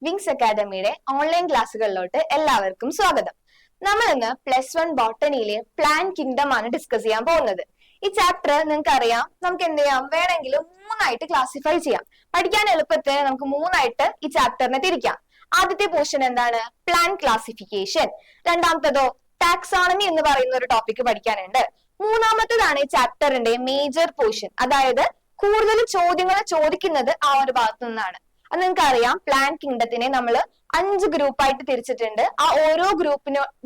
Wings അക്കാദമിയുടെ online ക്ലാസ്സുകളിലോട്ട് എല്ലാവർക്കും സ്വാഗതം. നമ്മൾ ഇന്ന് +1 ബോട്ടണിയിലെ പ്ലാൻ കിങ്ഡം ആണ് ഡിസ്കസ് ചെയ്യാൻ പോകുന്നത്. ഈ ചാപ്റ്റർ നിങ്ങൾക്ക് അറിയാം, നമുക്ക് എന്ത് ചെയ്യാം, വേണമെങ്കിൽ 3ആയിട്ട് ക്ലാസിഫൈ ചെയ്യാം. പഠിക്കാൻ എളുപ്പത്തിൽ നമുക്ക് 3ആയിട്ട് ഈ ചാപ്റ്ററിനെ തിരിക്കാം. ആദ്യത്തെ പോർഷൻ എന്താണ്? Plan classification. രണ്ടാമത്തതോ ടാക്സോണമി എന്ന് പറയുന്ന ഒരു ടോപ്പിക് പഠിക്കാനുണ്ട്. മൂന്നാമത്തേതാണ് ഈ ചാപ്റ്ററിന്റെ മേജർ പോർഷൻ, അതായത് കൂടുതൽ ചോദ്യങ്ങൾ ചോദിക്കുന്നത് ആ ഒരു ഭാഗത്തു നിന്നാണ്. അത് നിങ്ങൾക്ക് അറിയാം, പ്ലാൻ കിങ്ഡത്തിനെ നമ്മൾ 5 ഗ്രൂപ്പായിട്ട് തിരിച്ചിട്ടുണ്ട്. ആ ഓരോ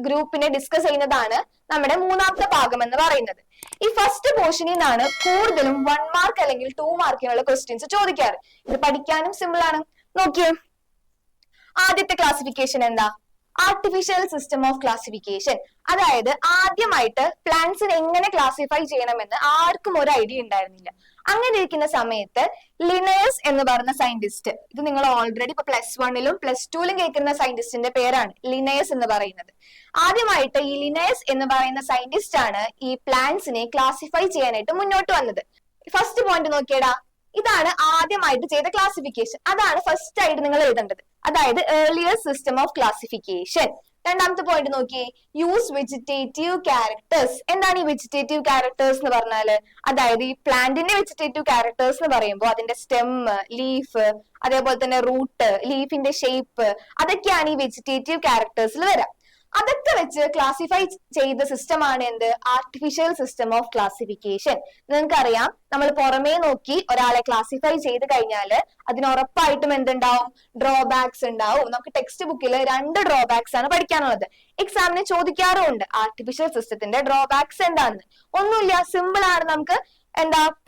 ഗ്രൂപ്പിനെ ഡിസ്കസ് ചെയ്യുന്നതാണ് നമ്മുടെ മൂന്നാമത്തെ ഭാഗം എന്ന് പറയുന്നത്. ഈ ഫസ്റ്റ് പോർഷനിൽ നിന്നാണ് കൂടുതലും 1 മാർക്ക് അല്ലെങ്കിൽ 2 മാർക്കിനുള്ള ക്വസ്റ്റ്യൻസ് ചോദിക്കാറ്. ഇത് പഠിക്കാനും സിമ്പിൾ ആണ്. നോക്കിയേ, ആദ്യത്തെ ക്ലാസിഫിക്കേഷൻ എന്താ? Artificial system of classification. അതായത് ആദ്യമായിട്ട് പ്ലാന്റ്സിനെ എങ്ങനെ ക്ലാസിഫൈ ചെയ്യണമെന്ന് ആർക്കും ഒരു ഐഡിയ ഉണ്ടായിരുന്നില്ല. അങ്ങനെ ഇരിക്കുന്ന സമയത്ത് ലിനയസ് എന്ന് പറയുന്ന സയന്റിസ്റ്റ്, ഇത് നിങ്ങൾ ഓൾറെഡി ഇപ്പൊ +1ലും +2ലും കേൾക്കുന്ന സയന്റിസ്റ്റിന്റെ പേരാണ് ലിനയസ് എന്ന് പറയുന്നത്. ആദ്യമായിട്ട് ഈ ലിനയസ് എന്ന് പറയുന്ന സയന്റിസ്റ്റ് ആണ് ഈ പ്ലാന്റ്സിനെ ക്ലാസിഫൈ ചെയ്യാനായിട്ട് മുന്നോട്ട് വന്നത്. ഫസ്റ്റ് പോയിന്റ് നോക്കിയടാ, ഇതാണ് ആദ്യമായിട്ട് ചെയ്ത ക്ലാസിഫിക്കേഷൻ. അതാണ് ഫസ്റ്റ് ആയിട്ട് നിങ്ങൾ എഴുതേണ്ടത്, അതായത് ഏർലിയർ സിസ്റ്റം ഓഫ് ക്ലാസിഫിക്കേഷൻ. രണ്ടാമത്തെ പോയിന്റ് നോക്കിയേ, യൂസ് വെജിറ്റേറ്റീവ് ക്യാരക്ടേഴ്സ്. എന്താണ് ഈ വെജിറ്റേറ്റീവ് ക്യാരക്ടേഴ്സ് എന്ന് പറഞ്ഞാല്? അതായത് ഈ പ്ലാന്റിന്റെ വെജിറ്റേറ്റീവ് ക്യാരക്ടേഴ്സ് എന്ന് പറയുമ്പോൾ അതിന്റെ സ്റ്റെം, ലീഫ്, അതേപോലെ തന്നെ റൂട്ട്, ലീഫിന്റെ ഷേപ്പ്, അതൊക്കെയാണ് ഈ വെജിറ്റേറ്റീവ് ക്യാരക്ടേഴ്സിൽ വരാം. അതൊക്കെ വെച്ച് ക്ലാസിഫൈ ചെയ്ത സിസ്റ്റം ആണ് എന്ത്? Artificial system of classification. നിങ്ങൾക്കറിയാം, നമ്മൾ പുറമേ നോക്കി ഒരാളെ ക്ലാസിഫൈ ചെയ്ത് കഴിഞ്ഞാല് അതിന് ഉറപ്പായിട്ടും എന്തുണ്ടാവും? ഡ്രോബാക്സ് ഉണ്ടാവും. നമുക്ക് ടെക്സ്റ്റ് ബുക്കിൽ 2 ഡ്രോബാക്സ് ആണ് പഠിക്കാനുള്ളത്. എക്സാമിന് ചോദിക്കാറുമുണ്ട് ആർട്ടിഫിഷ്യൽ സിസ്റ്റത്തിന്റെ ഡ്രോബാക്സ് എന്താണെന്ന്. ഒന്നുമില്ല, സിമ്പിൾ ആണ്. നമുക്ക്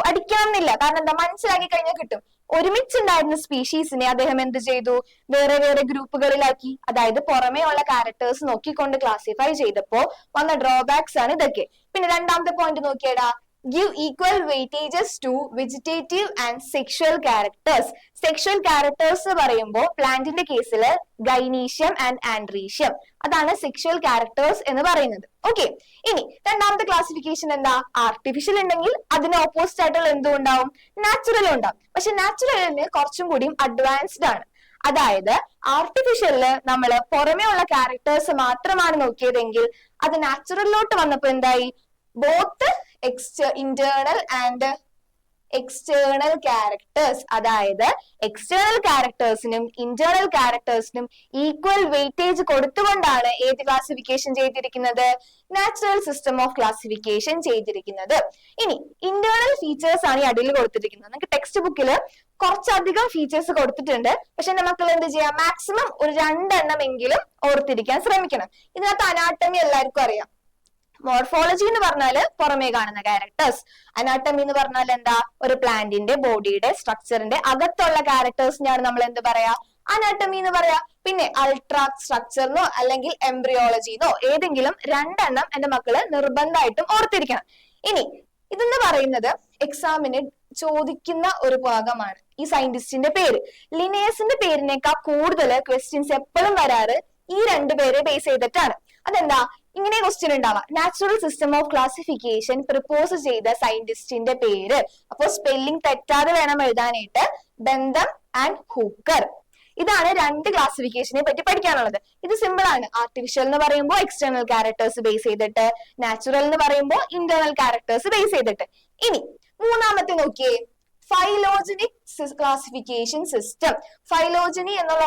പഠിക്കാമെന്നില്ല, കാരണം മനസ്സിലാക്കി കഴിഞ്ഞാൽ കിട്ടും. ഒരുമിച്ചുണ്ടായിരുന്ന സ്പീഷീസിനെ അദ്ദേഹം എന്ത് ചെയ്തു? വേറെ വേറെ ഗ്രൂപ്പുകളിലാക്കി. അതായത് പുറമേ ഉള്ള ക്യാരക്ടേഴ്സ് നോക്കിക്കൊണ്ട് ക്ലാസിഫൈ ചെയ്തപ്പോ വന്ന ഡ്രോബാക്സ് ആണ് ഇതൊക്കെ. പിന്നെ രണ്ടാമത്തെ പോയിന്റ് നോക്കിയടാ, give equal weightages to vegetative and sexual characters. Sexual characters എന്ന് പറയുമ്പോൾ പ്ലാന്റിന്റെ കേസിൽ ഗൈനീഷ്യം ആൻഡ് ആൻഡ്രീഷ്യം, അതാണ് സെക്ഷൽ ക്യാരക്ടേഴ്സ് എന്ന് പറയുന്നത്. ഓക്കെ, ഇനി രണ്ടാമത്തെ ക്ലാസിഫിക്കേഷൻ എന്താ? ആർട്ടിഫിഷ്യൽ ഉണ്ടെങ്കിൽ അതിന് ഓപ്പോസിറ്റ് ആയിട്ടുള്ള എന്തും ഉണ്ടാവും? നാച്ചുറലും ഉണ്ടാവും. പക്ഷെ നാച്ചുറലിന് കുറച്ചും കൂടിയും അഡ്വാൻസ്ഡ് ആണ്. അതായത് ആർട്ടിഫിഷ്യലില് നമ്മൾ പുറമേ ഉള്ള ക്യാരക്ടേഴ്സ് മാത്രമാണ് നോക്കിയതെങ്കിൽ അത് നാച്ചുറലിലോട്ട് വന്നപ്പോ എന്തായി? Both internal and external characters, അതായത് എക്സ്റ്റേണൽ ക്യാരക്ടേഴ്സിനും ഇന്റേണൽ ക്യാരക്ടേഴ്സിനും ഈക്വൽ വെയിറ്റേജ് കൊടുത്തുകൊണ്ടാണ് ഏത് ക്ലാസിഫിക്കേഷൻ ചെയ്തിരിക്കുന്നത്? നാച്ചുറൽ സിസ്റ്റം ഓഫ് ക്ലാസിഫിക്കേഷൻ ചെയ്തിരിക്കുന്നത്. ഇനി ഇന്റേണൽ ഫീച്ചേഴ്സ് ആണ് ഈ അടിയിൽ കൊടുത്തിരിക്കുന്നത്. നിങ്ങൾക്ക് ടെക്സ്റ്റ് ബുക്കിൽ കുറച്ചധികം ഫീച്ചേഴ്സ് കൊടുത്തിട്ടുണ്ട്. പക്ഷെ മക്കൾ എന്ത് ചെയ്യാം? മാക്സിമം ഒരു 2 എണ്ണമെങ്കിലും ഓർത്തിരിക്കാൻ ശ്രമിക്കണം. ഇതിനകത്ത് അനാട്ടമി എല്ലാവർക്കും അറിയാം. മോർഫോളജി എന്ന് പറഞ്ഞാല് പുറമേ കാണുന്ന ക്യാരക്ടേഴ്സ്. അനാട്ടമി എന്ന് പറഞ്ഞാൽ എന്താ? ഒരു പ്ലാന്റിന്റെ ബോഡിയുടെ സ്ട്രക്ചറിന്റെ അകത്തുള്ള ക്യാരക്ടേഴ്സിനെയാണ് നമ്മൾ എന്ത് പറയാ? അനാട്ടമി എന്ന് പറയാ. പിന്നെ അൾട്രാ സ്ട്രക്ചറിനോ അല്ലെങ്കിൽ എംബ്രിയോളജിന്നോ ഏതെങ്കിലും 2 എണ്ണം എന്റെ മക്കള് നിർബന്ധമായിട്ടും ഓർത്തിരിക്കണം. ഇനി ഇതെന്ന് പറയുന്നത് എക്സാമിന് ചോദിക്കുന്ന ഒരു ഭാഗമാണ്. ഈ സയന്റിസ്റ്റിന്റെ പേര്, ലിനേഴ്സിന്റെ പേരിനേക്കാൾ കൂടുതൽ ക്വസ്റ്റ്യൻസ് എപ്പോഴും വരാറ് ഈ 2 പേരെ ബേസ് ചെയ്തിട്ടാണ്. അതെന്താ ഇങ്ങനെ ക്വസ്റ്റ്യൻ ഉണ്ടാവാം? Natural system of classification propose ചെയ്ത സയന്റിസ്റ്റിന്റെ പേര്. അപ്പൊ സ്പെല്ലിംഗ് തെറ്റാതെ വേണം എഴുതാനായിട്ട്. ബെന്തം ആൻഡ് ഹൂക്കർ. ഇതാണ് 2 ക്ലാസിഫിക്കേഷനെ പറ്റി പഠിക്കാനുള്ളത്. ഇത് സിമ്പിൾ ആണ്. ആർട്ടിഫിഷ്യൽ എന്ന് പറയുമ്പോൾ എക്സ്റ്റേണൽ ക്യാരക്ടേഴ്സ് ബേസ് ചെയ്തിട്ട്, നാച്ചുറൽ എന്ന് പറയുമ്പോൾ ഇന്റേണൽ ക്യാരക്ടേഴ്സ് ബേസ് ചെയ്തിട്ട്. ഇനി മൂന്നാമത്തെ നോക്കിയേ, ഫൈലോജനിക് ക്ലാസിഫിക്കേഷൻ സിസ്റ്റം. ഫൈലോജനി എന്നുള്ള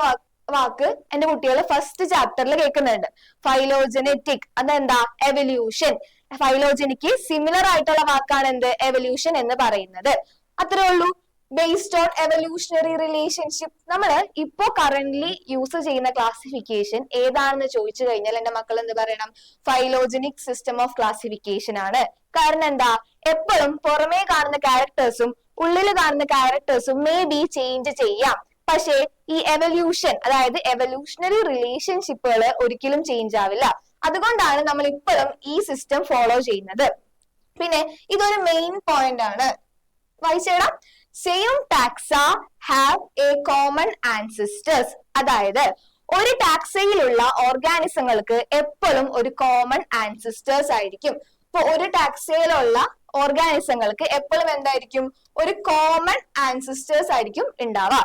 വാക്ക് എന്റെ കുട്ടികൾ ഫസ്റ്റ് ചാപ്റ്ററിൽ കേൾക്കുന്നുണ്ട്. ഫൈലോജനറ്റിക്, അതെന്താ? എവല്യൂഷൻ. ഫൈലോജനിക്ക് സിമിലർ ആയിട്ടുള്ള വാക്കാണ് എന്ത്? എവല്യൂഷൻ എന്ന് പറയുന്നത്. അത്രേ ഉള്ളൂ. Based on evolutionary relationship. നമ്മൾ ഇപ്പോ കറന്റ്ലി യൂസ് ചെയ്യുന്ന ക്ലാസിഫിക്കേഷൻ ഏതാണെന്ന് ചോദിച്ചു കഴിഞ്ഞാൽ എന്റെ മക്കൾ എന്ത് പറയണം? ഫൈലോജനിക് സിസ്റ്റം ഓഫ് ക്ലാസിഫിക്കേഷൻ ആണ്. കാരണം എന്താ? എപ്പോഴും പുറമേ കാണുന്ന ക്യാരക്ടേഴ്സും ഉള്ളിൽ കാണുന്ന ക്യാരക്ടേഴ്സും മേ ബി ചേഞ്ച് ചെയ്യാം. പക്ഷേ ഈ എവല്യൂഷൻ, അതായത് എവല്യൂഷണറി റിലേഷൻഷിപ്പുകൾ ഒരിക്കലും ചേഞ്ച് ആവില്ല. അതുകൊണ്ടാണ് നമ്മൾ ഇപ്പോഴും ഈ സിസ്റ്റം ഫോളോ ചെയ്യുന്നത്. പിന്നെ ഇതൊരു മെയിൻ പോയിന്റ് ആണ്. വായിച്ചേടാം. Same taxa have a common ancestors. അതായത് ഒരു ടാക്സയിലുള്ള ഓർഗാനിസങ്ങൾക്ക് എപ്പോഴും ഒരു കോമൺ ആൻസിസ്റ്റേഴ്സ് ആയിരിക്കും. ഇപ്പൊ ഒരു ടാക്സയിലുള്ള ഓർഗാനിസങ്ങൾക്ക് എപ്പോഴും എന്തായിരിക്കും, ഒരു കോമൺ ആൻസിസ്റ്റേഴ്സ് ആയിരിക്കും ഉണ്ടാവുക.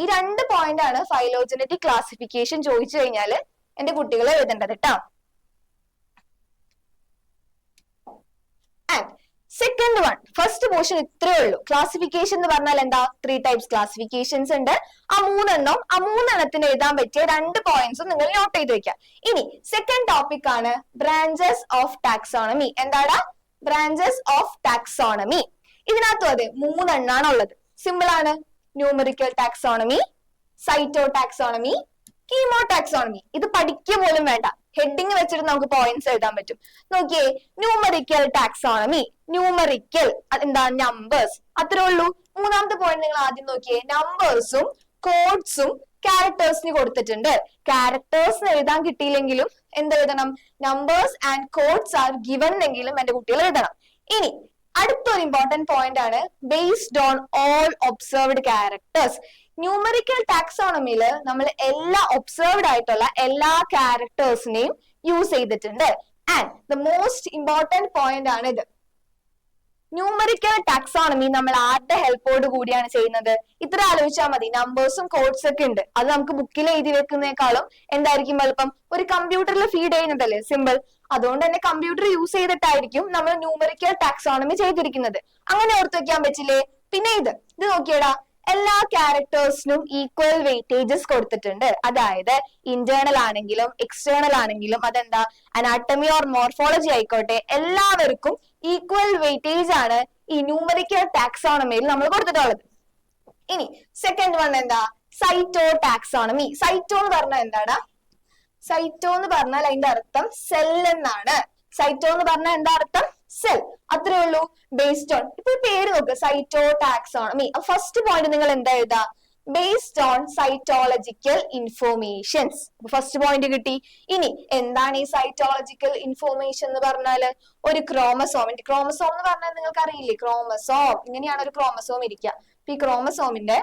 ഈ രണ്ട് പോയിന്റ് ആണ് ഫൈലോജനറ്റിക് ക്ലാസിഫിക്കേഷൻ ചോദിച്ചു കഴിഞ്ഞാൽ എന്റെ കുട്ടികൾ എഴുതേണ്ടത് കേട്ടോ. സെക്കൻഡ് വൺ, ഫസ്റ്റ് പോർഷൻ ഇത്രേ ഉള്ളൂ. ക്ലാസിഫിക്കേഷൻ എന്ന് പറഞ്ഞാൽ എന്താ, 3 ടൈപ്സ് ക്ലാസിഫിക്കേഷൻസ് ഉണ്ട്. ആ മൂന്നെണ്ണത്തിന് എഴുതാൻ പറ്റിയ 2 പോയിന്റ്സും നിങ്ങൾ നോട്ട് ചെയ്ത് വെക്കാം. ഇനി സെക്കൻഡ് ടോപ്പിക് ആണ് ബ്രാഞ്ചസ് ഓഫ് ടാക്സോണമി. എന്താടാ, ബ്രാഞ്ചസ് ഓഫ് ടാക്സോണമി. ഇതിനകത്തും അതെ 3 എണ്ണാണ് ഉള്ളത്. സിമ്പിൾ ആണ്. Numerical taxonomy, cytotaxonomy, chemotaxonomy. ഇത് പഠിക്കുക പോലും വേണ്ട, ഹെഡിങ് വെച്ചിട്ട് നമുക്ക് പോയിന്റ്സ് എഴുതാൻ പറ്റും. നോക്കിയേ, ന്യൂമറിക്കൽ ടാക്സോണമി. ന്യൂമറിക്കൽ എന്താ, നമ്പേഴ്സ്, അത്രേ ഉള്ളൂ. മൂന്നാമത്തെ പോയിന്റ് നിങ്ങൾ ആദ്യം നോക്കിയേ, നമ്പേഴ്സും കോഡ്സും ക്യാരക്ടേഴ്സിന് കൊടുത്തിട്ടുണ്ട്. ക്യാരക്ടേഴ്സ് എഴുതാൻ കിട്ടിയില്ലെങ്കിലും എന്ത് എഴുതണം, numbers and codes are given എങ്കിലും എന്റെ കുട്ടികൾ എഴുതണം. ഇനി അടുത്തൊരു ഇമ്പോർട്ടന്റ് പോയിന്റ് ആണ് based on all observed characters. Numerical ടാക്സോണമിയിൽ നമ്മൾ എല്ലാ ഒബ്സർവ്ഡ് ആയിട്ടുള്ള എല്ലാ ക്യാരക്ടേഴ്സിനെയും യൂസ് ചെയ്തിട്ടുണ്ട്. And the most important point ആണ് ഇത്. ന്യൂമറിക്കൽ ടാക്സോണമി നമ്മൾ ആരുടെ ഹെൽപ്പോട് കൂടിയാണ് ചെയ്യുന്നത്? ഇത്ര ആലോചിച്ചാൽ മതി. നമ്പേഴ്സും കോഡ്സ് ഒക്കെ ഉണ്ട്, അത് നമുക്ക് ബുക്കിൽ എഴുതി വെക്കുന്നേക്കാളും എന്തായിരിക്കും എളുപ്പം, ഒരു കമ്പ്യൂട്ടറിൽ ഫീഡ് ചെയ്യുന്നതല്ലേ സിമ്പിൾ. അതുകൊണ്ട് തന്നെ കമ്പ്യൂട്ടർ യൂസ് ചെയ്തിട്ടായിരിക്കും നമ്മൾ ന്യൂമറിക്കൽ ടാക്സോണമി ചെയ്തിരിക്കുന്നത്. അങ്ങനെ ഓർത്ത് വെക്കാൻ പറ്റില്ലേ? പിന്നെ ഇത് നോക്കിയടാ, എല്ലാ ക്യാരക്ടേഴ്സിനും ഈക്വൽ വെയിറ്റേജസ് കൊടുത്തിട്ടുണ്ട്. അതായത് ഇന്റേണൽ ആണെങ്കിലും എക്സ്റ്റേണൽ ആണെങ്കിലും, അതെന്താ അനാട്ടമി ഓർ മോർഫോളജി ആയിക്കോട്ടെ, എല്ലാവർക്കും ഈക്വൽ വെയിറ്റേജ് ആണ് ഈ ന്യൂമറിക്കൽ ടാക്സോണമിയിൽ നമ്മൾ കൊടുത്തിട്ടുള്ളത്. ഇനി സെക്കൻഡ് വൺ എന്താ, സൈറ്റോ ടാക്സോണമി. സൈറ്റോ എന്ന് പറഞ്ഞാൽ എന്താടാ? സൈറ്റോ എന്ന് പറഞ്ഞാൽ അതിന്റെ അർത്ഥം സെൽ എന്നാണ്. സൈറ്റോ എന്ന് പറഞ്ഞാൽ എന്താ അർത്ഥം? സെൽ. അത്രേ ഉള്ളൂ. ബേസ്ഡ് ഓൺ, ഇപ്പൊ പേര് നോക്ക്, സൈറ്റോ ടാക്സോണമി. ഫസ്റ്റ് പോയിന്റ് നിങ്ങൾ എന്താ എഴുതാ, based on cytological informations. First point കിട്ടി. ഇനി എന്താണ് ഈ സൈറ്റോളജിക്കൽ ഇൻഫോർമേഷൻ എന്ന് പറഞ്ഞാല്? ഒരു ക്രോമസോമിന്റെ, ക്രോമസോം എന്ന് പറഞ്ഞാൽ നിങ്ങൾക്ക് അറിയില്ലേ, ക്രോമസോം ഇങ്ങനെയാണ് ഒരു ക്രോമസോം ഇരിക്കുക. ഈ ക്രോമസോമിന്റെ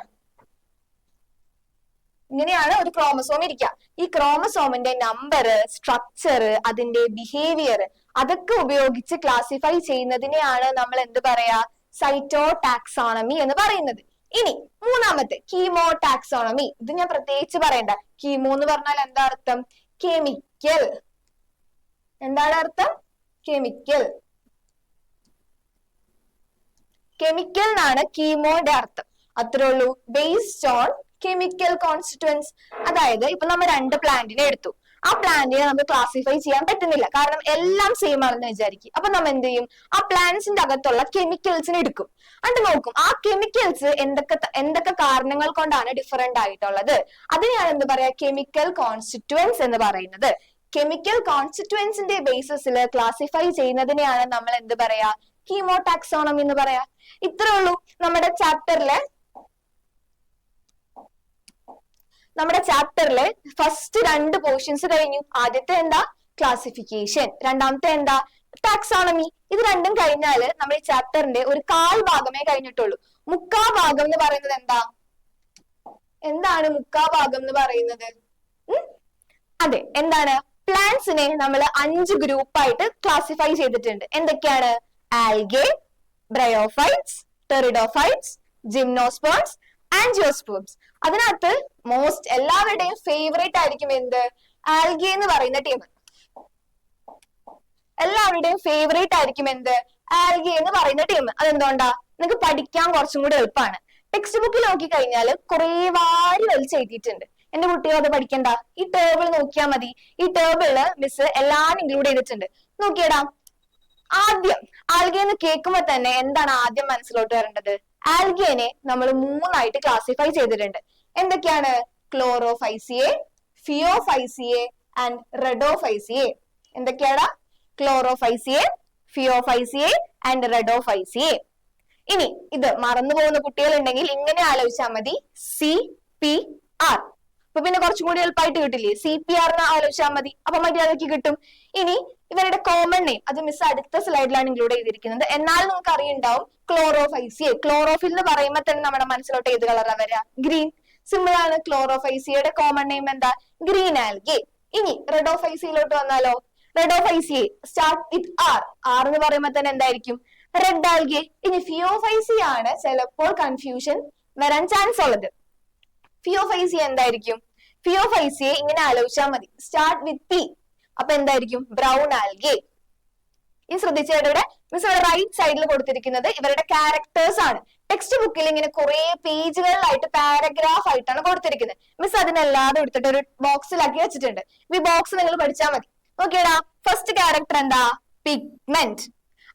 ഇങ്ങനെയാണ് ഒരു ക്രോമസോം ഇരിക്കുക. ഈ ക്രോമസോമിന്റെ നമ്പർ, സ്ട്രക്ചർ, അതിന്റെ ബിഹേവിയർ, അതൊക്കെ ഉപയോഗിച്ച് ക്ലാസിഫൈ ചെയ്യുന്നതിനെയാണ് നമ്മൾ എന്ത് പറയാ, സൈറ്റോ ടാക്സോണമി എന്ന് പറയുന്നത്. ഇനി മൂന്നാമത്തെ കീമോ ടാക്സോണമി. ഇത് ഞാൻ പ്രത്യേകിച്ച് പറയണ്ട. കീമോ എന്ന് പറഞ്ഞാൽ എന്താ അർത്ഥം? കെമിക്കൽ. എന്താണ് അർത്ഥം? കെമിക്കൽ. കെമിക്കൽ എന്നാണ് കീമോയുടെ അർത്ഥം. അത്രേ ഉള്ളൂ. Based on chemical constituents. അതായത് ഇപ്പൊ നമ്മൾ 2 പ്ലാന്റിനെ എടുത്തു. ആ പ്ലാന്റിനെ നമുക്ക് ക്ലാസിഫൈ ചെയ്യാൻ പറ്റുന്നില്ല, കാരണം എല്ലാം സെയിം ആണെന്ന് വിചാരിക്കും. അപ്പൊ നമ്മൾ എന്ത് ചെയ്യും, ആ പ്ലാന്റ്സിന്റെ അകത്തുള്ള കെമിക്കൽസിനെ എടുക്കും, എന്നിട്ട് നോക്കും ആ കെമിക്കൽസ് എന്തൊക്കെ കാരണങ്ങൾ കൊണ്ടാണ് ഡിഫറെന്റ് ആയിട്ടുള്ളത്. അതിനെയാണ് എന്ത് പറയാ, കെമിക്കൽ കോൺസ്റ്റിറ്റ്യുവൻസ് എന്ന് പറയുന്നത്. കെമിക്കൽ കോൺസ്റ്റിറ്റ്യുവൻസിന്റെ ബേസിസിൽ ക്ലാസിഫൈ ചെയ്യുന്നതിനെയാണ് നമ്മൾ എന്ത് പറയാ, കീമോ ടാക്സോണമി എന്ന് പറയാ. ഇത്രേ ഉള്ളൂ. നമ്മുടെ ചാപ്റ്ററിലെ ഫസ്റ്റ് 2 പോർഷൻസ് കഴിഞ്ഞു. ആദ്യത്തെ എന്താ, ക്ലാസിഫിക്കേഷൻ. രണ്ടാമത്തെ എന്താ, ടാക്സോണമി. ഇത് രണ്ടും കഴിഞ്ഞാല് നമ്മൾ ഈ ചാപ്റ്ററിന്റെ ഒരു 1/4 ഭാഗമേ കഴിഞ്ഞിട്ടുള്ളൂ. 3/4 ഭാഗം എന്ന് പറയുന്നത് എന്താണ് 3/4 ഭാഗം എന്ന് പറയുന്നത്? അതെ, എന്താണ്, പ്ലാന്റ്സിനെ നമ്മൾ 5 ഗ്രൂപ്പായിട്ട് ക്ലാസിഫൈ ചെയ്തിട്ടുണ്ട്. എന്തൊക്കെയാണ്? Algae, bryophytes, pteridophytes, gymnosperms, angiosperms. അതിനകത്ത് മോസ്റ്റ് എല്ലാവരുടെയും ഫേവറേറ്റ് ആയിരിക്കും എന്ത്, ആൽഗെ എന്ന് പറയുന്ന ടീം. എല്ലാവരുടെയും ഫേവറേറ്റ് ആയിരിക്കും എന്ത്, ആൽഗെ എന്ന് പറയുന്ന ടീം. അതെന്തുകൊണ്ടാ? നിങ്ങൾക്ക് പഠിക്കാൻ കുറച്ചും കൂടി എളുപ്പമാണ്. ടെക്സ്റ്റ് ബുക്കിൽ നോക്കി കഴിഞ്ഞാൽ കുറെ വാരി വലിച്ച് എഴുതിയിട്ടുണ്ട്. എന്റെ കുട്ടികൾ അത് പഠിക്കണ്ട, ഈ ടേബിൾ നോക്കിയാൽ മതി. ഈ ടേബിളില് മിസ് എല്ലാം ഇൻക്ലൂഡ് ചെയ്തിട്ടുണ്ട്. നോക്കിയടാ, ആദ്യം ആൽഗെ എന്ന് കേൾക്കുമ്പോ തന്നെ എന്താണ് ആദ്യം മനസ്സിലോട്ട് വരേണ്ടത്? ആൽഗേനെ നമ്മൾ 3 ആയിട്ട് ക്ലാസിഫൈ ചെയ്തിട്ടുണ്ട്. എന്തൊക്കെയാണ്? Chlorophyceae, ഫിയോഫൈസിയെ and റെഡോഫൈസിയെ. എന്തൊക്കെയാടാ? Chlorophyceae, ഫിയോഫൈസിയെ and റെഡോഫൈസിയെ. ഇനി ഇത് മറന്നു പോകുന്ന കുട്ടികൾ ഉണ്ടെങ്കിൽ ഇങ്ങനെ ആലോചിച്ചാൽ മതി, CPR. അപ്പൊ പിന്നെ കുറച്ചും കൂടി എളുപ്പമായിട്ട് കിട്ടില്ലേ? CPR എന്ന് ആലോചിച്ചാൽ മതി, അപ്പൊ മര്യാദയ്ക്ക് കിട്ടും. ഇനി ഇവരുടെ കോമൺ നെയിം അത് മിസ് അടുത്ത സ്ലൈഡിലാണ് ഇൻക്ലൂഡ് ചെയ്തിരിക്കുന്നത്. എന്നാൽ നിങ്ങൾക്ക് അറിയുണ്ടാവും ക്ലോറോഫൈസിയെ. ക്ലോറോഫിൽ എന്ന് പറയുമ്പോൾ തന്നെ നമ്മുടെ മനസ്സിലോട്ട് ഏത് കളറാ വരിക? ഗ്രീൻ. സിമ്പിൾ ആണ്. ക്ലോറോഫൈസിയുടെ കോമൺ നെയിം എന്താ? Green algae. ഇനി റെഡോഫൈസിയിലോട്ട് വന്നാലോ? റെഡോഫൈസിയെ സ്റ്റാർട്ട് വിത്ത് R. എന്ന് പറയുമ്പോൾ തന്നെ എന്തായിരിക്കും? Red algae. ഇനി ഫിയോഫൈസി ആണ് ചിലപ്പോൾ കൺഫ്യൂഷൻ വരാൻ ചാൻസ് ഉള്ളത്. ഫിയോഫൈസി എന്തായിരിക്കും? ഫിയോഫൈസിയെ ഇങ്ങനെ ആലോചിച്ചാൽ മതി, സ്റ്റാർട്ട് വിത്ത് പി. അപ്പൊ എന്തായിരിക്കും? Brown algae. ഈ ശ്രദ്ധിച്ചവരുടെ മിസ് ഇവിടെ റൈറ്റ് സൈഡിൽ കൊടുത്തിരിക്കുന്നത് ഇവരുടെ ക്യാരക്ടേഴ്സ് ആണ്. ടെക്സ്റ്റ് ബുക്കിൽ ഇങ്ങനെ കുറെ പേജുകളിലായിട്ട് പാരഗ്രാഫ് ആയിട്ടാണ് കൊടുത്തിരിക്കുന്നത്. മിസ് അതിനെല്ലാതും എടുത്തിട്ട് ഒരു ബോക്സിലാക്കി വെച്ചിട്ടുണ്ട്. ഈ ബോക്സ് നിങ്ങൾ പഠിച്ചാൽ മതി. നോക്കിയടാ, ഫസ്റ്റ് ക്യാരക്ടർ എന്താ? പിഗ്മെന്റ്.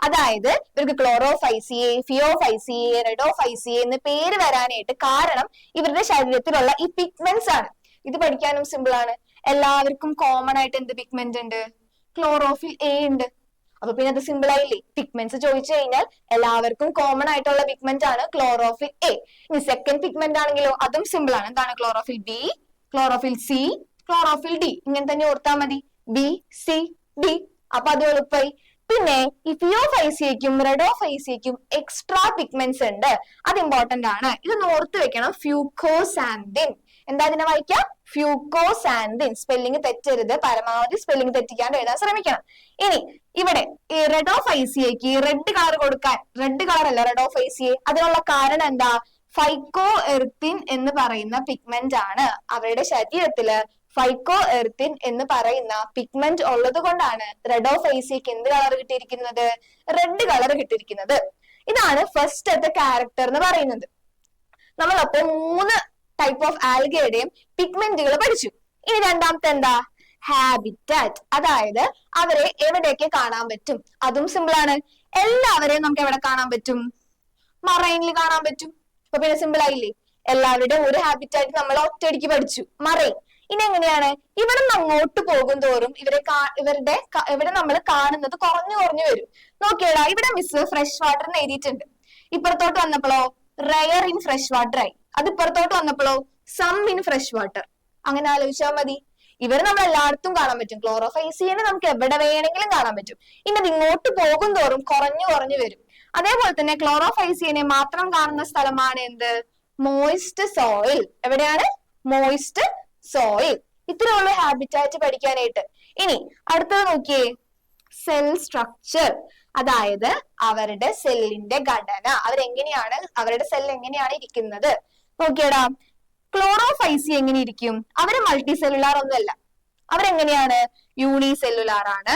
അതായത് ഇവർക്ക് ക്ലോറോഫൈസിയെ, ഫിയോഫൈസിയെ, റെഡോഫൈസിയെ എന്ന് പേര് വരാനായിട്ട് കാരണം ഇവരുടെ ശരീരത്തിലുള്ള ഈ പിഗ്മെന്റ്സ് ആണ്. ഇത് പഠിക്കാനും സിമ്പിൾ ആണ്. എല്ലാവർക്കും കോമൺ ആയിട്ട് എന്ത് പിഗ്മെന്റ് ഉണ്ട്? ക്ലോറോഫിൽ എ ഉണ്ട്. അപ്പൊ പിന്നെ അത് സിമ്പിൾ ആയില്ലേ? പിഗ്മെന്റ്സ് ചോദിച്ചു കഴിഞ്ഞാൽ എല്ലാവർക്കും കോമൺ ആയിട്ടുള്ള പിഗ്മെന്റ് ആണ് ക്ലോറോഫിൽ എ. ഇനി സെക്കൻഡ് പിഗ്മെന്റ് ആണെങ്കിലോ അതും സിമ്പിൾ ആണ്. എന്താണ്? Chlorophyll B, chlorophyll C, chlorophyll D. ഇങ്ങനെ തന്നെ ഓർത്താൽ മതി, ബി സി ഡി. അപ്പൊ അത് എളുപ്പമായി. പിന്നെ ഈ ഫിയോഫൈസിയക്കും റെഡോഫൈസിയക്കും എക്സ്ട്രാ പിഗ്മെന്റ്സ് ഉണ്ട്. അത് ഇമ്പോർട്ടന്റ് ആണ്. ഇതൊന്ന് ഓർത്ത് വെക്കണം. ഫ്യൂക്കോസാന്തിൻ. എന്താ ഇതിനെ വായിക്കാം? ഫ്യൂക്കോസാന്തിൻ. സ്പെല്ലിംഗ് തെറ്റരുത്, പരമാവധി സ്പെല്ലിംഗ് തെറ്റിക്കാണ്ട് എഴുതാൻ ശ്രമിക്കണം. ഇനി ഇവിടെ ഈ റെഡോഫൈസിയക്ക് റെഡ് കളർ കൊടുക്കാൻ, റെഡ് കളർ അല്ല റെഡോഫൈസിയെ, അതിനുള്ള കാരണം എന്താ? ഫൈക്കോ എർത്തിൻ എന്ന് പറയുന്ന പിഗ്മെന്റ് ആണ്. അവരുടെ ശരീരത്തില് ഫൈക്കോ എർത്തിൻ എന്ന് പറയുന്ന പിഗ്മെന്റ് ഉള്ളത് കൊണ്ടാണ് റെഡോഫൈസിയക്ക് എന്ത് കളർ കിട്ടിയിരിക്കുന്നത്? റെഡ് കളർ കിട്ടിയിരിക്കുന്നത്. ഇതാണ് ഫസ്റ്റത്തെ ക്യാരക്ടർ എന്ന് പറയുന്നത്. നമ്മളപ്പോ 3 ടൈപ്പ് ഓഫ് ആൽഗയുടെയും പിഗ്മെന്റുകൾ പഠിച്ചു. ഇനി രണ്ടാമത്തെ എന്താ? ഹാബിറ്റാറ്റ്. അതായത് അവരെ എവിടെയൊക്കെ കാണാൻ പറ്റും? അതും സിമ്പിൾ ആണ്. എല്ലാവരെയും നമുക്ക് എവിടെ കാണാൻ പറ്റും? മറൈനിൽ കാണാൻ പറ്റും. അപ്പൊ പിന്നെ സിമ്പിൾ ആയില്ലേ? എല്ലാവരുടെയും ഒരു ഹാബിറ്റാറ്റ് നമ്മൾ ഒറ്റയടിക്ക് പഠിച്ചു, മറൈൻ. ഇനി എങ്ങനെയാണ്? ഇവിടെ നിന്ന് അങ്ങോട്ട് പോകും തോറും ഇവിടെ നമ്മൾ കാണുന്നത് കുറഞ്ഞു കുറഞ്ഞു വരും. നോക്കിയടാ, ഇവിടെ മിസ് ഫ്രഷ് വാട്ടർ എന്ന് എഴുതിയിട്ടുണ്ട്. ഇപ്പുറത്തോട്ട് വന്നപ്പോഴോ റയർ ഇൻ ഫ്രഷ് വാട്ടർ ആയി. അത് ഇപ്പുറത്തോട്ട് വന്നപ്പോഴോ സം ഇൻ ഫ്രഷ് വാട്ടർ. അങ്ങനെ ആലോചിച്ചാൽ മതി. ഇവര് നമ്മൾ എല്ലായിടത്തും കാണാൻ പറ്റും. ക്ലോറോഫൈസിയനെ നമുക്ക് എവിടെ വേണമെങ്കിലും കാണാൻ പറ്റും. ഇനി അത് ഇങ്ങോട്ട് പോകും തോറും കുറഞ്ഞു കുറഞ്ഞു വരും. അതേപോലെ തന്നെ ക്ലോറോഫൈസിയനെ മാത്രം കാണുന്ന സ്ഥലമാണ് എന്ത്? Moist soil. എവിടെയാണ്? Moist soil. ഇത്രയുള്ള ഹാബിറ്റാറ്റ് പഠിക്കാനായിട്ട്. ഇനി അടുത്തത് നോക്കിയേ, സെൽ സ്ട്രക്ചർ. അതായത് അവരുടെ സെല്ലിന്റെ ഘടന, അവരുടെ സെൽ എങ്ങനെയാണ് ഇരിക്കുന്നത്. നോക്കിയടാ, ക്ലോറോഫൈസി എങ്ങനെ ഇരിക്കും? അവര് മൾട്ടി സെല്ലുലാർ ഒന്നുമല്ല. അവരെങ്ങനെയാണ്? യൂണിസെല്ലുലാർ ആണ്.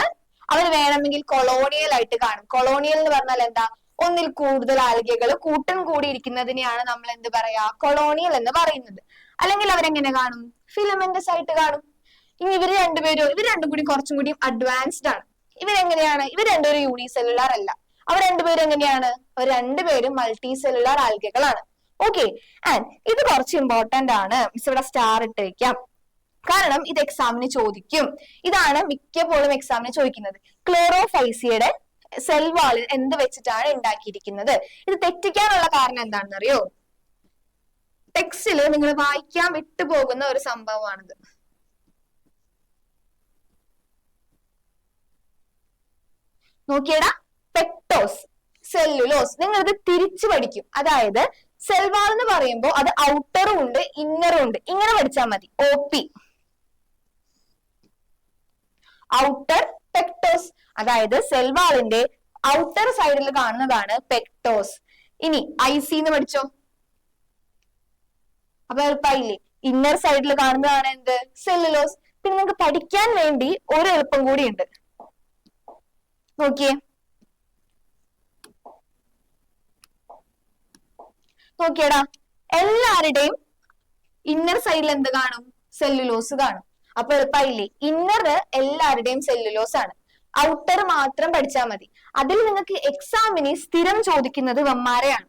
അവർ വേണമെങ്കിൽ കൊളോണിയൽ ആയിട്ട് കാണും. കൊളോണിയൽ എന്ന് പറഞ്ഞാൽ എന്താ? ഒന്നിൽ കൂടുതൽ ആൽഗകൾ കൂട്ടം കൂടി ഇരിക്കുന്നതിനെയാണ് നമ്മൾ എന്ത് പറയാ? കൊളോണിയൽ എന്ന് പറയുന്നത്. അല്ലെങ്കിൽ അവരെങ്ങനെ കാണും? ഫിലമെന്റസ് ആയിട്ട് കാണും. ഇനി ഇവർ രണ്ടും കൂടി കുറച്ചും കൂടി അഡ്വാൻസ്ഡ് ആണ്. ഇവരെങ്ങനെയാണ്? ഇവർ രണ്ടുപേരും യൂണിസെല്ലുലാർ അല്ല. അവർ രണ്ടുപേരും എങ്ങനെയാണ്? അവർ രണ്ടുപേരും മൾട്ടി സെല്ലുലാർ ആൽഗകളാണ്. ഓക്കെ. ആൻഡ് ഇത് കുറച്ച് ഇമ്പോർട്ടന്റ് ആണ്. മിസ് ഇവിടെ സ്റ്റാർ ഇട്ട് വെക്കാം, കാരണം ഇത് എക്സാമിന് ചോദിക്കും. ഇതാണ് മിക്കപ്പോഴും എക്സാമിന് ചോദിക്കുന്നത്. ക്ലോറോഫൈസിയുടെ സെൽ വാൾ എന്ത് വെച്ചിട്ടാണ് ഉണ്ടാക്കിയിരിക്കുന്നത്? ഇത് തെറ്റിക്കാനുള്ള കാരണം എന്താണെന്ന് അറിയോ? ടെക്സ്റ്റില് നിങ്ങൾ വായിക്കാൻ വിട്ടുപോകുന്ന ഒരു സംഭവമാണിത്. നോക്കിയടാ, പെക്ടോസ്, സെല്ലുലോസ്. നിങ്ങൾ ഇത് തിരിച്ചു പഠിക്കും. അതായത് സെൽവാൾ എന്ന് പറയുമ്പോൾ അത് ഔട്ടറും ഉണ്ട് ഇന്നറും ഉണ്ട്. ഇങ്ങനെ പഠിച്ചാൽ മതി. OP, outer പെക്ടോസ്. അതായത് സെൽവാളിന്റെ ഔട്ടർ സൈഡിൽ കാണുന്നതാണ് പെക്ടോസ്. ഇനി IC എന്ന് പഠിച്ചോ. അപ്പൊ എളുപ്പമായില്ലേ? ഇന്നർ സൈഡിൽ കാണുന്നതാണ് എന്ത്? സെല്ലുലോസ്. പിന്നെ നിങ്ങൾക്ക് പഠിക്കാൻ വേണ്ടി ഒരു എളുപ്പം കൂടി ഉണ്ട്. നോക്കിയേ, നോക്കിയടാ, എല്ലാവരുടെയും ഇന്നർ സൈഡിൽ എന്ത് കാണും? സെല്ലുലോസ് കാണും. അപ്പൊ എളുപ്പമായില്ലേ? ഇന്നർ എല്ലാവരുടെയും സെല്ലുലോസ് ആണ്. ഔട്ടർ മാത്രം പഠിച്ചാൽ മതി. അതിൽ നിങ്ങൾക്ക് എക്സാമിന് സ്ഥിരം ചോദിക്കുന്നത് വമ്മാരെയാണ്.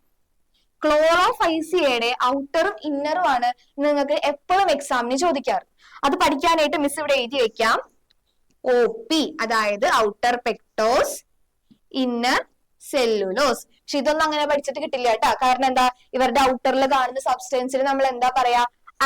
ക്ലോറോഫൈസിയയുടെ ഔട്ടറും ഇന്നറും ആണ് നിങ്ങൾക്ക് എപ്പോഴും എക്സാമിന് ചോദിക്കാറ്. അത് പഠിക്കാനായിട്ട് മിസ് ഇവിടെ എഴുതി വെക്കാം. OP, അതായത് ഔട്ടർ പെക്ടോസ്, ഇന്നർ സെല്ലുലോസ്. പക്ഷെ ഇതൊന്നും അങ്ങനെ പഠിച്ചിട്ട് കിട്ടില്ല കേട്ടാ. കാരണം എന്താ? ഇവരുടെ ഔട്ടറിൽ കാണുന്ന സബ്സ്റ്റൻസിന് നമ്മൾ എന്താ പറയാ?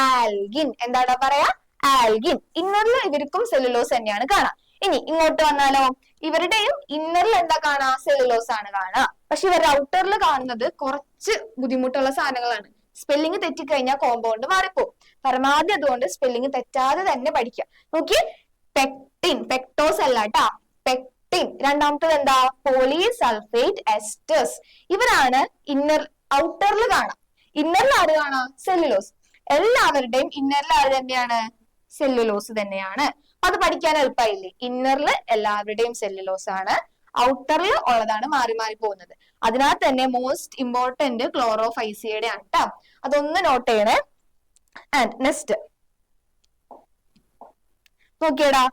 ആൽഗിൻ. എന്താടാ പറയാ? ആൽഗിൻ. ഇന്നറിൽ ഇവർക്കും സെല്ലുലോസ് തന്നെയാണ് കാണാം. ഇനി ഇങ്ങോട്ട് വന്നാലോ, ഇവരുടെയും ഇന്നറിൽ എന്താ കാണാ? സെല്ലുലോസ് ആണ് കാണാ. പക്ഷെ ഇവരുടെ ഔട്ടറിൽ കാണുന്നത് കുറച്ച് ബുദ്ധിമുട്ടുള്ള സാധനങ്ങളാണ്. സ്പെല്ലിംഗ് തെറ്റിക്കഴിഞ്ഞാൽ കോമ്പൗണ്ട് മാറിപ്പോകും. പരമാവധി അതുകൊണ്ട് സ്പെല്ലിംഗ് തെറ്റാതെ തന്നെ പഠിക്കാം. നോക്കി, പെക്ടിൻ, പെക്ടോസ് അല്ല ട്ടാ, പെക്ടിൻ. രണ്ടാമത്തത് എന്താ? പോളിസൾഫേറ്റ് എസ്റ്റേഴ്സ്. ഇവരാണ് ഔട്ടറിൽ കാണാം. ഇന്നറിൽ ആര് കാണാം? സെല്ലുലോസ്. എല്ലാവരുടെയും ഇന്നറിൽ ആര് തന്നെയാണ്? സെല്ലുലോസ് തന്നെയാണ്. അത് പഠിക്കാൻ എളുപ്പമായില്ലേ? ഇന്നറിൽ എല്ലാവരുടെയും സെല്ലുലോസ് ആണ്, ഔട്ടറിൽ ഉള്ളതാണ് മാറി മാറി പോകുന്നത്. അതിനകത്ത് തന്നെ മോസ്റ്റ് ഇമ്പോർട്ടന്റ് ക്ലോറോഫൈസിയുടെ ആണ് കേട്ടോ. അതൊന്ന് നോട്ട് ചെയ്യണേ. ആൻഡ് നെക്സ്റ്റ് നോക്കിയടാ,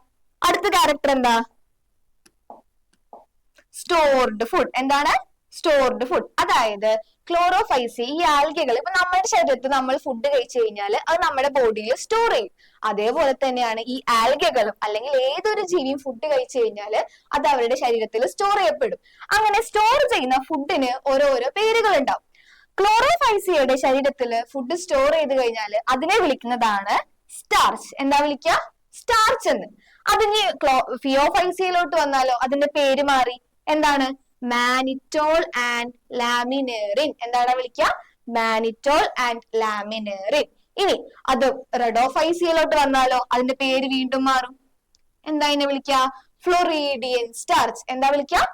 അടുത്ത ക്യാരക്ടർ എന്താ? Stored food. എന്താണ്? Stored food. അതായത് ക്ലോറോഫൈസി, ഈ ആൽഗകൾ ഇപ്പൊ നമ്മുടെ ശരീരത്തിൽ നമ്മൾ ഫുഡ് കഴിച്ചു കഴിഞ്ഞാൽ അത് നമ്മുടെ ബോഡിയിൽ സ്റ്റോർ ചെയ്യും. അതേപോലെ തന്നെയാണ് ഈ ആൽഗകളും അല്ലെങ്കിൽ ഏതൊരു ജീവിയും ഫുഡ് കഴിച്ചു കഴിഞ്ഞാൽ അത് അവരുടെ ശരീരത്തിൽ സ്റ്റോർ ചെയ്യപ്പെടും. അങ്ങനെ സ്റ്റോർ ചെയ്യുന്ന ഫുഡിന് ഓരോരോ പേരുകൾ ഉണ്ടാവും. ക്ലോറോഫൈസിയുടെ ശരീരത്തിൽ ഫുഡ് സ്റ്റോർ ചെയ്ത് കഴിഞ്ഞാൽ അതിനെ വിളിക്കുന്നതാണ് സ്റ്റാർച്ച്. എന്താ വിളിക്കുക? സ്റ്റാർച്ച് എന്ന്. അതിന് ഫിയോഫൈസിയിലോട്ട് വന്നാലോ അതിന്റെ പേര് മാറി. എന്താണ്? Mannitol and laminarin. എന്താണ് വിളിക്കുക? Mannitol and laminarin. ഇനി അത് റെഡോഫൈസിയിലോട്ട് വന്നാലോ അതിന്റെ പേര് വീണ്ടും മാറും. എന്താ ഇതിനെ വിളിക്കുക? ഫ്ലോറീഡിയൻ സ്റ്റാർച്ച്. എന്താ വിളിക്കുക?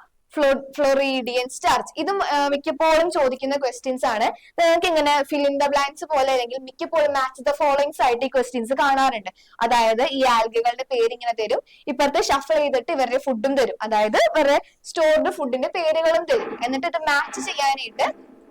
ഫ്ലോറീഡിയൻ സ്റ്റാർച്ച്. ഇതും മിക്കപ്പോഴും ചോദിക്കുന്ന ക്വസ്റ്റ്യൻസ് ആണ്. നിങ്ങൾക്ക് ഇങ്ങനെ ഫിൽ ഇൻ ദ ബ്ലാങ്ക്സ് പോലെ അല്ലെങ്കിൽ മിക്കപ്പോഴും മാച്ച് ദ ഫോളോയിങ്സ് ആയിട്ട് ഈ ക്വസ്റ്റ്യൻസ് കാണാറുണ്ട്. അതായത് ഈ ആൽഗകളുടെ പേര് ഇങ്ങനെ തരും, ഇപ്പുറത്തെ ഷഫിൾ ചെയ്തിട്ട് ഇവരുടെ ഫുഡും തരും, അതായത് ഇവരുടെ സ്റ്റോർഡ് ഫുഡിന്റെ പേരുകളും തരും. എന്നിട്ട് ഇത് മാച്ച് ചെയ്യാനായിട്ട്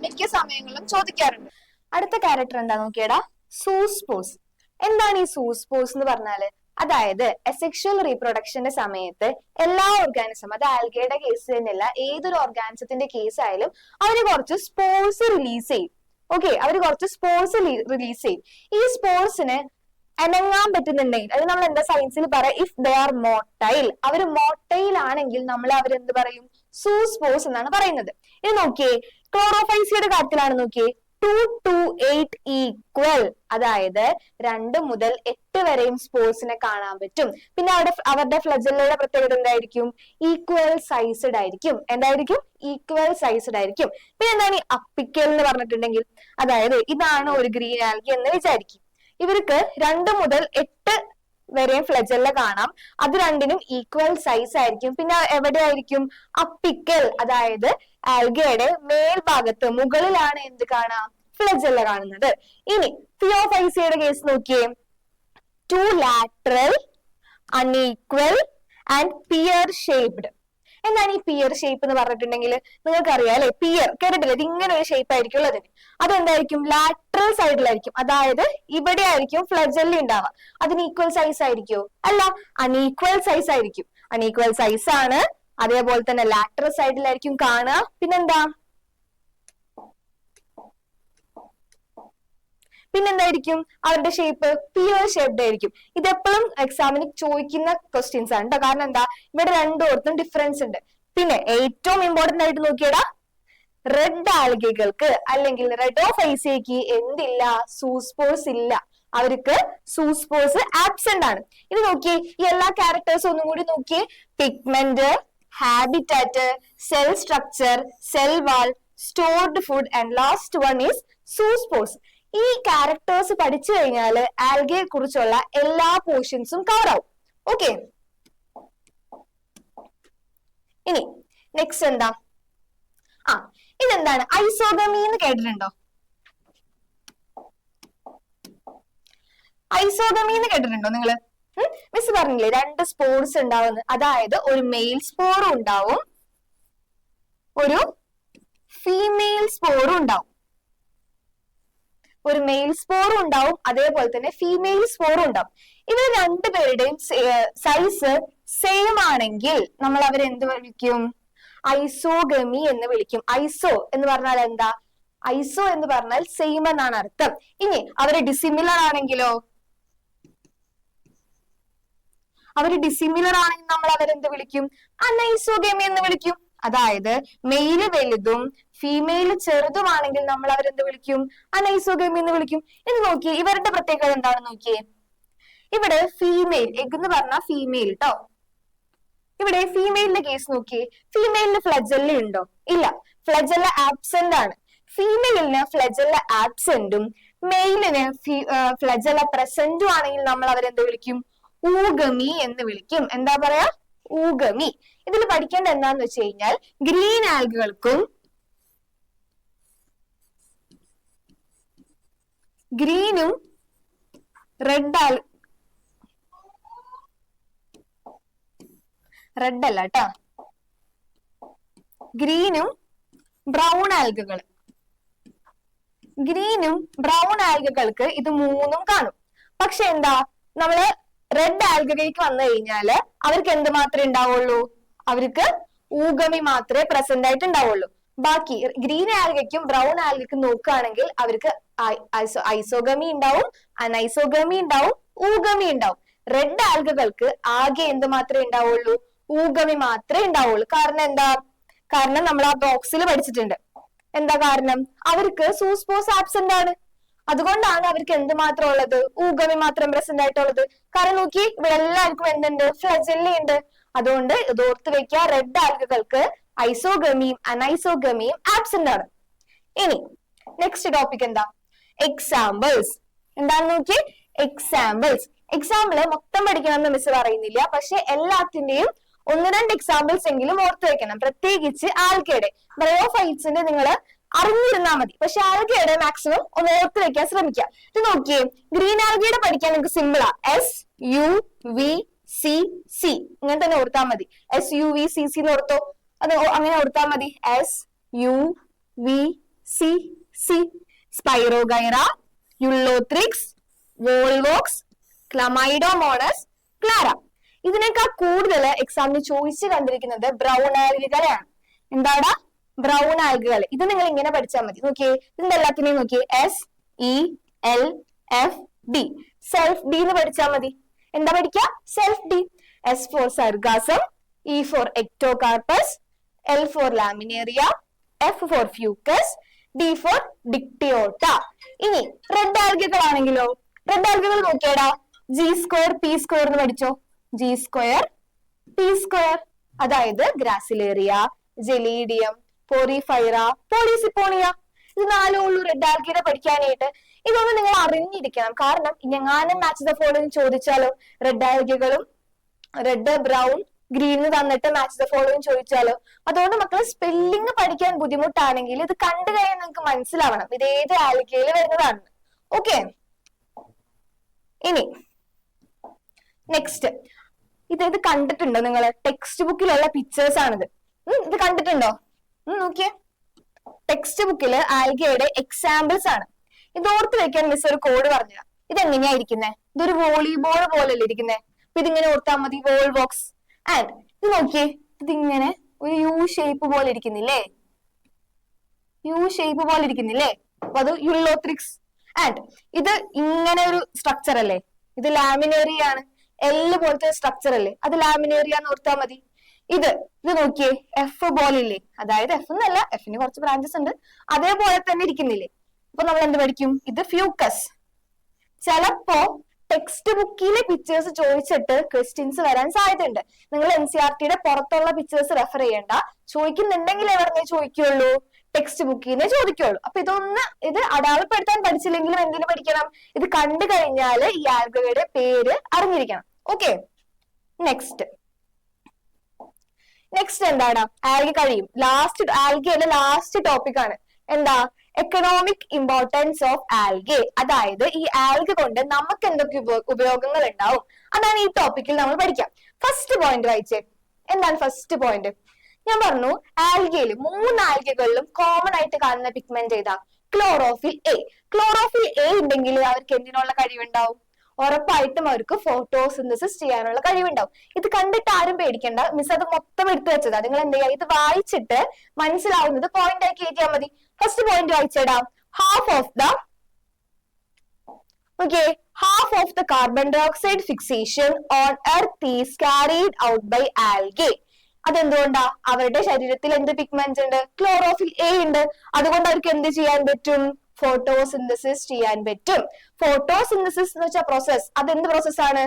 മിക്ക സമയങ്ങളിലും ചോദിക്കാറുണ്ട്. അടുത്ത ക്യാരക്ടർ എന്താ നോക്കിയടാ? സൂസ്പോസ്. എന്താണ് ഈ സൂസ്പോസ് എന്ന് പറഞ്ഞാല്? അതായത് അസെക്ഷൽ റീപ്രൊഡക്ഷന്റെ സമയത്ത് എല്ലാ ഓർഗാനിസം, അത് ആൽഗയുടെ കേസ് തന്നെയല്ല, ഏതൊരു ഓർഗാനിസത്തിന്റെ കേസ് ആയാലും അവര് കുറച്ച് സ്പോർസ് റിലീസ് ചെയ്യും. ഓക്കെ, അവര് കുറച്ച് സ്പോർസ് റിലീസ് ചെയ്യും. ഈ സ്പോർസിന് അനങ്ങാൻ പറ്റുന്നുണ്ടെങ്കിൽ അത് നമ്മൾ എന്താ സയൻസിൽ പറയാം? If they are motile. അവര് മോട്ടൈൽ ആണെങ്കിൽ നമ്മൾ അവരെന്ത് പറയും? സൂസ്പോസ് എന്നാണ് പറയുന്നത്. ഇത് നോക്കിയേ, ക്ലോറോഫൈസിയുടെ കാര്യത്തിലാണ് നോക്കിയേ, 2 to 8 ഈക്വൽ. അതായത് 2 മുതൽ 8 വരെയും സ്പോർസിനെ കാണാൻ പറ്റും. പിന്നെ അവരുടെ ഫ്ലജല്ലയുടെ പ്രത്യേകത എന്തായിരിക്കും? ഈക്വൽ സൈസ്ഡ് ആയിരിക്കും. എന്തായിരിക്കും? ഈക്വൽ സൈസ്ഡ് ആയിരിക്കും. പിന്നെ എന്താണ് ഈ അപ്പിക്കൽ എന്ന് പറഞ്ഞിട്ടുണ്ടെങ്കിൽ? അതായത് ഇതാണ് ഒരു ഗ്രീൻ ആൽഗി എന്ന് വിചാരിക്കും. ഇവർക്ക് 2 മുതൽ 8 വരെയും ഫ്ലജല്ല കാണാം. അത് രണ്ടിനും ഈക്വൽ സൈസ് ആയിരിക്കും. പിന്നെ എവിടെയായിരിക്കും? അപ്പിക്കൽ, അതായത് ആൽഗയുടെ മേൽഭാഗത്ത് മുകളിലാണ് എന്ത് കാണാം? ഫ്ലജല്ല കാണുന്നത്. ഇനി ഫിയോഫൈസിയുടെ കേസ് നോക്കിയേ, 2 lateral, unequal and pear shaped. എന്താണ് ഈ പിയർ ഷേപ്പ് എന്ന് പറഞ്ഞിട്ടുണ്ടെങ്കിൽ? നിങ്ങൾക്ക് അറിയാം അല്ലെ, പിയർ കേട്ടിട്ടില്ല? ഇത് ഇങ്ങനെ ഒരു ഷേപ്പ് ആയിരിക്കും ഉള്ളത്. അതെന്തായിരിക്കും? ലാറ്ററൽ സൈഡിലായിരിക്കും. അതായത് ഇവിടെ ആയിരിക്കും ഫ്ലജല്ലി ഉണ്ടാവുക. അതിന് ഈക്വൽ സൈസ് ആയിരിക്കോ? അല്ല, അൺഈക്വൽ സൈസ് ആയിരിക്കും. അൺഈക്വൽ സൈസ് ആണ്. അതേപോലെ തന്നെ ലാറ്ററൽ സൈഡിലായിരിക്കും കാണുക. പിന്നെന്താ? പിന്നെന്തായിരിക്കും അവരുടെ ഷേപ്പ്? പിയർ ഷേപ്ഡ് ആയിരിക്കും. ഇതെപ്പോഴും എക്സാമിന് ചോദിക്കുന്ന ക്വസ്റ്റ്യൻസ് ആണ് കേട്ടോ. കാരണം എന്താ? ഇവിടെ രണ്ടോടത്തും ഡിഫറൻസ് ഉണ്ട്. പിന്നെ ഏറ്റവും ഇമ്പോർട്ടന്റ് ആയിട്ട് നോക്കിയടാ, റെഡ് ആൽഗകൾക്ക് അല്ലെങ്കിൽ റെഡോഫൈസിയക്ക് എന്തില്ല? സൂസ്പോസ് ഇല്ല. അവർക്ക് സൂസ്പോസ് ആബ്സെന്റ് ആണ്. ഇത് നോക്കിയേ, ഈ എല്ലാ ക്യാരക്ടേഴ്സും ഒന്നും കൂടി നോക്കിയേ. Pigment, habitat, cell structure, cell wall, stored food and last one is സൂസ്പോസ്. ഈ ക്യാരക്ടേഴ്സ് പഠിച്ചു കഴിഞ്ഞാൽ ആൽഗയെ കുറിച്ചുള്ള എല്ലാ പോർഷൻസും കവർ ആവും. ഓക്കെ, ഇനി നെക്സ്റ്റ് എന്താ? ഇതെന്താണ്? ഐസോഗമി എന്ന് കേട്ടിട്ടുണ്ടോ? ഐസോഗമി എന്ന് കേട്ടിട്ടുണ്ടോ നിങ്ങള്? മിസ് പറഞ്ഞില്ലേ 2 സ്പോർസ് ഉണ്ടാവുന്നത്. അതായത് ഒരു മെയിൽ സ്പോറും ഉണ്ടാവും, ഒരു ഫീമെയിൽ സ്പോറും ഉണ്ടാവും. ഒരു മെയിൽ സ്പോറും ഉണ്ടാവും, അതേപോലെ തന്നെ ഫീമെയിൽ സ്പോറും ഉണ്ടാവും. ഇവർ രണ്ടുപേരുടെയും സൈസ് സെയിം ആണെങ്കിൽ നമ്മൾ അവരെന്ത് വിളിക്കും? ഐസോഗമി എന്ന് വിളിക്കും. ഐസോ എന്ന് പറഞ്ഞാൽ എന്താ? ഐസോ എന്ന് പറഞ്ഞാൽ സെയിം എന്നാണ് അർത്ഥം. ഇനി അവര് ഡിസിമിലർ ആണെങ്കിലോ? അവര് ഡിസിമിലർ ആണെങ്കിൽ നമ്മൾ അവരെന്ത് വിളിക്കും? അനൈസോഗമി എന്ന് വിളിക്കും. അതായത് മെയില് വലുതും ഫീമെയില് ചെറുതുമാണെങ്കിൽ നമ്മൾ അവരെന്ത് വിളിക്കും? അനൈസോഗമി എന്ന് വിളിക്കും. ഇത് നോക്കിയേ, ഇവരുടെ പ്രത്യേകത എന്താണെന്ന് നോക്കിയേ. ഇവിടെ ഫീമെയിൽ, എഗ് എന്ന് പറഞ്ഞാൽ ഫീമെയിൽ ട്ടോ. ഇവിടെ ഫീമെയിലിന്റെ കേസ് നോക്കിയേ. ഫീമെയിലിന് ഫ്ലജല്ല ഉണ്ടോ? ഇല്ല, ഫ്ലജല്ല ആബ്സെന്റ് ആണ്. ഫീമെയിലിന് ഫ്ലജല്ല ആബ്സെന്റും മെയിലിന് ഫ്ലജല്ല പ്രസന്റും ആണെങ്കിൽ നമ്മൾ അവരെന്ത് വിളിക്കും? ഊഗമി എന്ന് വിളിക്കും. എന്താ പറയാ? ഊഗമി. ഇതിൽ പഠിക്കേണ്ട എന്താന്ന് വെച്ച് കഴിഞ്ഞാൽ ഗ്രീൻ ആൽഗകൾക്കും ഗ്രീനും റെഡ് അല്ല കേട്ടാ, ഗ്രീനും ബ്രൗൺ ആൽഗകൾക്ക് ഇത് മൂന്നും കാണും. പക്ഷെ എന്താ, നമ്മള് റെഡ് ആൽഗയിലേക്ക് വന്നു കഴിഞ്ഞാല് അവർക്ക് എന്ത് മാത്രമേ ഉണ്ടാവുള്ളൂ? അവർക്ക് ഊഗമി മാത്രമേ പ്രസന്റ് ആയിട്ട് ഉണ്ടാവുള്ളൂ. ബാക്കി ഗ്രീൻ ആൽഗയ്ക്കും ബ്രൗൺ ആൽഗയ്ക്കും നോക്കുകയാണെങ്കിൽ അവർക്ക് ഐസോഗമി ഉണ്ടാവും, അനൈസോഗമി ഉണ്ടാവും, ഊഗമി ഉണ്ടാവും. റെഡ് ആൽഗകൾക്ക് ആകെ എന്ത് മാത്രമേ ഉണ്ടാവുള്ളൂ? ഊഗമി മാത്രമേ ഉണ്ടാവുള്ളൂ. കാരണം എന്താ? കാരണം നമ്മൾ ആ ബോക്സിൽ പഠിച്ചിട്ടുണ്ട്. എന്താ കാരണം? അവർക്ക് സൂസ്പോസ് ആബ്സെന്റ് ആണ്. അതുകൊണ്ടാണ് അവർക്ക് എന്ത് മാത്രം ഉള്ളത്? ഊഗമി മാത്രം പ്രസന്റ് ആയിട്ടുള്ളത്. കാരണം നോക്കി, ഇവിടെ എല്ലാവർക്കും എന്തുണ്ട്? ഫ്ലജെല്ല ഉണ്ട്. അതുകൊണ്ട് ഇത് ഓർത്ത് വെക്കുക, റെഡ് ആൽഗകൾക്ക് ഐസോഗമിയും അനൈസോഗമിയും ആബ്സെന്റ് ആണ്. ഇനി നെക്സ്റ്റ് ടോപ്പിക് എന്താ? എക്സാമ്പിൾസ്. എന്താന്ന് നോക്കി, എക്സാമ്പിള് മൊത്തം പഠിക്കണമെന്ന് മിസ് പറയുന്നില്ല. പക്ഷെ എല്ലാത്തിന്റെയും 1-2 എക്സാമ്പിൾസ് എങ്കിലും ഓർത്ത് വെക്കണം. പ്രത്യേകിച്ച് ആൽഗയുടെ. ബ്രയോഫൈറ്റ്സിന്റെ നിങ്ങൾ അറിഞ്ഞിരുന്നാൽ മതി. പക്ഷെ ആൽഗയുടെ മാക്സിമം ഒന്ന് ഓർത്ത് വെക്കാൻ ശ്രമിക്കുക. ഇത് നോക്കിയേ, ഗ്രീൻ ആൽഗയുടെ പഠിക്കാൻ നിങ്ങൾക്ക് സിമ്പിളാ. SUVCC ഇങ്ങനെ തന്നെ ഓർത്താൽ മതി. SUVCC എന്ന് ഓർത്തോ, അത് അങ്ങനെ ഓർത്താൽ മതി. SUVCC. Spirogyra, Ulothrix, Volvox, Chlamydomonas, Chara. ഇതിനേക്കാൾ കൂടുതൽ എക്സാമിന് ചോദിച്ചു കണ്ടിരിക്കുന്നത് ബ്രൗൺ ആൽഗകളെയാണ്. എന്താടാ? ബ്രൗൺ ആൽഗകൾ. ഇത് നിങ്ങൾ ഇങ്ങനെ പഠിച്ചാൽ മതി. നോക്കിയേ, ഇതിന്റെ എല്ലാത്തിനെയും നോക്കിയേ, SELFD. സെൽഫ് ഡി എന്ന് പഠിച്ചാൽ മതി. എന്താ പഠിക്കുക? Self D. S for Sargassum, E for Ectocarpus, L for Laminaria, F for Fucus, D for Dictyota. ഇനി റെഡ് ആൽഗകളാണെങ്കിലോ, റെഡ് ആൽഗകൾ നോക്കിയാടാ, G2 P2 എന്ന് പഠിച്ചോ. G2 P2. അതായത് ഗ്രാസിലേറിയ, ജെലീഡിയം, പോറിഫൈറ, പോളിസിപ്പോണിയ. ഇത് 4 ഉള്ളൂ റെഡ് ആൽഗയുടെ പഠിക്കാനായിട്ട്. ഇതൊന്നും നിങ്ങൾ അറിഞ്ഞിരിക്കണം. കാരണം എങ്ങാനും മാച്ച് ദ ഫോളോയിങ് ചോദിച്ചാലോ, റെഡ് ആൽഗകളും റെഡ്, ബ്രൗൺ, ഗ്രീൻ തന്നിട്ട് മാച്ച് ദ ഫോളോയിങ് ചോദിച്ചാലോ. അതുകൊണ്ട് മക്കൾ സ്പെല്ലിംഗ് പഠിക്കാൻ ബുദ്ധിമുട്ടാണെങ്കിൽ ഇത് കണ്ടു കഴിഞ്ഞാൽ നിങ്ങൾക്ക് മനസ്സിലാവണം ഇത് ഏത് ആൽഗയിൽ വരുന്നതാണ്. ഓക്കെ, ഇനി നെക്സ്റ്റ് ഇത് കണ്ടിട്ടുണ്ടോ നിങ്ങൾ? ടെക്സ്റ്റ് ബുക്കിലുള്ള പിക്ചേഴ്സ് ആണിത്. ഇത് കണ്ടിട്ടുണ്ടോ? നോക്കിയേ, ടെക്സ്റ്റ് ബുക്കില് ആൽഗയുടെ എക്സാമ്പിൾസ് ആണ്. ഇത് ഓർത്ത് വെക്കാൻ മിസ് ഒരു കോഡ് പറഞ്ഞ. ഇതെങ്ങനെയാ ഇരിക്കുന്നേ? ഇതൊരു വോളിബോൾ പോലല്ലേ ഇരിക്കുന്നേ. അപ്പൊ ഇതിങ്ങനെ ഓർത്താൽ മതി, വോൾവോക്സ്. ആൻഡ് ഇത് നോക്കിയേ, ഇതിങ്ങനെ ഒരു യു ഷേപ്പ് പോലെ ഇരിക്കുന്നില്ലേ? അപ്പൊ അത് യുള്ളോത്രിക്സ്. ആൻഡ് ഇത് ഇങ്ങനെ ഒരു സ്ട്രക്ചർ അല്ലേ? ഇത് ലാമിനേറി ആണ്. എല്ല് പോലത്തെ സ്ട്രക്ചർ അല്ലേ? അത് ലാമിനേറിയ എന്ന് ഓർത്താൽ മതി. ഇത് നോക്കിയേ, എഫ് പോലെ ഇല്ലേ? അതായത് എഫ് എന്നല്ല, എഫിന് കുറച്ച് ബ്രാഞ്ചസ് ഉണ്ട്, അതേപോലെ തന്നെ ഇരിക്കുന്നില്ലേ? അപ്പൊ നമ്മൾ എന്ത് പഠിക്കും? ഇത് ഫ്യൂക്കസ്. ചിലപ്പോ ടെക്സ്റ്റ് ബുക്കിലെ പിക്ചേഴ്സ് ചോദിച്ചിട്ട് ക്വസ്റ്റ്യൻസ് വരാൻ സാധ്യതയുണ്ട്. നിങ്ങൾ NCERTയുടെ പുറത്തുള്ള പിക്ചേഴ്സ് റെഫർ ചെയ്യേണ്ട. ചോദിക്കുന്നുണ്ടെങ്കിൽ എവിടെ ചോദിക്കുള്ളൂ? ടെക്സ്റ്റ് ബുക്കിനെ ചോദിക്കുള്ളൂ. അപ്പൊ ഇത് അടയാളപ്പെടുത്താൻ പഠിച്ചില്ലെങ്കിലും എന്തിനു പഠിക്കണം? ഇത് കണ്ടു കഴിഞ്ഞാൽ ഈ ആൽഗയുടെ പേര് അറിഞ്ഞിരിക്കണം. ഓക്കെ, നെക്സ്റ്റ് എന്താണ്? ആൽഗ കഴിയും. ആൽഗയുടെ ലാസ്റ്റ് ടോപ്പിക് ആണ്. എന്താ? Economic importance of algae. അതായത് ഈ ആൽഗ കൊണ്ട് നമുക്ക് എന്തൊക്കെ ഉപയോഗങ്ങൾ ഉണ്ടാവും, അതാണ് ഈ ടോപ്പിക്കിൽ നമ്മൾ പഠിക്കാം. ഫസ്റ്റ് പോയിന്റ് വായിച്ചേ. എന്താണ് ഫസ്റ്റ് പോയിന്റ്? ഞാൻ പറഞ്ഞു, ആൽഗയിൽ 3 ആൽഗകളിലും കോമൺ ആയിട്ട് കാണുന്ന പിഗ്മെന്റ് ഏതാ? Chlorophyll A. ക്ലോറോഫിൽ എ ഉണ്ടെങ്കിൽ അവർക്ക് എന്തിനുള്ള കഴിവുണ്ടാവും? ഉറപ്പായിട്ടും അവർക്ക് ഫോട്ടോസിന്തസിസ് ചെയ്യാനുള്ള കഴിവുണ്ടാവും. ഇത് കണ്ടിട്ട് ആരും പേടിക്കണ്ട, മിസ് അത് മൊത്തം എടുത്തു വെച്ചതാ. നിങ്ങൾ എന്ത് ചെയ്യുക? ഇത് വായിച്ചിട്ട് മനസ്സിലാവുന്നത് പോയിന്റ് ആക്കി എഴുതിയാൽ മതി. ഫസ്റ്റ് പോയിന്റ് വായിച്ചേടാ. Half of the carbon dioxide fixation on earth is carried out by algae. അതെന്തുകൊണ്ടാ? അവരുടെ ശരീരത്തിൽ എന്ത് പിഗ്മെന്റ് ഉണ്ട്? ക്ലോറോഫിൽ എ ഉണ്ട്. അതുകൊണ്ട് അവർക്ക് എന്ത് ചെയ്യാൻ പറ്റും? ഫോട്ടോസിന്തസിസ് ചെയ്യാൻ പറ്റും. ഫോട്ടോസിന്തസിസ് എന്ന് വെച്ചാൽ പ്രോസസ്. അതെന്ത് പ്രോസസ്സാണ്?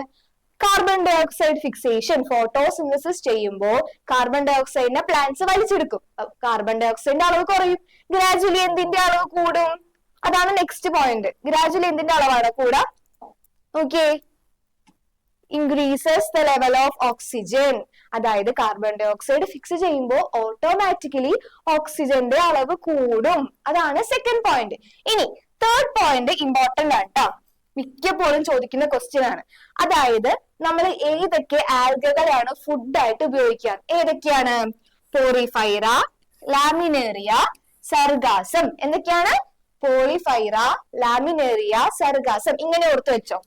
Carbon dioxide fixation. ഫോട്ടോസിന്തസിസ് ചെയ്യുമ്പോൾ കാർബൺ ഡയോക്സൈഡിനെ പ്ലാന്റ്സ് വലിച്ചെടുക്കും. കാർബൺ ഡയോക്സൈഡിന്റെ അളവ് കുറയും. ഗ്രാജുവലി എന്തിന്റെ അളവ് കൂടും? അതാണ് നെക്സ്റ്റ് പോയിന്റ്. ഗ്രാജുവലി എന്തിന്റെ അളവാണ് കൂടാ? Okay, increases the level of oxygen. അതായത് കാർബൺ ഡൈ ഓക്സൈഡ് ഫിക്സ് ചെയ്യുമ്പോൾ ഓട്ടോമാറ്റിക്കലി ഓക്സിജന്റെ അളവ് കൂടും. അതാണ് സെക്കൻഡ് പോയിന്റ്. ഇനി തേർഡ് പോയിന്റ് ഇമ്പോർട്ടന്റ് ആണ് ട്ടോ, മിക്കപ്പോഴും ചോദിക്കുന്ന ക്വസ്റ്റ്യൻ ആണ്. അതായത് നമ്മൾ ഏതൊക്കെ ആൽഗകളാണ് ഫുഡായിട്ട് ഉപയോഗിക്കുക? ഏതൊക്കെയാണ്? പോളിഫൈറ, ലാമിനേറിയ, സർഗാസം. എന്തൊക്കെയാണ്? പോളിഫൈറ, ലാമിനേറിയ, സർഗാസം. ഇങ്ങനെ ഓർത്ത് വെച്ചോ,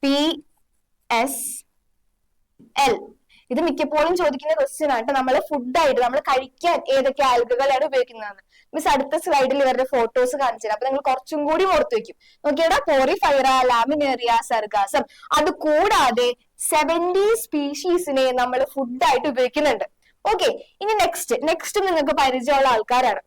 PSL. ഇത് മിക്കപ്പോഴും ചോദിക്കുന്ന ക്വസ്റ്റ്യൻ ആണ്. നമ്മൾ ഫുഡായിട്ട് നമ്മൾ കഴിക്കാൻ ഏതൊക്കെ ആൽഗകളാണ് ഉപയോഗിക്കുന്നതെന്ന് മിസ് അടുത്ത സ്ലൈഡിൽ ഇവരുടെ ഫോട്ടോസ് കാണിച്ചു. അപ്പൊ നിങ്ങൾ കുറച്ചും കൂടി ഓർത്ത് വെക്കും. നോക്കിയടാ, പോറിഫൈറ, ലാമിനേറിയ, സർഗാസം. അത് കൂടാതെ 70 സ്പീഷീസിനെ നമ്മൾ ഫുഡായിട്ട് ഉപയോഗിക്കുന്നുണ്ട്. ഓക്കെ, ഇനി നെക്സ്റ്റ് നിങ്ങൾക്ക് പരിചയമുള്ള ആൾക്കാരാണ്.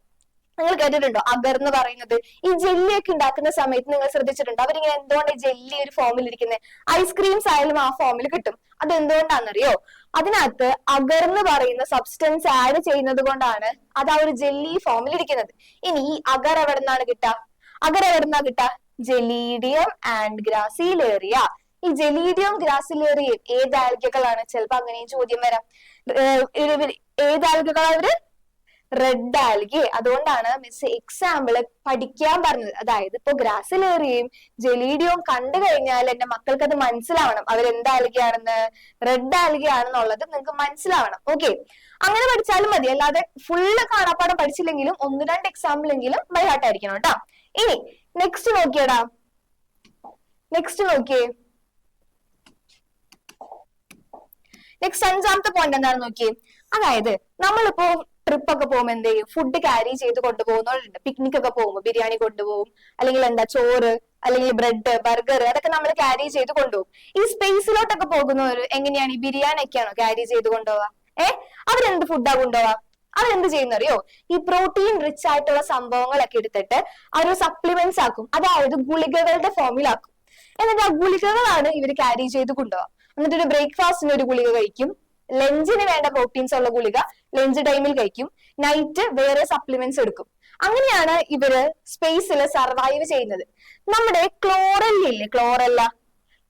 നിങ്ങൾ കേട്ടിട്ടുണ്ടോ അഗർ എന്ന് പറയുന്നത്? ഈ ജെല്ലിയൊക്കെ ഉണ്ടാക്കുന്ന സമയത്ത് നിങ്ങൾ ശ്രദ്ധിച്ചിട്ടുണ്ടോ അവരിങ്ങനെ എന്തുകൊണ്ട് ജെല്ലി ഒരു ഫോമിൽ ഇരിക്കുന്നത്? ഐസ്ക്രീംസ് ആയാലും ആ ഫോമിൽ കിട്ടും. അത് എന്തുകൊണ്ടാണെന്നറിയോ? അതിനകത്ത് അഗർ എന്ന് പറയുന്ന സബ്സ്റ്റൻസ് ആഡ് ചെയ്യുന്നത് കൊണ്ടാണ് അത് ആ ഒരു ജെല്ലി ഫോമിൽ ഇരിക്കുന്നത്. ഇനി ഈ അഗർ എവിടെ നിന്നാണ് കിട്ടുക? അഗർ എവിടെ നിന്നാ കിട്ടുക? Gelidium and Gracilaria. ഈ ജെലീഡിയം ഗ്രാസിലേറിയയും ഏത് ആൽഗകളാണ്? ചിലപ്പോ അങ്ങനെയും ചോദ്യം വരാം. ഏത് ആൽഗകളാണ് അവര്? Red algae. അതുകൊണ്ടാണ് മിസ് എക്സാമ്പിള് പഠിക്കാൻ പറഞ്ഞത്. അതായത് ഇപ്പൊ ഗ്രാസിലേറിയയും ജെലീഡിയവും കണ്ടു കഴിഞ്ഞാൽ എന്റെ മക്കൾക്ക് അത് മനസ്സിലാവണം, അവരെന്ത് ആൽഗയാണെന്ന്, റെഡ് ആൽഗയാണെന്നുള്ളത് നിങ്ങൾക്ക് മനസ്സിലാവണം. ഓക്കെ, അങ്ങനെ പഠിച്ചാലും മതി. അല്ലാതെ ഫുള്ള് കാണാപ്പാടം പഠിച്ചില്ലെങ്കിലും 1-2 എക്സാമ്പിൾ എങ്കിലും ബൈ ഹാർട്ട് ആയിരിക്കണം കേട്ടോ. ഇനി നെക്സ്റ്റ് നോക്കിയേ. നെക്സ്റ്റ് 5ാമത്തെ പോയിന്റ് എന്താണെന്ന് നോക്കിയേ. അതായത് നമ്മളിപ്പോ ട്രിപ്പ് ഒക്കെ പോകുമ്പോൾ എന്ത് ചെയ്യും? ഫുഡ് ക്യാരി ചെയ്ത് കൊണ്ടുപോകുന്നവരുണ്ട്. പിക്നിക് ഒക്കെ പോകുമ്പോൾ ബിരിയാണി കൊണ്ടുപോകും, അല്ലെങ്കിൽ ചോറ്, അല്ലെങ്കിൽ ബ്രെഡ്, ബർഗർ, അതൊക്കെ നമ്മൾ ക്യാരി ചെയ്ത് കൊണ്ടുപോകും. ഈ സ്പേസിലോട്ടൊക്കെ പോകുന്നവര് എങ്ങനെയാണ്? ഈ ബിരിയാണി ഒക്കെയാണോ ക്യാരി ചെയ്ത് കൊണ്ടുപോവാ? അവരെന്ത് ഫുഡാ കൊണ്ടുപോവാ? അവരെന്ത് ചെയ്യുന്നറിയോ? ഈ പ്രോട്ടീൻ റിച്ച് ആയിട്ടുള്ള സംഭവങ്ങളൊക്കെ എടുത്തിട്ട് അവർ സപ്ലിമെന്റ്സ് ആക്കും. അതായത് ഗുളികകളുടെ ഫോമിലാക്കും. എന്നിട്ട് ആ ഗുളികകളാണ് ഇവർ ക്യാരി ചെയ്ത് കൊണ്ടുപോവാ. എന്നിട്ട് ഒരു ബ്രേക്ക്ഫാസ്റ്റിന് ഒരു ഗുളിക കഴിക്കും, ലഞ്ചിന് വേണ്ട പ്രോട്ടീൻസ് ഉള്ള ഗുളിക ലഞ്ച് ടൈമിൽ കഴിക്കും, നൈറ്റ് വേറെ സപ്ലിമെന്റ്സ് എടുക്കും. അങ്ങനെയാണ് ഇവര് സ്പേസിൽ സർവൈവ് ചെയ്യുന്നത്. നമ്മുടെ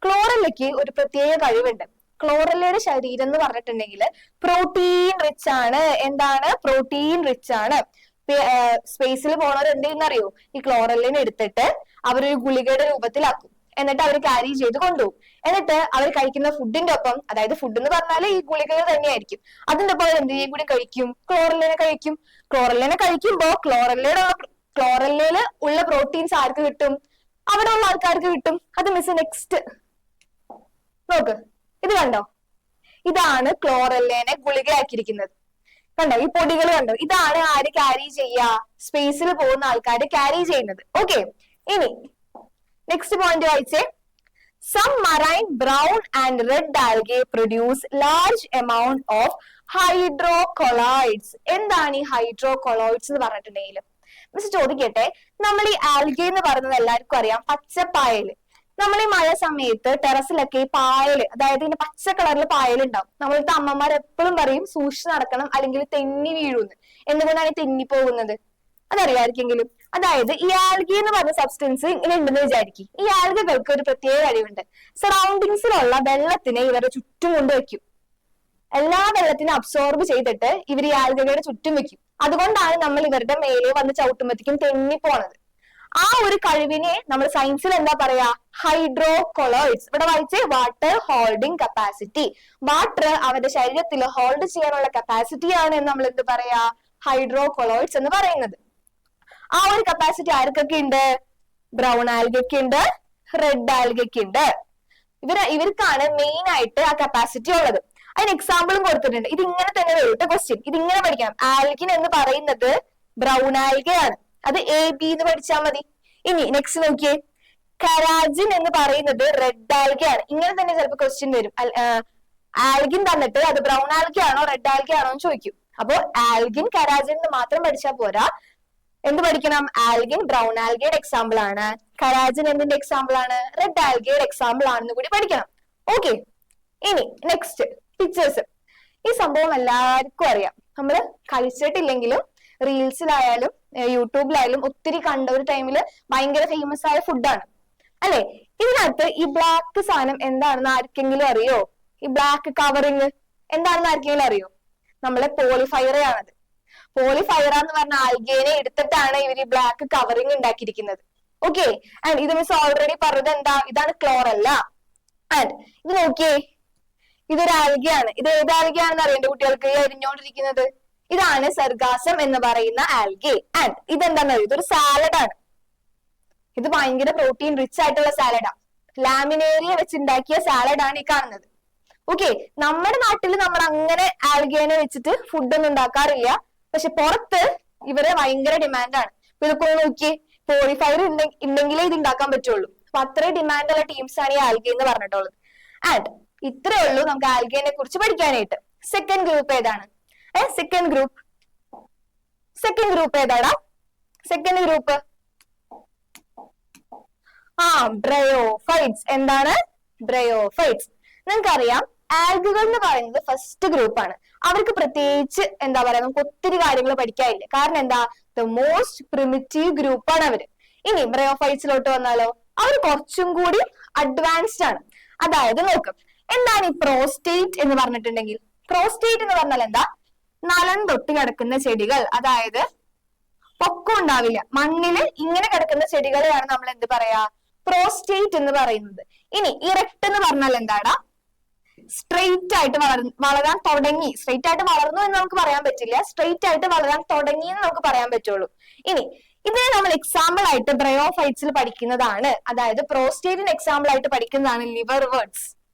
ക്ലോറല്ലയ്ക്ക് ഒരു പ്രത്യേക കഴിവുണ്ട്. ക്ലോറല്ലയുടെ ശരീരം എന്ന് പറഞ്ഞിട്ടുണ്ടെങ്കിൽ പ്രോട്ടീൻ റിച്ച് ആണ്. എന്താണ്? പ്രോട്ടീൻ റിച്ച് ആണ്. സ്പേസിൽ പോണവർ എന്ത് ചെയ്യുന്നറിയോ? ഈ ക്ലോറല്ലിനെ എടുത്തിട്ട് അവരൊരു ഗുളികയുടെ രൂപത്തിലാക്കും. എന്നിട്ട് അവർ ക്യാരി ചെയ്ത് കൊണ്ടുപോകും. എന്നിട്ട് അവർ കഴിക്കുന്ന ഫുഡിന്റെ ഒപ്പം, അതായത് ഫുഡ് എന്ന് പറഞ്ഞാൽ ഈ ഗുളികകൾ തന്നെയായിരിക്കും, അതിന്റെ ഒപ്പം എന്ത് ചെയ്യും കൂടി കഴിക്കും? ക്ലോറല്ലിനെ കഴിക്കും. ക്ലോറല്ലിനെ കഴിക്കുമ്പോ ക്ലോറല്ലയില് ഉള്ള പ്രോട്ടീൻസ് ആർക്ക് കിട്ടും? അവിടെ ഉള്ള ആൾക്കാർക്ക് കിട്ടും. അത് മിസ് നെക്സ്റ്റ് നോക്ക്, ഇത് കണ്ടോ? ഇതാണ് ക്ലോറല്ലിനെ ഗുളികയാക്കിയിരിക്കുന്നത്. കണ്ടോ ഈ പൊടികൾ കണ്ടോ? ഇതാണ് ആര് ക്യാരി ചെയ്യാ? സ്പേസിൽ പോകുന്ന ആൾക്കാര് ക്യാരി ചെയ്യുന്നത്. ഓക്കെ, ഇനി നെക്സ്റ്റ് പോയിന്റ് വായിച്ചേ. Some marine brown and red algae produce large amount of hydrocolloids. എന്താണ് ഈ ഹൈഡ്രോകൊളോയിഡ്സ് എന്ന് പറഞ്ഞിട്ടുണ്ടെങ്കിൽ മിസ് ചോദിക്കട്ടെ, നമ്മൾ ഈ ആൽഗെ എന്ന് പറയുന്നത് എല്ലാവർക്കും അറിയാം, പച്ചപ്പായല്. നമ്മൾ ഈ മഴ സമയത്ത് ടെറസിലൊക്കെ ഈ പായല്, അതായത് ഇതിന്റെ പച്ച കളറിൽ പായൽ ഉണ്ടാവും. നമ്മളുടെ അമ്മമാർ എപ്പോഴും പറയും സൂക്ഷിച്ച് നടക്കണം, അല്ലെങ്കിൽ തെന്നി വീഴുന്ന്. എന്തുകൊണ്ടാണ് ഈ തെന്നി പോകുന്നത്? അതറിയാമായിരിക്കെങ്കിലും. അതായത് ഈ ആൽഗി എന്ന് പറഞ്ഞ സബ്സ്റ്റൻസ് ഇങ്ങനെ ഉണ്ടെന്ന് വിചാരിക്കും. ഈ ആൽഗകൾക്ക് ഒരു പ്രത്യേക കഴിവുണ്ട്. സറൗണ്ടിങ്സിലുള്ള വെള്ളത്തിനെ ഇവരുടെ ചുറ്റും കൊണ്ടുവയ്ക്കും. എല്ലാ വെള്ളത്തിനും അബ്സോർബ് ചെയ്തിട്ട് ഇവർ ഈ ആൽഗകളുടെ ചുറ്റും വെക്കും. അതുകൊണ്ടാണ് നമ്മൾ ഇവരുടെ മേലെ വന്ന് ചവിട്ടുമ്പത്തേക്കും തെന്നി പോണത്. ആ ഒരു കഴിവിനെ നമ്മൾ സയൻസിൽ എന്താ പറയാ? ഹൈഡ്രോകൊളോയിഡ്സ്. ഇവിടെ വായിച്ചേ, വാട്ടർ ഹോൾഡിംഗ് കപ്പാസിറ്റി. വാട്ടർ അവരുടെ ശരീരത്തിൽ ഹോൾഡ് ചെയ്യാനുള്ള കപ്പാസിറ്റിയാണ് നമ്മൾ എന്ത് പറയാ? ഹൈഡ്രോകൊളോയിഡ്സ് എന്ന് പറയുന്നത്. ആ ഒരു കപ്പാസിറ്റി ആർക്കൊക്കെ ഉണ്ട്? ബ്രൗൺ ആൽഗയ്ക്ക് ഉണ്ട്, റെഡ് ആൽഗയ്ക്ക് ഉണ്ട്. ഇവർക്കാണ് മെയിൻ ആയിട്ട് ആ കപ്പാസിറ്റി ഉള്ളത്. അതിന് എക്സാമ്പിളും കൊടുത്തിട്ടുണ്ട്. ഇത് ഇങ്ങനെ തന്നെ വരും ക്വസ്റ്റ്യൻ. ഇത് ഇങ്ങനെ പഠിക്കണം. ആൽഗിൻ എന്ന് പറയുന്നത് ബ്രൗൺ ആൽഗയാണ്. അത് AB എന്ന് പഠിച്ചാൽ മതി. ഇനി നെക്സ്റ്റ് നോക്കിയേ, കരാജിൻ എന്ന് പറയുന്നത് റെഡ് ആൽഗയാണ്. ഇങ്ങനെ തന്നെ ചിലപ്പോൾ ക്വസ്റ്റ്യൻ വരും. ആൽഗിൻ തന്നിട്ട് അത് ബ്രൗൺ ആൽഗയാണോ റെഡ് ആൽഗയാണോ എന്ന് ചോദിക്കും. അപ്പോ ആൽഗിൻ കരാജിൻ എന്ന് മാത്രം പഠിച്ചാൽ പോരാ, എന്ത് പഠിക്കണം? ആൽഗിൻ ബ്രൗൺ ആൽഗയുടെ എക്സാമ്പിൾ ആണ്, കരാജിൻ എന്തിന്റെ എക്സാമ്പിൾ ആണ്? റെഡ് ആൽഗയുടെ എക്സാമ്പിൾ ആണെന്ന് കൂടി പഠിക്കണം. ഓക്കെ, ഇനി നെക്സ്റ്റ് പിക്ചേഴ്സ്. ഈ സംഭവം എല്ലാവർക്കും അറിയാം. നമ്മൾ കഴിച്ചിട്ടില്ലെങ്കിലും റീൽസിലായാലും യൂട്യൂബിലായാലും ഒത്തിരി കണ്ട ഒരു ടൈമില് ഭയങ്കര ഫേമസ് ആയ ഫുഡാണ് അല്ലെ? ഇതിനകത്ത് ഈ ബ്ലാക്ക് സാധനം എന്താണെന്ന് ആർക്കെങ്കിലും അറിയോ? ഈ ബ്ലാക്ക് കവറിങ് എന്താണെന്ന് ആർക്കെങ്കിലും അറിയോ? നമ്മളെ പോളിഫയറാണത്. പോളിഫയറ എന്ന് പറഞ്ഞ ആൽഗേനെ എടുത്തിട്ടാണ് ഇവർ ഈ ബ്ലാക്ക് കവറിങ് ഉണ്ടാക്കിയിരിക്കുന്നത്. ഓക്കെ, ആൻഡ് ഇത് മിസ് ഓൾറെഡി പറഞ്ഞത് എന്താ, ഇതാണ് ക്ലോറല്ല. ആൻഡ് ഇത് നോക്കിയേ, ഇതൊരു ആൽഗയാണ്. ഇത് ഏത് ആൽഗയാണെന്ന് അറിയണ്ട കുട്ടികൾക്ക്? എരിഞ്ഞോണ്ടിരിക്കുന്നത് ഇതാണ് സർഗാസം എന്ന് പറയുന്ന ആൽഗെ. ആൻഡ് ഇതെന്താണെന്ന് അറിയോ? ഇതൊരു സാലഡാണ്. ഇത് ഭയങ്കര പ്രോട്ടീൻ റിച്ച് ആയിട്ടുള്ള സാലഡാ. ലാമിനേറിയ വെച്ചുണ്ടാക്കിയ സാലഡാണ് ഈ കാണുന്നത്. ഓക്കെ, നമ്മുടെ നാട്ടിൽ നമ്മൾ അങ്ങനെ ആൽഗേനെ വെച്ചിട്ട് ഫുഡൊന്നും ഉണ്ടാക്കാറില്ല. പക്ഷെ പുറത്ത് ഇവരെ ഭയങ്കര ഡിമാൻഡാണ്. ഇപ്പൊ ഇതൊക്കെ നോക്കി, പോളിഫയർ ഉണ്ടെങ്കിലേ ഇത് ഉണ്ടാക്കാൻ പറ്റുള്ളൂ. അപ്പൊ അത്രയും ഡിമാൻഡുള്ള ടീംസാണ് ഈ ആൽഗെ എന്ന് പറഞ്ഞിട്ടുള്ളത്. ആൻഡ് ഇത്രേ ഉള്ളൂ നമുക്ക് ആൽഗേനെ കുറിച്ച് പഠിക്കാനായിട്ട്. സെക്കൻഡ് ഗ്രൂപ്പ് ഏതാണ്? സെക്കൻഡ് ഗ്രൂപ്പ് ഏതാടാ? Second group bryophytes. എന്താണ്? ബ്രയോഫൈറ്റ്സ്. നിങ്ങൾക്കറിയാം ആൽഗകൾ എന്ന് പറയുന്നത് ഫസ്റ്റ് ഗ്രൂപ്പാണ്. അവർക്ക് പ്രത്യേകിച്ച് എന്താ പറയാ, നമുക്ക് ഒത്തിരി കാര്യങ്ങൾ പഠിക്കാനില്ല. കാരണം എന്താ, ദ മോസ്റ്റ് പ്രിമിറ്റീവ് ഗ്രൂപ്പാണ് അവര്. ഇനി ബ്രയോഫൈറ്റ്സിലോട്ട് വന്നാലോ, അവർ കുറച്ചും കൂടി അഡ്വാൻസ്ഡ് ആണ്. അതായത് നോക്കും, എന്താണ് ഈ പ്രോസ്റ്റേറ്റ് എന്ന് പറഞ്ഞിട്ടുണ്ടെങ്കിൽ? പ്രോസ്റ്റേറ്റ് എന്ന് പറഞ്ഞാൽ എന്താ, നലം തൊട്ട് കിടക്കുന്ന ചെടികൾ, അതായത് പൊക്കം ഉണ്ടാവില്ല, മണ്ണില് ഇങ്ങനെ കിടക്കുന്ന ചെടികളെയാണ് നമ്മൾ എന്ത് പറയാ, പ്രോസ്റ്റേറ്റ് എന്ന് പറയുന്നത്. ഇനി ഇറക്ട് എന്ന് പറഞ്ഞാൽ എന്താടാ, സ്ട്രെയിറ്റ് ആയിട്ട് വളരാൻ തുടങ്ങി. സ്ട്രെയിറ്റ് ആയിട്ട് വളർന്നു എന്ന് നമുക്ക് പറയാൻ പറ്റില്ല, സ്ട്രെയിറ്റ് ആയിട്ട് വളരാൻ തുടങ്ങി എന്ന് നമുക്ക് പറയാൻ പറ്റുള്ളൂ. ഇനി ഇതിനെ നമ്മൾ എക്സാമ്പിൾ ആയിട്ട് ബ്രയോഫൈറ്റ്സിൽ പഠിക്കുന്നതാണ്. അതായത് പ്രോസ്റ്റേറ്റിന് എക്സാമ്പിൾ ആയിട്ട് പഠിക്കുന്നതാണ് ലിവർ വേർഡ്സ്.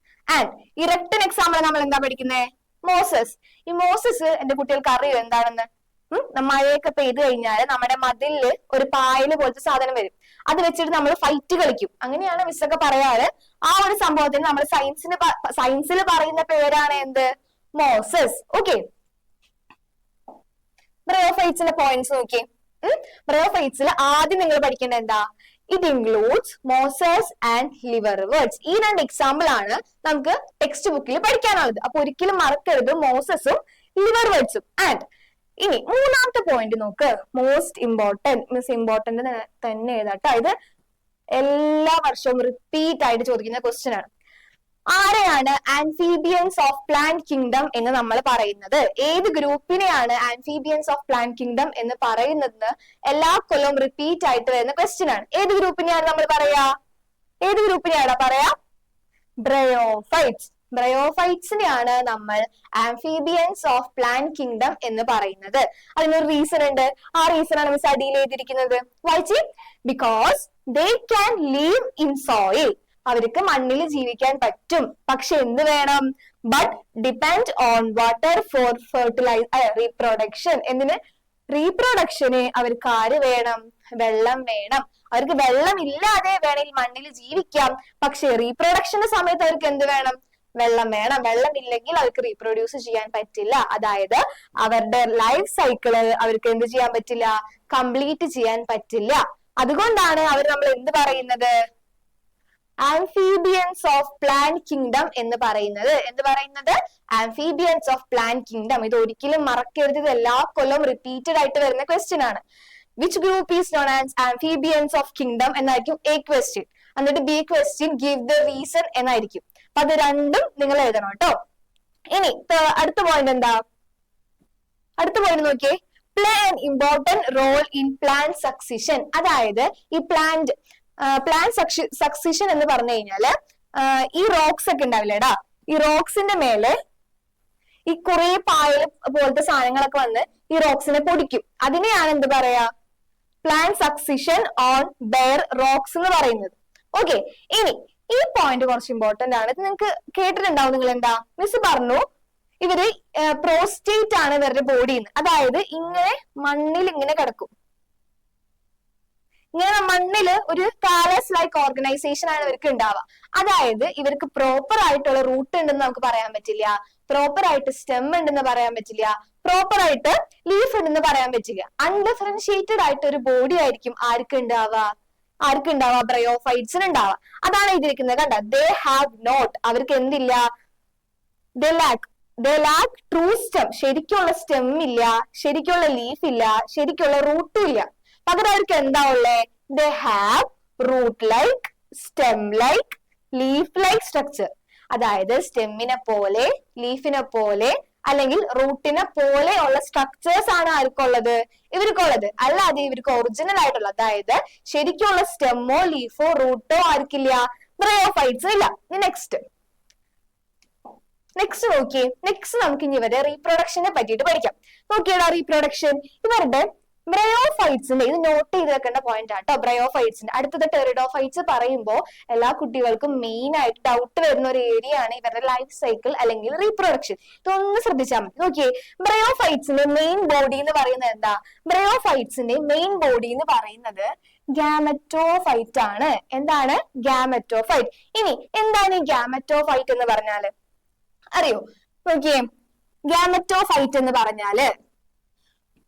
ആൻഡ് ഇറക്റ്റിന് എക്സാമ്പിൾ നമ്മൾ എന്താ പഠിക്കുന്നത്? മോസസ്. ഈ മോസസ് എന്റെ കുട്ടികൾക്ക് അറിയോ എന്താണെന്ന്? മഴയൊക്കെ പെയ്ത് കഴിഞ്ഞാൽ നമ്മുടെ മതിലില് ഒരു പായല് പോലത്തെ സാധനം വരും. അത് വെച്ചിട്ട് നമ്മൾ ഫൈറ്റ് കളിക്കും. അങ്ങനെയാണ് മിസ്സൊക്കെ പറയാറ്. ആ ഒരു സംഭവത്തിന് നമ്മൾ സയൻസിൽ പറയുന്ന പേരാണ് എന്ത്? മോസസ്. ഓക്കെ, ബ്രയോഫൈറ്റ്സിന്റെ പോയിന്റ്സ് നോക്കി. ബ്രയോഫൈറ്റ്സിൽ ആദ്യം നിങ്ങൾ പഠിക്കേണ്ടത് എന്താ? It includes mosses and liverworts. ഈ രണ്ട് എക്സാമ്പിൾ ആണ് നമുക്ക് ടെക്സ്റ്റ് ബുക്കിൽ പഠിക്കാനുള്ളത്. അപ്പൊ ഒരിക്കലും മറക്കരുത് മോസസും ലിവർ വേർഡ്സും. ആൻഡ് ഇനി മൂന്നാമത്തെ പോയിന്റ് നോക്ക്, മോസ്റ്റ് ഇമ്പോർട്ടന്റ്. മിസ് ഇമ്പോർട്ടന്റ് തന്നെ എഴുതാട്ടോ. ഇത് എല്ലാ വർഷവും റിപ്പീറ്റ് ആയിട്ട് ചോദിക്കുന്ന ക്വസ്റ്റ്യൻ ആണ്. ആരെയാണ് ആംഫീബിയൻസ് ഓഫ് പ്ലാന്റ് കിങ്ഡം എന്ന് നമ്മൾ പറയുന്നത്? ഏത് ഗ്രൂപ്പിനെയാണ് ആംഫീബിയൻസ് ഓഫ് പ്ലാന്റ് കിങ്ഡം എന്ന് പറയുന്നത്? എല്ലാ കൊല്ലവും റിപ്പീറ്റ് ആയിട്ട് വരുന്ന ക്വസ്റ്റ്യൻ ആണ്. ഏത് ഗ്രൂപ്പിനെയാണ് നമ്മൾ പറയാ? ഏത് ഗ്രൂപ്പിനെയാണ് പറയാ? ബ്രയോഫൈറ്റ്സ്. ബ്രയോഫൈറ്റ്സിനെയാണ് നമ്മൾ ആംഫീബിയൻസ് ഓഫ് പ്ലാന്റ് കിങ്ഡം എന്ന് പറയുന്നത്. അതിനൊരു റീസൺ ഉണ്ട്. ആ റീസൺ ആണ് മിസ് അടിയിൽ എഴുതിയിരിക്കുന്നത്. വായിച്ചേ. Because they can leave in soil. അവർക്ക് മണ്ണിൽ ജീവിക്കാൻ പറ്റും. പക്ഷെ എന്ത് വേണം? But depend on water for reproduction. എന്തിന്? റീപ്രൊഡക്ഷന് അവർക്ക് ആര് വേണം? വെള്ളം വേണം. അവർക്ക് വെള്ളം ഇല്ലാതെ വേണമെങ്കിൽ മണ്ണിൽ ജീവിക്കാം. പക്ഷെ റീപ്രൊഡക്ഷന്റെ സമയത്ത് അവർക്ക് എന്ത് വേണം? വെള്ളം വേണം. വെള്ളം ഇല്ലെങ്കിൽ അവർക്ക് റീപ്രൊഡ്യൂസ് ചെയ്യാൻ പറ്റില്ല. അതായത് അവരുടെ ലൈഫ് സൈക്കിള് അവർക്ക് എന്ത് ചെയ്യാൻ പറ്റില്ല? കംപ്ലീറ്റ് ചെയ്യാൻ പറ്റില്ല. അതുകൊണ്ടാണ് അവർ നമ്മൾ എന്ത് പറയുന്നത്? ആംഫീബിയൻസ് ഓഫ് പ്ലാന്റ് കിങ്ഡം എന്ന് പറയുന്നത്. എന്ത് പറയുന്നത്? Amphibians of plant kingdom. ഇത് ഒരിക്കലും മറക്കരുത്. ഇത് എല്ലാ കൊല്ലവും റിപ്പീറ്റഡ് ആയിട്ട് വരുന്ന ക്വസ്റ്റ്യൻ ആണ്. Which group is known as amphibians of kingdom എന്നായിരിക്കും എ ക്വസ്റ്റ്യൻ. എന്നിട്ട് B question give the reason എന്നായിരിക്കും. അപ്പൊ അത് രണ്ടും നിങ്ങൾ എഴുതണം കേട്ടോ. ഇനി അടുത്ത പോയിന്റ് എന്താ? അടുത്ത പോയിന്റ് നോക്കിയേ. Play an important role in plant succession. അതായത് ഈ പ്ലാന്റ് സക്സിഷൻ എന്ന് പറഞ്ഞു കഴിഞ്ഞാല് ഈ റോക്സ് ഒക്കെ ഉണ്ടാവില്ലേടാ, ഈ റോക്സിന്റെ മേലെ ഈ കുറെ പായൽ പോലത്തെ സാധനങ്ങളൊക്കെ വന്ന് ഈ റോക്സിനെ പൊടിക്കും. അതിനെയാണ് എന്ത് പറയാ? പ്ലാന്റ് സക്സിഷൻ ഓൺ ബെയർ റോക്സ് എന്ന് പറയുന്നത്. ഓക്കെ, ഇനി ഈ പോയിന്റ് കുറച്ച് ഇമ്പോർട്ടന്റ് ആണ്. ഇത് നിങ്ങൾക്ക് കേട്ടിട്ടുണ്ടാവും. നിങ്ങൾ എന്താ മിസ് പറഞ്ഞു? ഇവര് പ്രോസ്റ്റേറ്റ് ആണ് ഇവരുടെ ബോഡിന്ന്. അതായത് ഇങ്ങനെ മണ്ണിൽ ഇങ്ങനെ കിടക്കും. ഇങ്ങനെ മണ്ണില് ഒരു കാലസ് ലൈക്ക് ഓർഗനൈസേഷൻ ആണ് ഇവർക്ക് ഉണ്ടാവുക. അതായത് ഇവർക്ക് പ്രോപ്പർ ആയിട്ടുള്ള റൂട്ട് ഉണ്ടെന്ന് നമുക്ക് പറയാൻ പറ്റില്ല, പ്രോപ്പർ ആയിട്ട് സ്റ്റെം ഉണ്ടെന്ന് പറയാൻ പറ്റില്ല, പ്രോപ്പർ ആയിട്ട് ലീഫ് ഉണ്ടെന്ന് പറയാൻ പറ്റില്ല. അൺഡിഫറൻഷിയേറ്റഡ് ആയിട്ട് ഒരു ബോഡി ആയിരിക്കും ആർക്ക് ഉണ്ടാവുക? ബ്രയോഫൈറ്റ്സിന് ഉണ്ടാവുക. അതാണ് എഴുതിയിരിക്കുന്നത്. കണ്ട, ദേ ഹാവ് നോട്ട്. അവർക്ക് എന്തില്ല? They lack true stem. ശരിക്കുള്ള സ്റ്റെം ഇല്ല, ശരിക്കുള്ള ലീഫ് ഇല്ല, ശരിക്കുള്ള റൂട്ടും ഇല്ല. പകരം അവർക്ക് എന്താ ഉള്ളേ? They have root like stem like, leaf like structure. അതായത് സ്റ്റെമ്മിനെ പോലെ, ലീഫിനെ പോലെ അല്ലെങ്കിൽ റൂട്ടിനെ പോലെയുള്ള സ്ട്രക്ചേഴ്സ് ആണ് ആർക്കുള്ളത്? ഇവർക്കുള്ളത്. അല്ലാതെ ഇവർക്ക് ഒറിജിനൽ ആയിട്ടുള്ള, അതായത് ശരിക്കുള്ള സ്റ്റെമ്മോ ലീഫോ റൂട്ടോ ആർക്കില്ല? ബ്രയോഫൈറ്റ്സ് ഇല്ല. നെക്സ്റ്റ് നോക്കിയേ. നെക്സ്റ്റ് നമുക്ക് ഇനി ഇവരുടെ റീപ്രൊഡക്ഷനെ പറ്റിയിട്ട് പഠിക്കാം. നോക്കിയടാ റീപ്രൊഡക്ഷൻ. ഇവരുടെ ബ്രയോഫൈറ്റ്സിന്റെ, ഇത് നോട്ട് ചെയ്ത് വെക്കേണ്ട പോയിന്റ് ആട്ടോ. ബ്രയോഫൈറ്റ്സിന്റെ അടുത്തത് ടെറിഡോഫൈറ്റ്സ് പറയുമ്പോൾ എല്ലാ കുട്ടികൾക്കും മെയിൻ ആയിട്ട് ഡൗട്ട് വരുന്ന ഒരു ഏരിയ ആണ് ഇവരുടെ ലൈഫ് സൈക്കിൾ അല്ലെങ്കിൽ റീപ്രൊഡക്ഷൻ. ഇതൊന്ന് ശ്രദ്ധിച്ചാൽ മതി. നോക്കിയേ, ബ്രയോഫൈറ്റ്സിന്റെ മെയിൻ ബോഡി എന്ന് പറയുന്നത് എന്താ? ബ്രയോഫൈറ്റ്സിന്റെ മെയിൻ ബോഡി എന്ന് പറയുന്നത് ഗാമറ്റോഫൈറ്റ് ആണ്. എന്താണ്? ഗാമറ്റോഫൈറ്റ്. ഇനി എന്താണ് ഈ ഗാമറ്റോഫൈറ്റ് എന്ന് പറഞ്ഞാല് അറിയോ? നോക്കിയേ, ഗാമറ്റോഫൈറ്റ് എന്ന് പറഞ്ഞാല്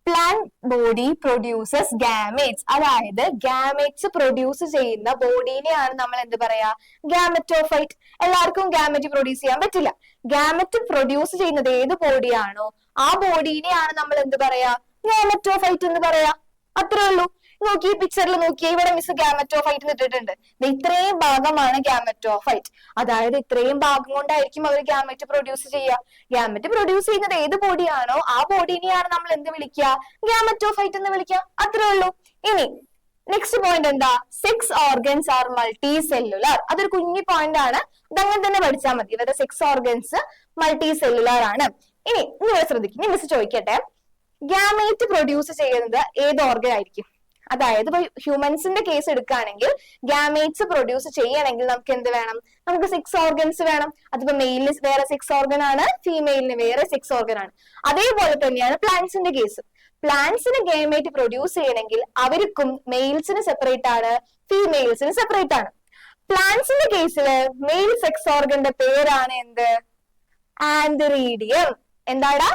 പ്ലാന്റ് ബോഡി പ്രൊഡ്യൂസസ് ഗാമേറ്റ്സ്. അതായത് ഗാമേറ്റ്സ് പ്രൊഡ്യൂസ് ചെയ്യുന്ന ബോഡീനെയാണ് നമ്മൾ എന്ത് പറയാ? ഗാമറ്റോഫൈറ്റ്. എല്ലാവർക്കും ഗാമറ്റ് പ്രൊഡ്യൂസ് ചെയ്യാൻ പറ്റില്ല. ഗാമറ്റ് പ്രൊഡ്യൂസ് ചെയ്യുന്നത് ഏത് ബോഡിയാണോ ആ ബോഡീനെയാണ് നമ്മൾ എന്ത് പറയാ? ഗാമറ്റോഫൈറ്റ് എന്ന് പറയാ. അത്രേ ഉള്ളൂ. നോക്കി പിക്ചറിൽ നോക്കിയേ, ഇവിടെ മിസ് ഗാമറ്റോഫൈറ്റ് ഇട്ടിട്ടുണ്ട്. ഇത്രയും ഭാഗമാണ് ഗാമറ്റോഫൈറ്റ്. അതായത് ഇത്രയും ഭാഗം കൊണ്ടായിരിക്കും അവർ ഗാമറ്റ് പ്രൊഡ്യൂസ് ചെയ്യുക. ഗാമറ്റ് പ്രൊഡ്യൂസ് ചെയ്യുന്നത് ഏത് ബോഡിയാണോ ആ ബോഡീനെയാണ് നമ്മൾ എന്ത് വിളിക്കുക? ഗാമറ്റോഫൈറ്റ് എന്ന് വിളിക്കുക. അത്രേ ഉള്ളൂ. ഇനി നെക്സ്റ്റ് പോയിന്റ് എന്താ? 6 ഓർഗൻസ് ആർ മൾട്ടി സെല്ലുലാർ. അതൊരു കുഞ്ഞു പോയിന്റ് ആണ്. അതങ്ങനെ തന്നെ പഠിച്ചാൽ മതി. ഇവരുടെ 6 ഓർഗൻസ് മൾട്ടി സെല്ലുലാർ ആണ്. ഇനി നിങ്ങൾ ശ്രദ്ധിക്കും, ഇനി മിസ് ചോദിക്കട്ടെ, ഗാമേറ്റ് പ്രൊഡ്യൂസ് ചെയ്യുന്നത് ഏത് ഓർഗൻ ആയിരിക്കും? അതായത് ഇപ്പൊ ഹ്യൂമൻസിന്റെ കേസ് എടുക്കുകയാണെങ്കിൽ ഗാമേറ്റ്സ് പ്രൊഡ്യൂസ് ചെയ്യണമെങ്കിൽ നമുക്ക് എന്ത് വേണം? നമുക്ക് 6 ഓർഗൻസ് വേണം. അതിപ്പോ മെയിലിന് വേറെ 6 ഓർഗൻ ആണ്, ഫീമെയിലിന് വേറെ 6 ഓർഗൻ ആണ്. അതേപോലെ തന്നെയാണ് പ്ലാന്റ്സിന്റെ കേസ്. പ്ലാന്റ്സിന് ഗാമേറ്റ് പ്രൊഡ്യൂസ് ചെയ്യണമെങ്കിൽ അവർക്കും മെയിൽസിന് സെപ്പറേറ്റ് ആണ്, ഫീമെയിൽസിന് സെപ്പറേറ്റ് ആണ്. പ്ലാന്റ്സിന്റെ കേസിൽ മെയിൽ സെക്സ് ഓർഗന്റെ പേരാണ് എന്ത്? ആന്തറീഡിയം. എന്താടാ?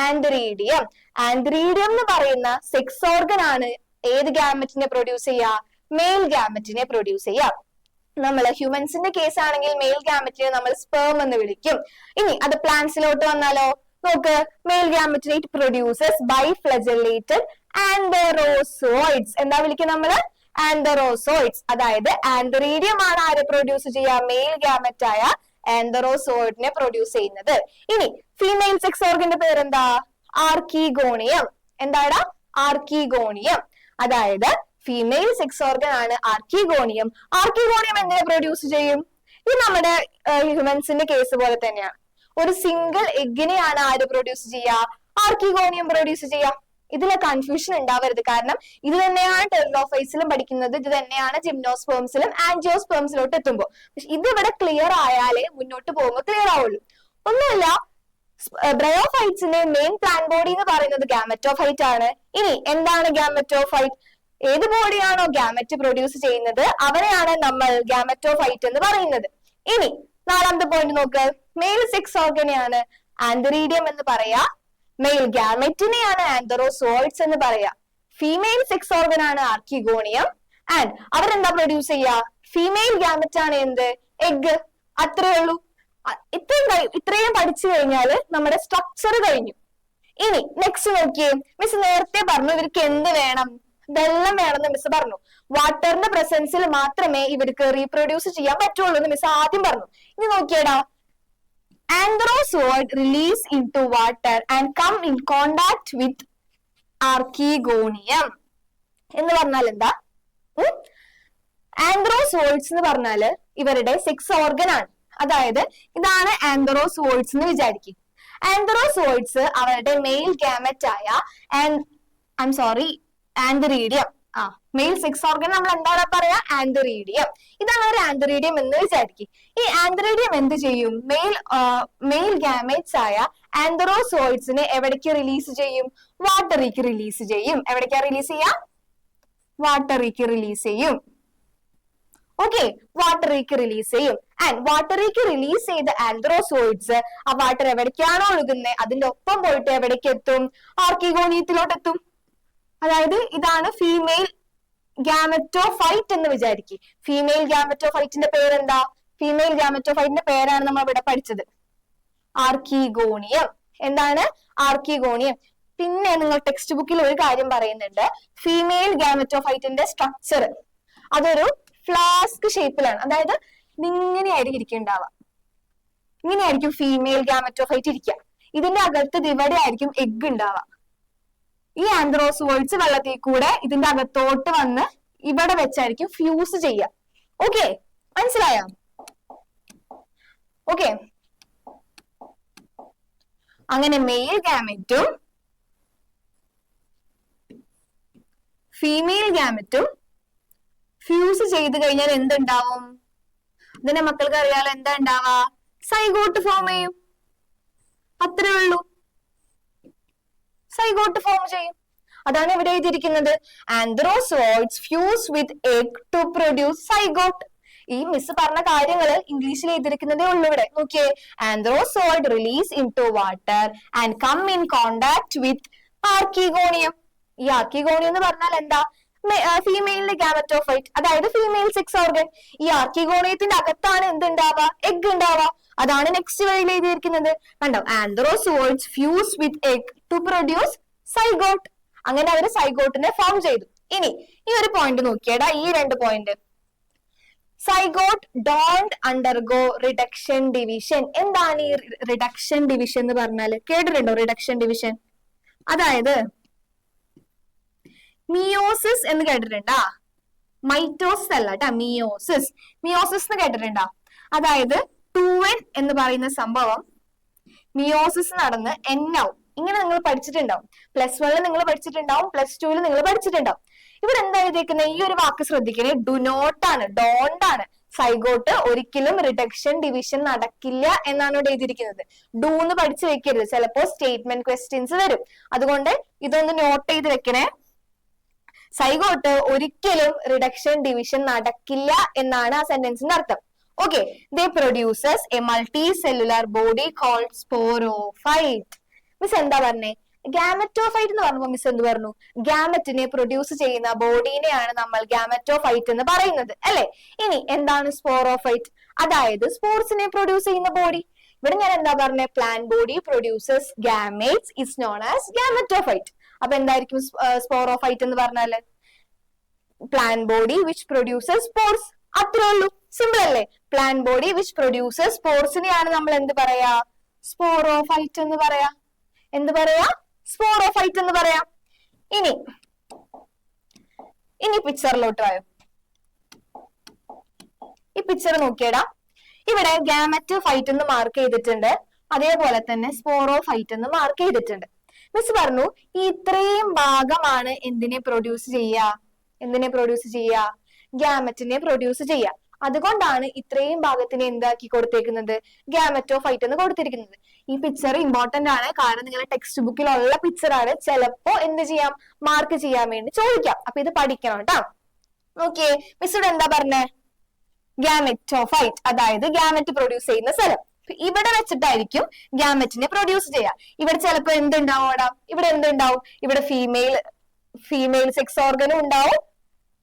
ആന്തറീഡിയം. ആന്തറീഡിയം എന്ന് പറയുന്ന സെക്സ് ഓർഗൻ ആണ് ഏത് ഗാമറ്റിനെ പ്രൊഡ്യൂസ് ചെയ്യാ? മെയിൽ ഗാമറ്റിനെ പ്രൊഡ്യൂസ് ചെയ്യാം. നമ്മൾ ഹ്യൂമൻസിന്റെ കേസ് ആണെങ്കിൽ മെയിൽ ഗാമറ്റിനെ നമ്മൾ സ്പേം എന്ന് വിളിക്കും. ഇനി അത് പ്ലാന്റ്സിലോട്ട് വന്നാലോ? നോക്ക്, മെയിൽ ഗാമറ്റിനെ ഇറ്റ് പ്രൊഡ്യൂസസ് ബൈഫ്ലജെല്ലേറ്റഡ് ആന്തറോസോയിഡ്സ്. എന്താ വിളിക്കുക നമ്മള്? ആന്തറോസോയിഡ്സ്. അതായത് ആന്തറീഡിയം ആണ് ആരെ പ്രൊഡ്യൂസ് ചെയ്യുക? മെയിൽ ഗാമറ്റ് ആയ ആന്തറോസോയിഡിനെ പ്രൊഡ്യൂസ് ചെയ്യുന്നത്. ഇനി ഫീമെയിൽ സെക്സ് ഓർഗന്റെ പേരെന്താ? ആർക്കിഗോണിയം. എന്താടാ? ആർക്കിഗോണിയം. അതായത് ഫീമെയിൽ സെക്സ് ഓർഗൻ ആണ് ആർക്കിഗോണിയം. ആർക്കിഗോണിയം എങ്ങനെ പ്രൊഡ്യൂസ് ചെയ്യും? ഇത് നമ്മുടെ ഹ്യൂമൻസിന്റെ കേസ് പോലെ തന്നെയാണ്. ഒരു സിംഗിൾ എഗിനെയാണ് ആര് പ്രൊഡ്യൂസ് ചെയ്യുക? ആർക്കിഗോണിയം പ്രൊഡ്യൂസ് ചെയ്യുക. ഇതിലെ കൺഫ്യൂഷൻ ഉണ്ടാവരുത്. കാരണം ഇത് തന്നെയാണ് ടെറിഡോഫൈറ്റ്സിലും പഠിക്കുന്നത്, ഇത് തന്നെയാണ് ജിംനോസ്പേംസിലും ആൻജിയോസ്പേംസിലോട്ട് എത്തുമ്പോൾ. പക്ഷെ ഇതിവിടെ ക്ലിയർ ആയാലേ മുന്നോട്ട് പോകുമ്പോൾ ക്ലിയർ ആവുള്ളൂ. ഒന്നുമില്ല, ബ്രയോഫൈറ്റ്സിന്റെ മെയിൻ പ്ലാന്റ് ബോഡി എന്ന് പറയുന്നത് ഗാമറ്റോഫൈറ്റ് ആണ്. ഇനി എന്താണ് ഗാമറ്റോഫൈറ്റ്? ഏത് ബോഡിയാണോ ഗാമറ്റ് പ്രൊഡ്യൂസ് ചെയ്യുന്നത് അവരെയാണ് നമ്മൾ ഗാമറ്റോഫൈറ്റ് എന്ന് പറയുന്നത്. ഇനി 4ാമത്തെ പോയിന്റ് നോക്ക്, മെയിൽ സെക്സ് ഓർഗനെയാണ് ആന്തറീഡിയം എന്ന് പറയാ, മെയിൽ ഗാമറ്റിനെയാണ് ആന്തറോസോയിഡ്സ് എന്ന് പറയാ, ഫീമെയിൽ സെക്സ് ഓർഗൻ ആണ് ആർക്കിഗോണിയം. ആൻഡ് അവരെന്താ പ്രൊഡ്യൂസ് ചെയ്യാ? ഫീമെയിൽ ഗാമറ്റ് ആണ് എന്ത്? എഗ്. അത്രേ ഉള്ളൂ. ഇത്രയും പഠിച്ചു കഴിഞ്ഞാല് നമ്മുടെ സ്ട്രക്ചർ കഴിഞ്ഞു. ഇനി നെക്സ്റ്റ് നോക്കിയേ, മിസ് നേരത്തെ പറഞ്ഞു ഇവർക്ക് എന്ത് വേണം? വെള്ളം വേണമെന്ന് മിസ് പറഞ്ഞു. വാട്ടറിന്റെ പ്രസൻസിൽ മാത്രമേ ഇവർക്ക് റീപ്രൊഡ്യൂസ് ചെയ്യാൻ പറ്റുള്ളൂ എന്ന് മിസ് ആദ്യം പറഞ്ഞു. ഇനി നോക്കിയടാ, antherozoid release into water and come in contact with archegonium എന്ന് പറഞ്ഞാൽ എന്താ? ആന്ത്രോസോയിഡ്സ് എന്ന് പറഞ്ഞാല് ഇവരുടെ സെക്സ് ഓർഗൻ ആണ്. അതായത് ഇതാണ് ആന്ത്രോസോയിഡ്സ് എന്ന് വിചാരിക്കും. ആന്ത്രോസോയിഡ്സ് അവരുടെ മെയിൽ ഗാമറ്റ് ആയ ആന്തറീഡിയം, മെയിൽ സെക്സ് ഓർഗൻ നമ്മൾ എന്താണ് പറയാ? ആന്തറീഡിയം. ഇതാണ് ഒരു ആന്തറീഡിയം എന്ന് വിചാരിക്കും. ഈ ആന്തറീഡിയം എന്ത് ചെയ്യും? മെയിൽ ഗാമേറ്റ്സ് ആയ ആന്തറോസോയിഡ്സിനെ എവിടേക്ക് റിലീസ് ചെയ്യും? വാട്ടറിക്ക് റിലീസ് ചെയ്യും. എവിടേക്കാ റിലീസ് ചെയ്യാം? വാട്ടറിക്ക് റിലീസ് ചെയ്യും. ഓക്കെ, വാട്ടറിക്ക് റിലീസ് ചെയ്യും. ആൻഡ് വാട്ടറിക്ക് റിലീസ് ചെയ്ത ആന്ത്രോസോയിഡ്സ് ആ വാട്ടർ എവിടേക്കാണോ ഒഴുകുന്നത് അതിന്റെ ഒപ്പം പോയിട്ട് എവിടേക്ക് എത്തും? ആർക്കിഗോണിയത്തിലോട്ട് എത്തും. അതായത് ഇതാണ് ഫീമെയിൽ ഗാമറ്റോഫൈറ്റ് എന്ന് വിചാരിക്കും. ഫീമെയിൽ ഗാമറ്റോഫൈറ്റിന്റെ പേരെന്താ? ഫീമെയിൽ ഗാമറ്റോഫൈറ്റിന്റെ പേരാണ് നമ്മൾ ഇവിടെ പഠിച്ചത്, ആർക്കിഗോണിയം. എന്താണ്? ആർക്കിഗോണിയം. പിന്നെ നിങ്ങൾ ടെക്സ്റ്റ് ബുക്കിൽ ഒരു കാര്യം പറയുന്നുണ്ട്, ഫീമെയിൽ ഗാമറ്റോഫൈറ്റിന്റെ സ്ട്രക്ചർ. അതൊരു ഫ്ലാസ്ക് ഷേപ്പിലാണ്. അതായത് ഇങ്ങനെയായിരിക്കും ഇരിക്കുന്നുണ്ടാവുക. ഇങ്ങനെയായിരിക്കും ഫീമെയിൽ ഗാമറ്റോഫൈറ്റ് ഇരിക്കുക. ഇതിന്റെ അകത്ത് ഇവിടെ ആയിരിക്കും എഗ് ഉണ്ടാവുക. ഈ ആന്ത്രോസോയിഡ്സ് വെള്ളത്തിൽ കൂടെ ഇതിന്റെ അകത്തോട്ട് വന്ന് ഇവിടെ വെച്ചായിരിക്കും ഫ്യൂസ് ചെയ്യുക. ഓക്കെ, മനസ്സിലായോ? ഓക്കെ, അങ്ങനെ മെയിൽ ഗാമറ്റും ഫീമെയിൽ ഗാമറ്റും ഫ്യൂസ് ചെയ്ത് കഴിഞ്ഞാൽ എന്തുണ്ടാവും? ഇതിന്റെ മക്കൾക്ക് അറിയാലോ എന്താ ഉണ്ടാവാ? സൈഗോട്ട് ഫോം ചെയ്യും. അത്രേ ഉള്ളൂ, സൈഗോട്ട് ഫോം ചെയ്യും. അതാണ് ഇവിടെ എഴുതിയിരിക്കുന്നത്. Antherozoids fuse with egg to produce zygote. ഈ മിസ് പറഞ്ഞ കാര്യങ്ങള് ഇംഗ്ലീഷിൽ എഴുതിയിരിക്കുന്നതേ ഉള്ളൂ. ഇവിടെ നോക്കിയേ, antherozoid release into water and come in contact with archegonium. ഈ ആർക്കിഗോണിയം എന്ന് പറഞ്ഞാൽ എന്താ? ഫീമെയിലിന്റെ ഗാമറ്റോഫൈറ്റ്, അതായത് ഫീമെയിൽ സെക്സ് ഓർഗൻ. ഈ ആർക്കിഗോണിയത്തിന്റെ അകത്താണ് എന്തുണ്ടാവുക? എഗ് ഉണ്ടാവുക. അതാണ് നെക്സ്റ്റ് വരിയിൽ എഴുതിയിരിക്കുന്നത്. കണ്ടോ? Antherozoids fuse with egg to produce zygote. അങ്ങനെ അവര് സൈഗോട്ടിനെ ഫോം ചെയ്തു. ഇനി ഈ ഒരു പോയിന്റ് നോക്കിയടാ, ഈ രണ്ട് point. Zygote don't undergo reduction division. എന്താണ് ഈ റിഡക്ഷൻ ഡിവിഷൻ എന്ന് പറഞ്ഞാല്? കേട്ടിട്ടുണ്ടോ റിഡക്ഷൻ ഡിവിഷൻ? അതായത് മിയോസിസ് എന്ന് കേട്ടിട്ടുണ്ടാ? മൈറ്റോസിസ് അല്ല കേട്ടാ, മിയോസിസ്. മിയോസിസ് എന്ന് കേട്ടിട്ടുണ്ടാ? അതായത് 2n എന്ന് പറയുന്ന സംഭവം മിയോസിസ് നടന്ന് n ആവും. ഇങ്ങനെ നിങ്ങൾ പഠിച്ചിട്ടുണ്ടാവും. +1 നിങ്ങൾ പഠിച്ചിട്ടുണ്ടാവും, +2 നിങ്ങൾ പഠിച്ചിട്ടുണ്ടാവും. ഇവിടെ എന്താ എഴുതിയിരിക്കുന്നത്? ഈ ഒരു വാക്ക് ശ്രദ്ധിക്കണേ, ഡു നോട്ട് ആണ്, ഡോണ്ട് ആണ്. സൈഗോട്ട് ഒരിക്കലും റിഡക്ഷൻ ഡിവിഷൻ നടക്കില്ല എന്നാണ് ഇവിടെ എഴുതിയിരിക്കുന്നത്. ഡു എന്ന് പഠിച്ചു വെക്കരുത്, ചിലപ്പോ സ്റ്റേറ്റ്മെന്റ് ക്വസ്റ്റ്യൻസ് വരും. അതുകൊണ്ട് ഇതൊന്ന് നോട്ട് ചെയ്ത് വെക്കണേ. സൈഗോട്ട് ഒരിക്കലും റിഡക്ഷൻ ഡിവിഷൻ നടക്കില്ല എന്നാണ് ആ സെന്റൻസിന്റെ അർത്ഥം. Okay, they produces a multicellular body called sporophyte. Miss എന്താ പറഞ്ഞേ? ഗാമറ്റോഫൈറ്റ് എന്ന് പറഞ്ഞപ്പോ മിസ് എന്ത് പറഞ്ഞു? ഗാമറ്റിനെ പ്രൊഡ്യൂസ് ചെയ്യുന്ന ബോഡീനെയാണ് നമ്മൾ ഗാമറ്റോഫൈറ്റ് എന്ന് പറയുന്നത്, അല്ലെ? ഇനി എന്താണ് സ്പോറോഫൈറ്റ്? അതായത് സ്പോർസിനെ പ്രൊഡ്യൂസ് ചെയ്യുന്ന ബോഡി. ഇവിടെ ഞാൻ എന്താ പറഞ്ഞേ? Plant body produces gametes is known as gametophyte. അപ്പൊ എന്തായിരിക്കും സ്പോറോഫൈറ്റ് എന്ന് പറഞ്ഞാല്? Plant body which produces spores. അത്രേ ഉള്ളൂ, സിമ്പിൾ അല്ലേ? പ്ലാന്റ് ബോഡി വിച്ച് പ്രൊഡ്യൂസസ് സ്പോർസിനെയാണ് നമ്മൾ എന്ത് പറയാ? സ്പോറോഫൈറ്റ് എന്ന് പറയാ. എന്ത് പറയാ? സ്പോറോഫൈറ്റ് എന്ന് പറയാം. ഇനി പിക്ചറിലോട്ട് വായോ. ഈ പിക്ചർ നോക്കിയടാ, ഇവിടെ ഗാമറ്റോഫൈറ്റ് എന്ന് മാർക്ക് ചെയ്തിട്ടുണ്ട്, അതേപോലെ തന്നെ സ്പോറോഫൈറ്റ് എന്ന് മാർക്ക് ചെയ്തിട്ടുണ്ട്. മിസ് പറഞ്ഞു ഈ ഇത്രയും ഭാഗമാണ് എന്തിനെ പ്രൊഡ്യൂസ് ചെയ്യുക? ഗാമറ്റിനെ പ്രൊഡ്യൂസ് ചെയ്യുക. അതുകൊണ്ടാണ് ഇത്രയും ഭാഗത്തിന് എന്താക്കി കൊടുത്തേക്കുന്നത്? ഗാമറ്റോഫൈറ്റ് എന്ന് കൊടുത്തിരിക്കുന്നത്. ഈ പിക്ചർ ഇമ്പോർട്ടന്റ് ആണ്, കാരണം നിങ്ങളുടെ ടെക്സ്റ്റ് ബുക്കിലുള്ള പിക്ചർ ആണ്. ചിലപ്പോ എന്ത് ചെയ്യാം? മാർക്ക് ചെയ്യാൻ വേണ്ടി ചോദിക്കാം. അപ്പൊ ഇത് പഠിക്കണം കേട്ടോ. നോക്കിയേ, മിസ്സോട് എന്താ പറഞ്ഞേ? ഗാമറ്റോഫൈറ്റ്, അതായത് ഗാമറ്റ് പ്രൊഡ്യൂസ് ചെയ്യുന്ന സ്ഥലം. ഇവിടെ വെച്ചിട്ടായിരിക്കും ഗാമറ്റിനെ പ്രൊഡ്യൂസ് ചെയ്യുക. ഇവിടെ ചിലപ്പോ എന്തുണ്ടാവും? ഇവിടെ എന്തുണ്ടാവും? ഇവിടെ ഫീമെയിൽ സെക്സ് ഓർഗനും ഉണ്ടാവും,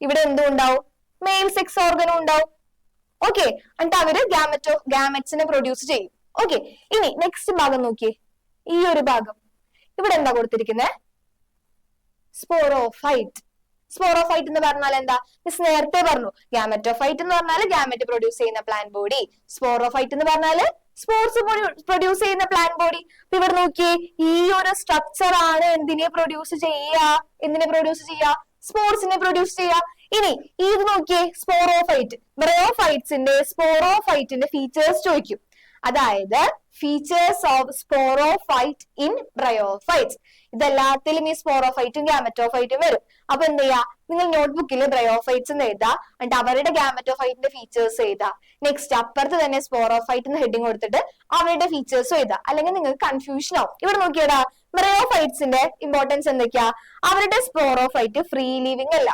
ഇവിടെ എന്തും ഉണ്ടാവും? മെയിൽ സെക്സ് ഓർഗനും ഉണ്ടാവും. ഓക്കെ, എന്നിട്ട് അവര് ഗാമറ്റ്സിനെ പ്രൊഡ്യൂസ് ചെയ്യും. ഓക്കെ, ഇനി നെക്സ്റ്റ് ഭാഗം നോക്കിയേ. ഈ ഒരു ഭാഗം ഇവിടെ എന്താ കൊടുത്തിരിക്കുന്നത്? സ്പോറോഫൈറ്റ്. സ്പോറോഫൈറ്റ് എന്ന് പറഞ്ഞാൽ എന്താ? മിസ് നേരത്തെ പറഞ്ഞു, ഗാമറ്റോഫൈറ്റ് എന്ന് പറഞ്ഞാൽ ഗാമറ്റ് പ്രൊഡ്യൂസ് ചെയ്യുന്ന പ്ലാന്റ് ബോഡി, സ്പോറോഫൈറ്റ് എന്ന് പറഞ്ഞാല് സ്പോർട്സ് പ്രൊഡ്യൂസ് ചെയ്യുന്ന പ്ലാന്റ് ബോഡി. അപ്പൊ ഇവിടെ നോക്കിയേ, ഈ ഒരു സ്ട്രക്ചർ ആണ് എന്തിനെ പ്രൊഡ്യൂസ് ചെയ്യുക? സ്പോർട്സിനെ പ്രൊഡ്യൂസ് ചെയ്യുക. ഇനി ഇത് നോക്കിയേ, സ്പോറോഫൈറ്റ്. സ്പോറോഫൈറ്റിന്റെ ഫീച്ചേഴ്സ് ചോദിക്കും. അതായത് features of sporophyte in bryophytes. ഇതെല്ലാത്തിലും ഈ സ്പോറോഫൈറ്റും ഗാമറ്റോഫൈറ്റും വരും. അപ്പൊ എന്ത് ചെയ്യാ? നിങ്ങൾ നോട്ട്ബുക്കിൽ ബ്രയോഫൈറ്റ്സ് എന്ന് എഴുതാ, എന്നിട്ട് അവരുടെ ഗാമറ്റോഫൈറ്റിന്റെ ഫീച്ചേഴ്സ് എഴുതാ. നെക്സ്റ്റ് അപ്പുറത്ത് തന്നെ സ്പോറോഫൈറ്റ് എന്ന് ഹെഡിങ് കൊടുത്തിട്ട് അവരുടെ ഫീച്ചേഴ്സും എഴുതാ. അല്ലെങ്കിൽ നിങ്ങൾക്ക് കൺഫ്യൂഷൻ ആവും. ഇവിടെ നോക്കിയടാ, ബ്രയോഫൈറ്റ്സിന്റെ ഇമ്പോർട്ടൻസ് എന്തൊക്കെയാ? അവരുടെ സ്പോറോഫൈറ്റ് ഫ്രീ ലിവിംഗ് അല്ല,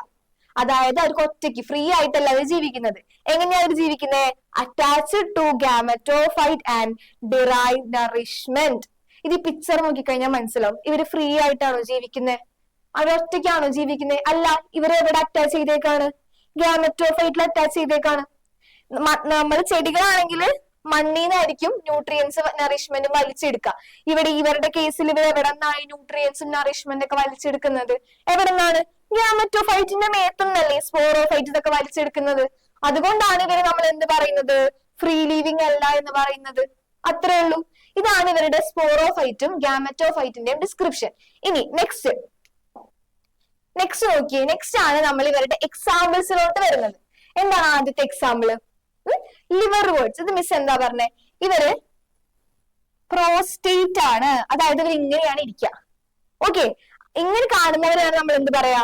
അതായത് അവർക്ക് ഒറ്റയ്ക്ക് ഫ്രീ ആയിട്ടല്ല അവർ ജീവിക്കുന്നത്. എങ്ങനെയാ അവർ ജീവിക്കുന്നത്? Attached to gametophyte and derive nourishment. ഇത് ഈ പിക്ചർ നോക്കിക്കഴിഞ്ഞാൽ മനസ്സിലാവും. ഇവര് ഫ്രീ ആയിട്ടാണോ ജീവിക്കുന്നത്? അവർ ഒറ്റയ്ക്കാണോ ജീവിക്കുന്നത്? അല്ല, ഇവരെ എവിടെ അറ്റാച്ച് ചെയ്തേക്കാണ്? ഗാമറ്റോഫൈറ്റിൽ അറ്റാച്ച് ചെയ്തേക്കാണ്. നമ്മൾ ചെടികളാണെങ്കിൽ മണ്ണീന്നായിരിക്കും ന്യൂട്രിയൻസ് നറിഷ്മെന്റ് വലിച്ചെടുക്കുക. ഇവിടെ ഇവരുടെ കേസിൽ ഇവർ എവിടെ നിന്നാണ് ന്യൂട്രിയൻസും നറിഷ്മെന്റ് ഒക്കെ വലിച്ചെടുക്കുന്നത്? എവിടെ നിന്നാണ്? ഗാമറ്റോഫൈറ്റിന്റെ മേത്തുനിന്നല്ലേ സ്പോറോഫൈറ്റ് ഇതൊക്കെ വലിച്ചെടുക്കുന്നത്. അതുകൊണ്ടാണ് ഇവരെ നമ്മൾ എന്ത് പറയുന്നത്, ഫ്രീ ലീവിങ് അല്ല എന്ന് പറയുന്നത്. അത്രേ ഉള്ളൂ. ഇതാണ് ഇവരുടെ സ്പോറോഫൈറ്റും ഗാമറ്റോഫൈറ്റിന്റെയും ഡിസ്ക്രിപ്ഷൻ. ഇനി നെക്സ്റ്റ് നോക്കിയേ. നെക്സ്റ്റ് ആണ് നമ്മൾ ഇവരുടെ എക്സാമ്പിൾസിലോട്ട് വരുന്നത്. എന്താണ് ആദ്യത്തെ എക്സാമ്പിള്? Liver words. ഇത് മിസ് എന്താ പറഞ്ഞേ? ഇവര് പ്രോസ്റ്റേറ്റ് ആണ്, അതായത് ഇവർ ഇങ്ങനെയാണ് ഇരിക്കുക. ഓക്കെ, ഇങ്ങനെ കാണുന്നവരാണ് നമ്മൾ എന്ത് പറയാ,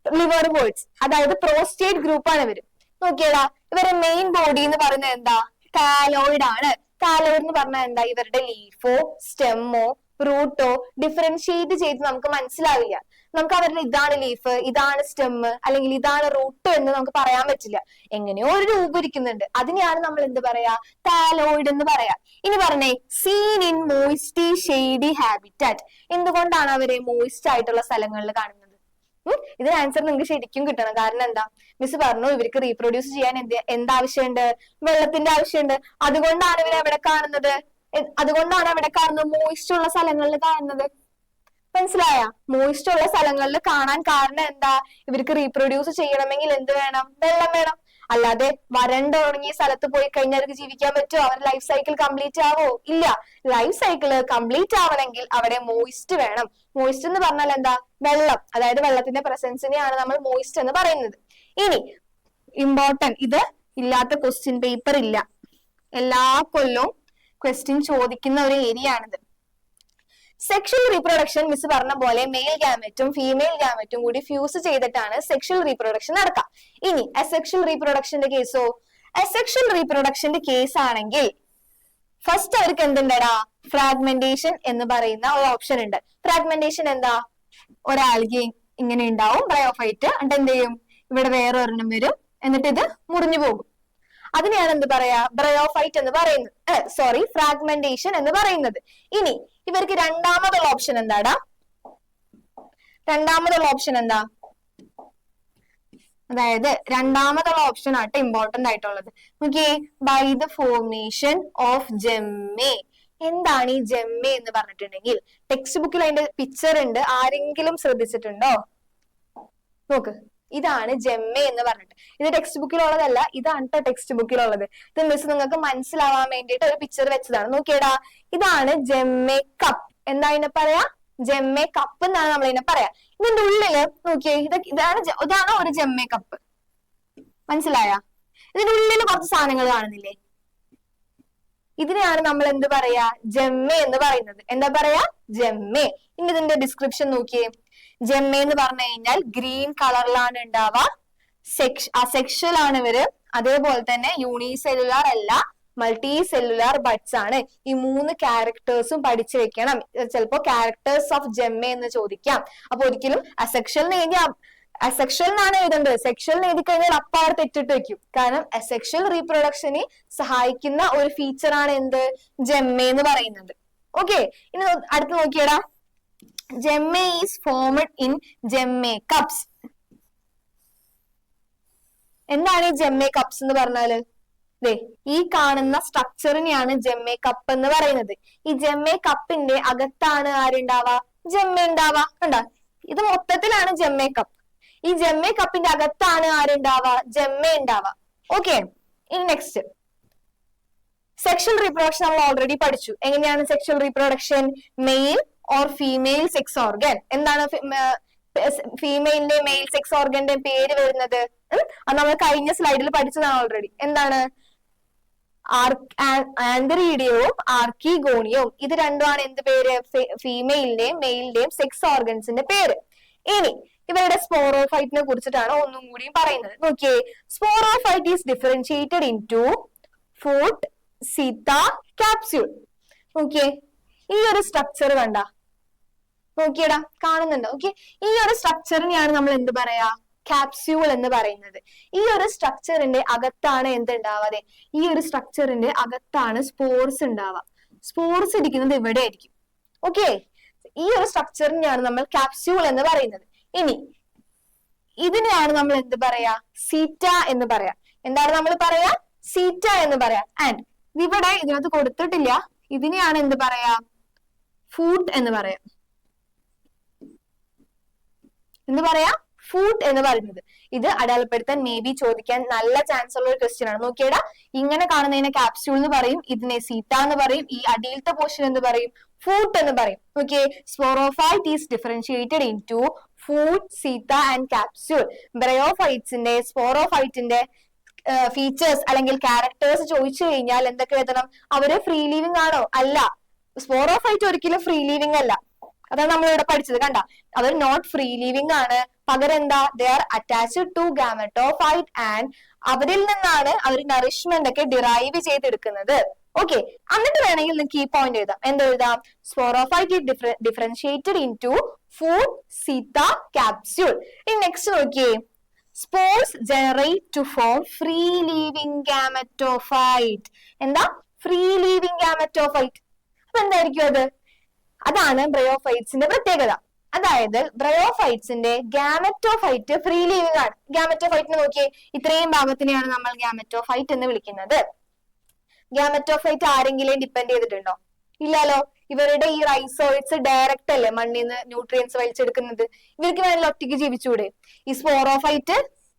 ലിവർ വേർഡ്സ്. അതായത് പ്രോസ്റ്റേറ്റ് ഗ്രൂപ്പ് ആണ് ഇവര്. നോക്കിയടാ, ഇവരുടെ മെയിൻ ബോഡി എന്ന് പറയുന്നത് എന്താ, കാലോയിഡ് ആണ്. കാലോയിഡ് എന്ന് പറഞ്ഞാൽ എന്താ, ഇവരുടെ ലീഫോ സ്റ്റെമ്മോ റൂട്ടോ ഡിഫറൻഷിയേറ്റ് ചെയ്ത് നമുക്ക് മനസ്സിലാവില്ല. നമുക്ക് അവരുടെ ഇതാണ് ലീഫ്, ഇതാണ് സ്റ്റെമ്മ്, അല്ലെങ്കിൽ ഇതാണ് റൂട്ട് എന്ന് നമുക്ക് പറയാൻ പറ്റില്ല. എങ്ങനെയോ ഒരു രൂപം ഇരിക്കുന്നുണ്ട്. അതിനെയാണ് നമ്മൾ എന്ത് പറയാ, കാലോയിഡ് എന്ന് പറയാ. ഇനി പറഞ്ഞേ, സീൻ ഇൻ മോയിസ്റ്റി ഷെയ്ഡി ഹാബിറ്റാറ്റ്. എന്തുകൊണ്ടാണ് അവരെ മോയിസ്റ്റ് ആയിട്ടുള്ള സ്ഥലങ്ങളിൽ കാണുന്നത്? ഇതിന് ആൻസർ നിങ്ങൾക്ക് ശരിക്കും കിട്ടണം. കാരണം എന്താ, മിസ് പറഞ്ഞു ഇവർക്ക് റീപ്രൊഡ്യൂസ് ചെയ്യാൻ എന്താവശ്യമുണ്ട്, വെള്ളത്തിന്റെ ആവശ്യമുണ്ട്. അതുകൊണ്ടാണ് ഇവർ എവിടെ കാണുന്നത്, മോയിസ്റ്റ് ഉള്ള സ്ഥലങ്ങളിൽ കാണുന്നത്. മനസ്സിലായ? മോയിസ്റ്റ് ഉള്ള സ്ഥലങ്ങളിൽ കാണാൻ കാരണം എന്താ, ഇവർക്ക് റീപ്രൊഡ്യൂസ് ചെയ്യണമെങ്കിൽ എന്ത് വേണം, വെള്ളം വേണം. അല്ലാതെ വരണ്ടുണങ്ങിയ സ്ഥലത്ത് പോയി കഴിഞ്ഞാൽ അവർക്ക് ജീവിക്കാൻ പറ്റുമോ? അവരുടെ ലൈഫ് സൈക്കിൾ കംപ്ലീറ്റ് ആവോ? ഇല്ല. ലൈഫ് സൈക്കിള് കംപ്ലീറ്റ് ആവണമെങ്കിൽ അവിടെ മോയിസ്റ്റ് വേണം. മോയിസ്റ്റ് എന്ന് പറഞ്ഞാൽ എന്താ, വെള്ളം. അതായത് വെള്ളത്തിന്റെ പ്രസൻസിനെയാണ് നമ്മൾ മോയിസ്റ്റ് എന്ന് പറയുന്നത്. ഇനി ഇമ്പോർട്ടന്റ്, ഇത് ഇല്ലാത്ത ക്വസ്റ്റ്യൻ പേപ്പർ ഇല്ല. എല്ലാ കൊല്ലവും ക്വസ്റ്റ്യൻ ചോദിക്കുന്ന ഒരു ഏരിയ ആണിത്. സെക്ഷൽ റീപ്രൊഡക്ഷൻ മിസ് പറഞ്ഞ പോലെ മെയിൽ ഗാമറ്റും ഫീമെയിൽ ഗാമറ്റും കൂടി ഫ്യൂസ് ചെയ്തിട്ടാണ് സെക്ഷൽ റീപ്രൊഡക്ഷൻ നടക്കുക. ഇനി അസെക്ഷൽ റീപ്രൊഡക്ഷന്റെ കേസോ, അസെക്ഷൽ റീപ്രൊഡക്ഷന്റെ കേസ് ആണെങ്കിൽ ഫസ്റ്റ് അവർക്ക് എന്തുണ്ടടാ, ഫ്രാഗ്മെന്റേഷൻ എന്ന് പറയുന്ന ഒരു ഓപ്ഷൻ ഉണ്ട്. ഫ്രാഗ്മെന്റേഷൻ എന്താ, ഒരാൽഗെ ഇങ്ങനെ ഉണ്ടാവും ബ്രയോഫൈറ്റ്, എന്നിട്ട് എന്ത് ചെയ്യും, ഇവിടെ വേറെ ഒരെണ്ണം വരും, എന്നിട്ട് ഇത് മുറിഞ്ഞു പോകും. അതിനെയാണ് എന്ത് പറയാ, ബ്രയോഫൈറ്റ് എന്ന് പറയുന്നത്. ഫ്രാഗ്മെന്റേഷൻ എന്ന് പറയുന്നത്. ഇനി ഇവർക്ക് രണ്ടാമതുള്ള ഓപ്ഷൻ എന്താടാ, അതായത് രണ്ടാമതുള്ള ഓപ്ഷൻ ആട്ടെ ഇമ്പോർട്ടന്റ് ആയിട്ടുള്ളത്. നോക്കിയേ, ബൈ ദ ഫോർമേഷൻ ഓഫ് ജെമ്മേ. എന്താണ് ഈ ജെമ്മേ എന്ന് പറഞ്ഞിട്ടുണ്ടെങ്കിൽ, ടെക്സ്റ്റ് ബുക്കിൽ അതിന്റെ പിക്ചർ ഉണ്ട്. ആരെങ്കിലും ശ്രദ്ധിച്ചിട്ടുണ്ടോ? നോക്ക്, ഇതാണ് ജെമ്മേ എന്ന് പറഞ്ഞിട്ട്. ഇത് ടെക്സ്റ്റ് ബുക്കിലുള്ളതല്ല, ഇതാണ് ടെക്സ്റ്റ് ബുക്കിലുള്ളത്. ഇത് മിസ് നിങ്ങൾക്ക് മനസ്സിലാവാൻ വേണ്ടിയിട്ട് ഒരു പിക്ചർ വെച്ചതാണ്. നോക്കിയടാ, ഇതാണ് ജെമ്മേ കപ്പ്. എന്താ ഇതിനെ പറയാ, ജെമ്മേ കപ്പ് എന്നാണ് നമ്മൾ ഇതിനെ പറയാ. ഇതിന്റെ ഉള്ളില് നോക്കിയേ, ഇതാണ് ഒരു ജെമ്മേ കപ്പ്. മനസ്സിലായ? ഇതിന്റെ ഉള്ളില് കുറച്ച് സാധനങ്ങൾ കാണുന്നില്ലേ? ഇതിനെയാണ് നമ്മൾ എന്ത് പറയാ, ജെമ്മേ എന്ന് പറയുന്നത്. എന്താ പറയാ, ജെമ്മേ. ഇനി ഇതിന്റെ ഡിസ്ക്രിപ്ഷൻ നോക്കിയേ. ജെമ്മേ എന്ന് പറഞ്ഞു കഴിഞ്ഞാൽ ഗ്രീൻ കളറിലാണ് ഉണ്ടാവുക. അസെക്ഷൽ ആണ് ഇവര്. അതേപോലെ തന്നെ യൂണിസെല്ലുലാർ അല്ല, മൾട്ടി സെല്ലുലാർ ബഡ്സ് ആണ്. ഈ 3 ക്യാരക്ടേഴ്സും പഠിച്ചു വെക്കണം. ചിലപ്പോ ക്യാരക്ടേഴ്സ് ഓഫ് ജെമ്മേ എന്ന് ചോദിക്കാം. അപ്പൊ ഒരിക്കലും അസെക്ഷൽ എന്നാണ് എഴുതേണ്ടത്. സെക്ഷൽ എഴുതി കഴിഞ്ഞാൽ അപ്പാട് തെറ്റിട്ട് വെക്കും. കാരണം അസെക്ഷൽ റീപ്രൊഡക്ഷന് സഹായിക്കുന്ന ഒരു ഫീച്ചർ ആണ് എന്ത്, ജെമ്മേ എന്ന് പറയുന്നത്. ഓക്കെ, ഇനി അടുത്ത് നോക്കിയടാ, ജെമ്മേ ഈസ് ഫോംഡ് ഇൻ ജെമ്മേ കപ്സ്. എന്താണ് ഈ ജെമ്മേ കപ്സ് എന്ന് പറഞ്ഞാല്, ഈ കാണുന്ന സ്ട്രക്ചറിനെയാണ് ജെമ്മേ കപ്പ് എന്ന് പറയുന്നത്. ഈ ജെമ്മേ കപ്പിന്റെ അകത്താണ് ആരുണ്ടാവാ, ജെമ്മേ ഉണ്ടാവാ. കണ്ടാ, ഇത് മൊത്തത്തിലാണ് ജെമ്മേ കപ്പ്. ഈ ജെമ്മേ കപ്പിന്റെ അകത്താണ് ആരുണ്ടാവാ, ജെമ്മേ ഉണ്ടാവാ. ഓക്കെ, ഇനി നെക്സ്റ്റ് സെക്ഷൽ റീപ്രൊഡക്ഷൻ നമ്മൾ ഓൾറെഡി പഠിച്ചു. എങ്ങനെയാണ് sexual reproduction, male or female sex organ. എന്താണ് ഫീമെയിലിന്റെ മെയിൽ സെക്സ് ഓർഗന്റെ പേര് വരുന്നത്? അത് നമ്മൾ കഴിഞ്ഞ സ്ലൈഡിൽ പഠിച്ചതാണ് ഓൾറെഡി. എന്താണ്, ആന്തറീഡിയവും ആർക്കിഗോണിയവും. ഇത് രണ്ടുമാണ് എന്ത് പേര്, ഫീമെയിലിന്റെയും മെയിലിന്റെയും സെക്സ് ഓർഗൻസിന്റെ പേര്. ഇനി ഇവരുടെ സ്പോറോഫൈറ്റിനെ കുറിച്ചിട്ടാണ് ഒന്നും കൂടി പറയുന്നത്. നോക്കിയേ, sporophyte is differentiated into foot, seta, capsule. നോക്കിയേ, ഈ ഒരു സ്ട്രക്ചർ കണ്ട, നോക്കിയടാ, കാണുന്നുണ്ടോ? ഓക്കെ, ഈ ഒരു സ്ട്രക്ചറിനെയാണ് നമ്മൾ എന്ത് പറയാ, ക്യാപ്സ്യൂൾ എന്ന് പറയുന്നത്. ഈ ഒരു സ്ട്രക്ചറിന്റെ അകത്താണ് എന്തുണ്ടാവാതെ, ഈ ഒരു സ്ട്രക്ചറിന്റെ അകത്താണ് സ്പോർസ് ഉണ്ടാവുക. സ്പോർസ് ഇരിക്കുന്നത് ഇവിടെ ആയിരിക്കും. ഓക്കെ, ഈ ഒരു സ്ട്രക്ചറിനെയാണ് നമ്മൾ ക്യാപ്സ്യൂൾ എന്ന് പറയുന്നത്. ഇനി ഇതിനെയാണ് നമ്മൾ എന്ത് പറയാ, സീറ്റ എന്ന് പറയാ. എന്താണ് നമ്മൾ പറയാ, സീറ്റ എന്ന് പറയാ. ആൻഡ് ഇവിടെ ഇതിനകത്ത് കൊടുത്തിട്ടില്ല, ഇതിനെയാണ് എന്ത് പറയാ, ഫൂട്ട് എന്ന് പറയാം. എന്ത് പറയാ, ഫുഡ് എന്ന് പറയുന്നത്. ഇത് അടയാളപ്പെടുത്താൻ മേ ബി ചോദിക്കാൻ നല്ല ചാൻസ് ഉള്ള ഒരു ക്വസ്റ്റ്യൻ ആണ്. നോക്കിയടാ, ഇങ്ങനെ കാണുന്നതിനെ ക്യാപ്സ്യൂൾ എന്ന് പറയും, ഇതിനെ സീറ്റ എന്ന് പറയും, ഈ അടിയിലത്തെ പോർഷൻ എന്ന് പറയും ഫൂട്ട് എന്ന് പറയും. Okay, sporophyte is differentiated into foot, seta and capsule. ബ്രയോഫൈറ്റ്സിന്റെ സ്പോറോഫൈറ്റിന്റെ ഫീച്ചേഴ്സ് അല്ലെങ്കിൽ ക്യാരക്ടേഴ്സ് ചോദിച്ചു കഴിഞ്ഞാൽ എന്തൊക്കെ എഴുതണം? അവര് ഫ്രീ ലീവിംഗ് ആണോ? അല്ല. സ്പോറോഫൈറ്റ് ഒരിക്കലും ഫ്രീ ലീവിംഗ് അല്ല. അതാണ് നമ്മൾ ഇവിടെ പഠിച്ചത്. കണ്ട, അവർ നോട്ട് ഫ്രീ ലീവിംഗ് ആണ്. പകരം എന്താ? They are attached to gametophyte and അവരിൽ നിന്നാണ് അവർ നറിഷ്മെന്റ് ഒക്കെ ഡിറൈവ് ചെയ്തെടുക്കുന്നത്. ഓക്കെ, എന്നിട്ട് വേണമെങ്കിൽ നിങ്ങൾക്ക് ഈ പോയിന്റ് എഴുതാം. എന്തെഴുതാം? Sporophyte differentiated into food, seta, capsule. ഇനി നെക്സ്റ്റ് നോക്കിയേ, spores generate to form free living gametophyte. എന്താ? Free living gametophyte. അപ്പൊ എന്തായിരിക്കും അത്? അതാണ് ബ്രയോഫൈറ്റ്സിന്റെ പ്രത്യേകത. അതായത് ബ്രയോഫൈറ്റ്സിന്റെ ഗാമറ്റോഫൈറ്റ് ഫ്രീ ലീവിംഗ് ആണ്. ഗാമറ്റോഫൈറ്റിനെ നോക്കിയേ, ഇത്രയും ഭാഗത്തിനെയാണ് നമ്മൾ ഗാമറ്റോഫൈറ്റ് എന്ന് വിളിക്കുന്നത്. ഗാമറ്റോഫൈറ്റ് ആരെങ്കിലും ഡിപ്പെൻഡ് ചെയ്തിട്ടുണ്ടോ? ഇല്ലല്ലോ. ഇവരുടെ ഈ റൈസോയിഡ്സ് ഡയറക്റ്റ് അല്ലേ മണ്ണിൽ നിന്ന് ന്യൂട്രിയൻസ് വലിച്ചെടുക്കുന്നത്. ഇവർക്ക് വേണമെങ്കിൽ ഒറ്റയ്ക്ക് ജീവിച്ചൂടെ? ഈ സ്പോറോഫൈറ്റ്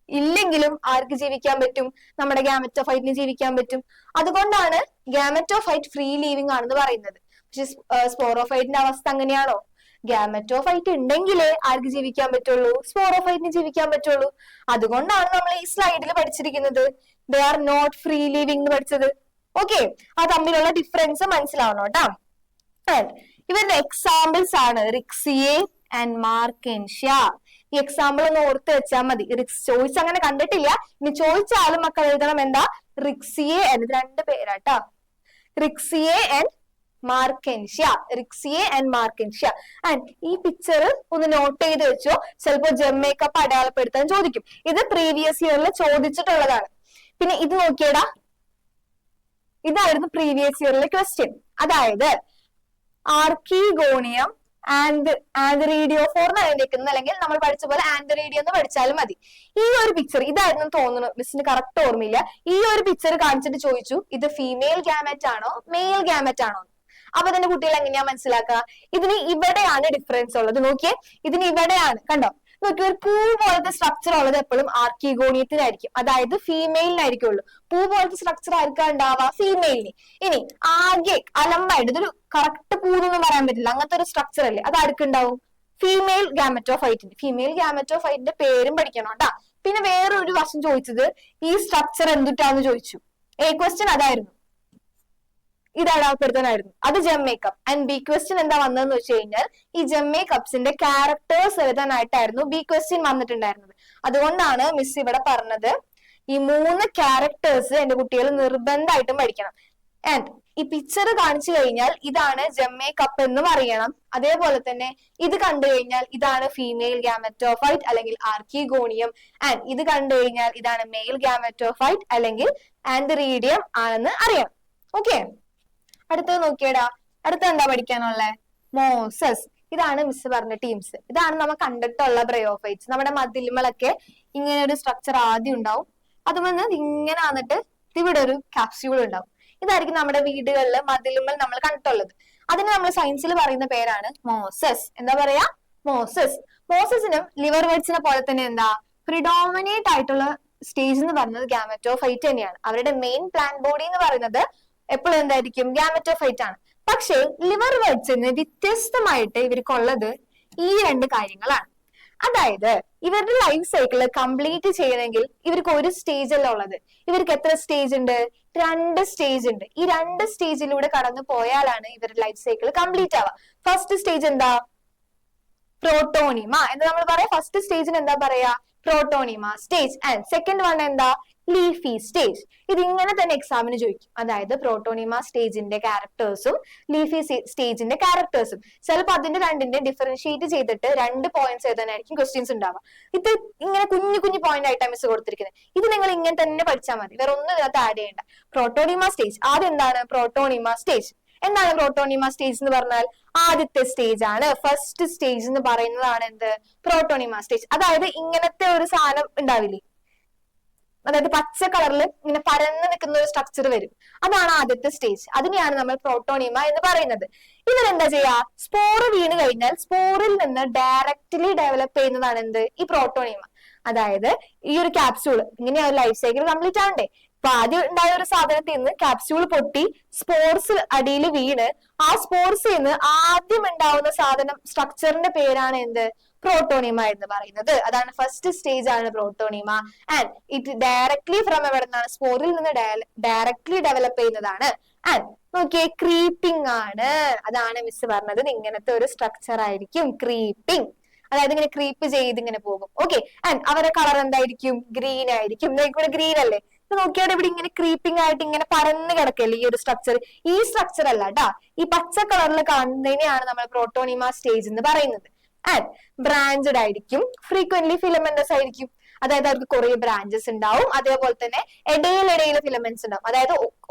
ഇല്ലെങ്കിലും ആർക്ക് ജീവിക്കാൻ പറ്റും? നമ്മുടെ ഗാമറ്റോഫൈറ്റിന് ജീവിക്കാൻ പറ്റും. അതുകൊണ്ടാണ് ഗാമറ്റോഫൈറ്റ് ഫ്രീ ലീവിംഗ് ആണെന്ന് പറയുന്നത്. പക്ഷെ സ്പോറോഫൈറ്റിന്റെ അവസ്ഥ അങ്ങനെയാണോ? ഗാമറ്റോഫൈറ്റ് ഉണ്ടെങ്കിലേ ആർക്ക് ജീവിക്കാൻ പറ്റുള്ളൂ? സ്പോറോഫൈറ്റിന് ജീവിക്കാൻ പറ്റുള്ളൂ. അതുകൊണ്ടാണ് നമ്മൾ ഈ സ്ലൈഡിൽ പഠിച്ചിരിക്കുന്നത് they are not free living എന്ന് പഠിച്ചത്. ഓക്കെ, ആ തമ്മിലുള്ള ഡിഫറൻസ് മനസ്സിലാവണം കേട്ടോ. ഇവരുടെ എക്സാമ്പിൾസ് ആണ് റിക്സിയെ ആൻഡ് മാർക്കെൻഷ്യ. ഈ എക്സാമ്പിൾ ഒന്ന് ഓർത്ത് വെച്ചാൽ മതി. ചോദിച്ച് അങ്ങനെ കണ്ടിട്ടില്ല, ഇനി ചോദിച്ചാലും മക്കൾ എഴുതണം. എന്താ? റിക്സിയെ എന്നത് രണ്ട് പേരാട്ടാ, റിക്സിയെ ആൻഡ് മാർക്കെൻഷ്യ. റിക്സിയെ ആൻഡ് മാർക്കെൻഷ്യ. ആൻഡ് ഈ പിക്ചർ ഒന്ന് നോട്ട് ചെയ്ത് വെച്ചോ, ചിലപ്പോ ജെമ്മേക്കപ്പ് അടയാളപ്പെടുത്താൻ ചോദിക്കും. ഇത് പ്രീവിയസ് ഇയറിൽ ചോദിച്ചിട്ടുള്ളതാണ്. പിന്നെ ഇത് നോക്കിയടാ, ഇതായിരുന്നു പ്രീവിയസ് ഇയറിലെ ക്വസ്റ്റ്യൻ. അതായത് ആർക്കിഗോണിയം ആന്തറീഡിയോഫോർ എന്നാണ് എഴുതിയിരിക്കുന്നത്, അല്ലെങ്കിൽ നമ്മൾ പഠിച്ച പോലെ ആന്തറീഡിയം എന്ന് പഠിച്ചാലും മതി. ഈ ഒരു പിക്ചർ ഇതായിരുന്നു തോന്നുന്നു, മിസ്സിന് കറക്റ്റ് ഓർമ്മയില്ല. ഈ ഒരു പിക്ചർ കാണിച്ചിട്ട് ചോദിച്ചു ഇത് ഫീമെയിൽ ഗാമറ്റ് ആണോ മെയിൽ ഗാമറ്റ് ആണോ? അപ്പൊ അതിന്റെ കുട്ടികൾ എങ്ങനെയാ മനസ്സിലാക്കുക? ഇതിന് ഇവിടെയാണ് ഡിഫറൻസ് ഉള്ളത്. നോക്കിയേ, ഇതിന് ഇവിടെയാണ്. കണ്ടോ? നോക്കി, ഒരു പൂ പോലത്തെ സ്ട്രക്ചർ ഉള്ളത് എപ്പോഴും ആർക്കിഗോണിയത്തിനായിരിക്കും, അതായത് ഫീമെയിലിനായിരിക്കുള്ളൂ. പൂ പോലത്തെ സ്ട്രക്ചർ ആയിരിക്കാം ഉണ്ടാവുക ഫീമെയിലിന്. ഇനി ആകെ അലമ്പായിട്ട് ഇതൊരു കറക്റ്റ് പൂന്നൊന്നും പറയാൻ പറ്റില്ല, അങ്ങനത്തെ ഒരു സ്ട്രക്ചർ അല്ലേ, അത് ആർക്കുണ്ടാവും? ഫീമെയിൽ ഗാമറ്റോഫൈറ്റിന്. ഫീമെയിൽ ഗാമറ്റോഫൈറ്റിന്റെ പേരും പഠിക്കണം കേട്ടാ. പിന്നെ വേറൊരു വശം ചോദിച്ചത് ഈ സ്ട്രക്ചർ എന്തുട്ടാന്ന് ചോദിച്ചു. എ ക്വസ്റ്റ്യൻ അതായിരുന്നു, ഇത് അടയാളപ്പെടുത്താനായിരുന്നു. അത് ജെമ്മേക്കപ്പ്. ആൻഡ് ബി ക്വസ്റ്റ്യൻ എന്താ വന്നതെന്ന് വെച്ച് കഴിഞ്ഞാൽ ഈ ജെമ്മേക്കപ്സിന്റെ ക്യാരക്ടേഴ്സ് എഴുതാനായിട്ടായിരുന്നു ബി ക്വസ്റ്റ്യൻ വന്നിട്ടുണ്ടായിരുന്നത്. അതുകൊണ്ടാണ് മിസ് ഇവിടെ പറഞ്ഞത് ഈ 3 ക്യാരക്ടേഴ്സ് എന്റെ കുട്ടികൾ നിർബന്ധമായിട്ടും പഠിക്കണം. ആൻഡ് ഈ പിക്ചർ കാണിച്ചു കഴിഞ്ഞാൽ ഇതാണ് ജെമ്മേക്കപ്പ് എന്നും അറിയണം. അതേപോലെ തന്നെ ഇത് കണ്ടു കഴിഞ്ഞാൽ ഇതാണ് ഫീമെയിൽ ഗാമറ്റോഫൈറ്റ് അല്ലെങ്കിൽ ആർക്കിഗോണിയം. ആൻഡ് ഇത് കണ്ടു കഴിഞ്ഞാൽ ഇതാണ് മെയിൽ ഗാമറ്റോഫൈറ്റ് അല്ലെങ്കിൽ ആന്തറീഡിയം ആണെന്ന് അറിയണം. ഓക്കെ, അടുത്തത് നോക്കിയടാ. അടുത്ത എന്താ പഠിക്കാനുള്ളത്? മോസസ്. ഇതാണ് മിസ് പറഞ്ഞ ടീംസ്. ഇതാണ് നമ്മൾ കണ്ടിട്ടുള്ള ബ്രയോഫൈറ്റ്സ്. നമ്മുടെ മതിലുകളൊക്കെ ഇങ്ങനെ ഒരു സ്ട്രക്ചർ ആദ്യം ഉണ്ടാവും, അത് വന്ന് ഇങ്ങനെ വന്നിട്ട് ഇവിടെ ഒരു ക്യാപ്സ്യൂൾ ഉണ്ടാവും. ഇതായിരിക്കും നമ്മുടെ വീടുകളിൽ മതിലുകൾ നമ്മൾ കണ്ടിട്ടുള്ളത്. അതിന് നമ്മൾ സയൻസിൽ പറയുന്ന പേരാണ് മോസസ്. എന്താ പറയാ? മോസസ്. മോസസിനും ലിവർ വെഡ്സിനെ പോലെ തന്നെ എന്താ പ്രിഡോമിനേറ്റ് ആയിട്ടുള്ള സ്റ്റേജ് എന്ന് പറയുന്നത് ഗാമറ്റോഫൈറ്റ് തന്നെയാണ്. അവരുടെ മെയിൻ പ്ലാന്റ് ബോഡി എന്ന് പറയുന്നത് എപ്പോഴും എന്തായിരിക്കും? ഗാമറ്റോഫൈറ്റ് ആണ്. പക്ഷേ ലിവർ വെഡ്സിന് വ്യത്യസ്തമായിട്ട് ഇവർക്കുള്ളത് ഈ 2 കാര്യങ്ങളാണ്. അതായത് ഇവരുടെ ലൈഫ് സൈക്കിൾ കംപ്ലീറ്റ് ചെയ്യണമെങ്കിൽ ഇവർക്ക് ഒരു സ്റ്റേജ് അല്ല ഉള്ളത്. ഇവർക്ക് എത്ര സ്റ്റേജ് ഉണ്ട്? 2 സ്റ്റേജ് ഉണ്ട്. ഈ 2 സ്റ്റേജിലൂടെ കടന്നു പോയാലാണ് ഇവരുടെ ലൈഫ് സൈക്കിൾ കംപ്ലീറ്റ് ആവുക. ഫസ്റ്റ് സ്റ്റേജ് എന്താ? പ്രോട്ടോണിമ എന്ന് നമ്മൾ പറയാം. ഫസ്റ്റ് സ്റ്റേജിന് എന്താ പറയാ? Protonema stage. And second one എന്താ? Leafy stage. ഇത് ഇങ്ങനെ തന്നെ എക്സാമിന് ചോദിക്കും. അതായത് പ്രോട്ടോണിമ സ്റ്റേജിന്റെ ക്യാരക്ടേഴ്സും ലീഫി സ്റ്റേജിന്റെ ക്യാരക്ടേഴ്സും. ചിലപ്പോൾ അതിന്റെ രണ്ടിന്റെ ഡിഫറൻഷിയേറ്റ് ചെയ്തിട്ട് 2 പോയിന്റ്സ് എഴുതാനായിരിക്കും ക്വസ്റ്റ്യൻസ് ഉണ്ടാവുക. ഇത് ഇങ്ങനെ കുഞ്ഞു കുഞ്ഞു പോയിന്റ് ആയിട്ടാണ് മിസ് കൊടുത്തിരിക്കുന്നത്. ഇത് നിങ്ങൾ ഇങ്ങനെ തന്നെ പഠിച്ചാൽ മതി, വേറെ ഒന്നും ഇതിനകത്ത് ആഡ് ചെയ്യേണ്ട. പ്രോട്ടോണിമ സ്റ്റേജ് ആദ്യം എന്താണ്? Protonema stage. എന്താണ് പ്രോട്ടോണിമ സ്റ്റേജ് എന്ന് പറഞ്ഞാൽ? ആദ്യത്തെ സ്റ്റേജ് ആണ്. ഫസ്റ്റ് സ്റ്റേജ് എന്ന് പറയുന്നതാണ് എന്ത്? Protonema stage. അതായത് ഇങ്ങനത്തെ ഒരു സാധനം ഉണ്ടാവില്ലേ, അതായത് പച്ച കളറിൽ ഇങ്ങനെ പരന്ന് നിൽക്കുന്ന ഒരു സ്ട്രക്ചർ വരും. അതാണ് ആദ്യത്തെ സ്റ്റേജ്. അതിനെയാണ് നമ്മൾ പ്രോട്ടോണിമ എന്ന് പറയുന്നത്. ഇവരെന്താ ചെയ്യാ, സ്പോർ വീണ് കഴിഞ്ഞാൽ സ്പോറിൽ നിന്ന് ഡയറക്റ്റ്ലി ഡെവലപ്പ് ചെയ്യുന്നതാണ് എന്ത്, ഈ പ്രോട്ടോണിമ. അതായത് ഈ ഒരു ക്യാപ്സ്യൂൾ ഇങ്ങനെ ഒരു ലൈഫ് സൈക്കിൾ കംപ്ലീറ്റ് ആവണ്ടേ. അപ്പൊ ആദ്യം ഉണ്ടായ ഒരു സാധനത്തിൽ നിന്ന് ക്യാപ്സ്യൂൾ പൊട്ടി സ്പോർസ് അടിയിൽ വീണ് ആ സ്പോർസിൽ നിന്ന് ആദ്യം ഉണ്ടാവുന്ന സാധനം സ്ട്രക്ചറിന്റെ പേരാണ് എന്ത്, പ്രോട്ടോണിമ എന്ന് പറയുന്നത്. അതാണ് ഫസ്റ്റ് സ്റ്റേജ് ആണ് protonema. And it directly from എവിടെ നിന്നാണ്, സ്പോറിൽ നിന്ന് ഡയറക്ട്ലി ഡെവലപ്പ് ചെയ്യുന്നതാണ്. ആൻഡ് നോക്കിയേ, ക്രീപ്പിംഗ് ആണ്. അതാണ് മിസ് പറഞ്ഞത്, ഇങ്ങനത്തെ ഒരു സ്ട്രക്ചർ ആയിരിക്കും ക്രീപ്പിംഗ്. അതായത് ഇങ്ങനെ ക്രീപ്പ് ചെയ്ത് ഇങ്ങനെ പോകും. ഓക്കെ, ആൻഡ് അവരുടെ കളർ എന്തായിരിക്കും, ഗ്രീൻ ആയിരിക്കും. ഇവിടെ ഗ്രീൻ അല്ലേ, നോക്കിയാൽ ഇവിടെ ഇങ്ങനെ ക്രീപ്പിംഗ് ആയിട്ട് ഇങ്ങനെ പരന്ന് കിടക്കല്ലേ ഈ ഒരു സ്ട്രക്ചർ. ഈ സ്ട്രക്ചർ അല്ല ട്ടാ, ഈ പച്ച കളറിൽ കാണുന്നതിനെയാണ് നമ്മൾ പ്രോട്ടോണിമ സ്റ്റേജ് എന്ന് പറയുന്നത്. ആൻഡ് ബ്രാഞ്ചഡ് ആയിരിക്കും, ഫ്രീക്വന്റ്ലി ഫിലമെന്റസ് ആയിരിക്കും. അതായത് അവർക്ക് കുറെ ബ്രാഞ്ചസ് ഉണ്ടാവും, അതേപോലെ തന്നെ ഇടയിൽ ഫിലമെന്റ്സ് ഉണ്ടാവും. അതായത്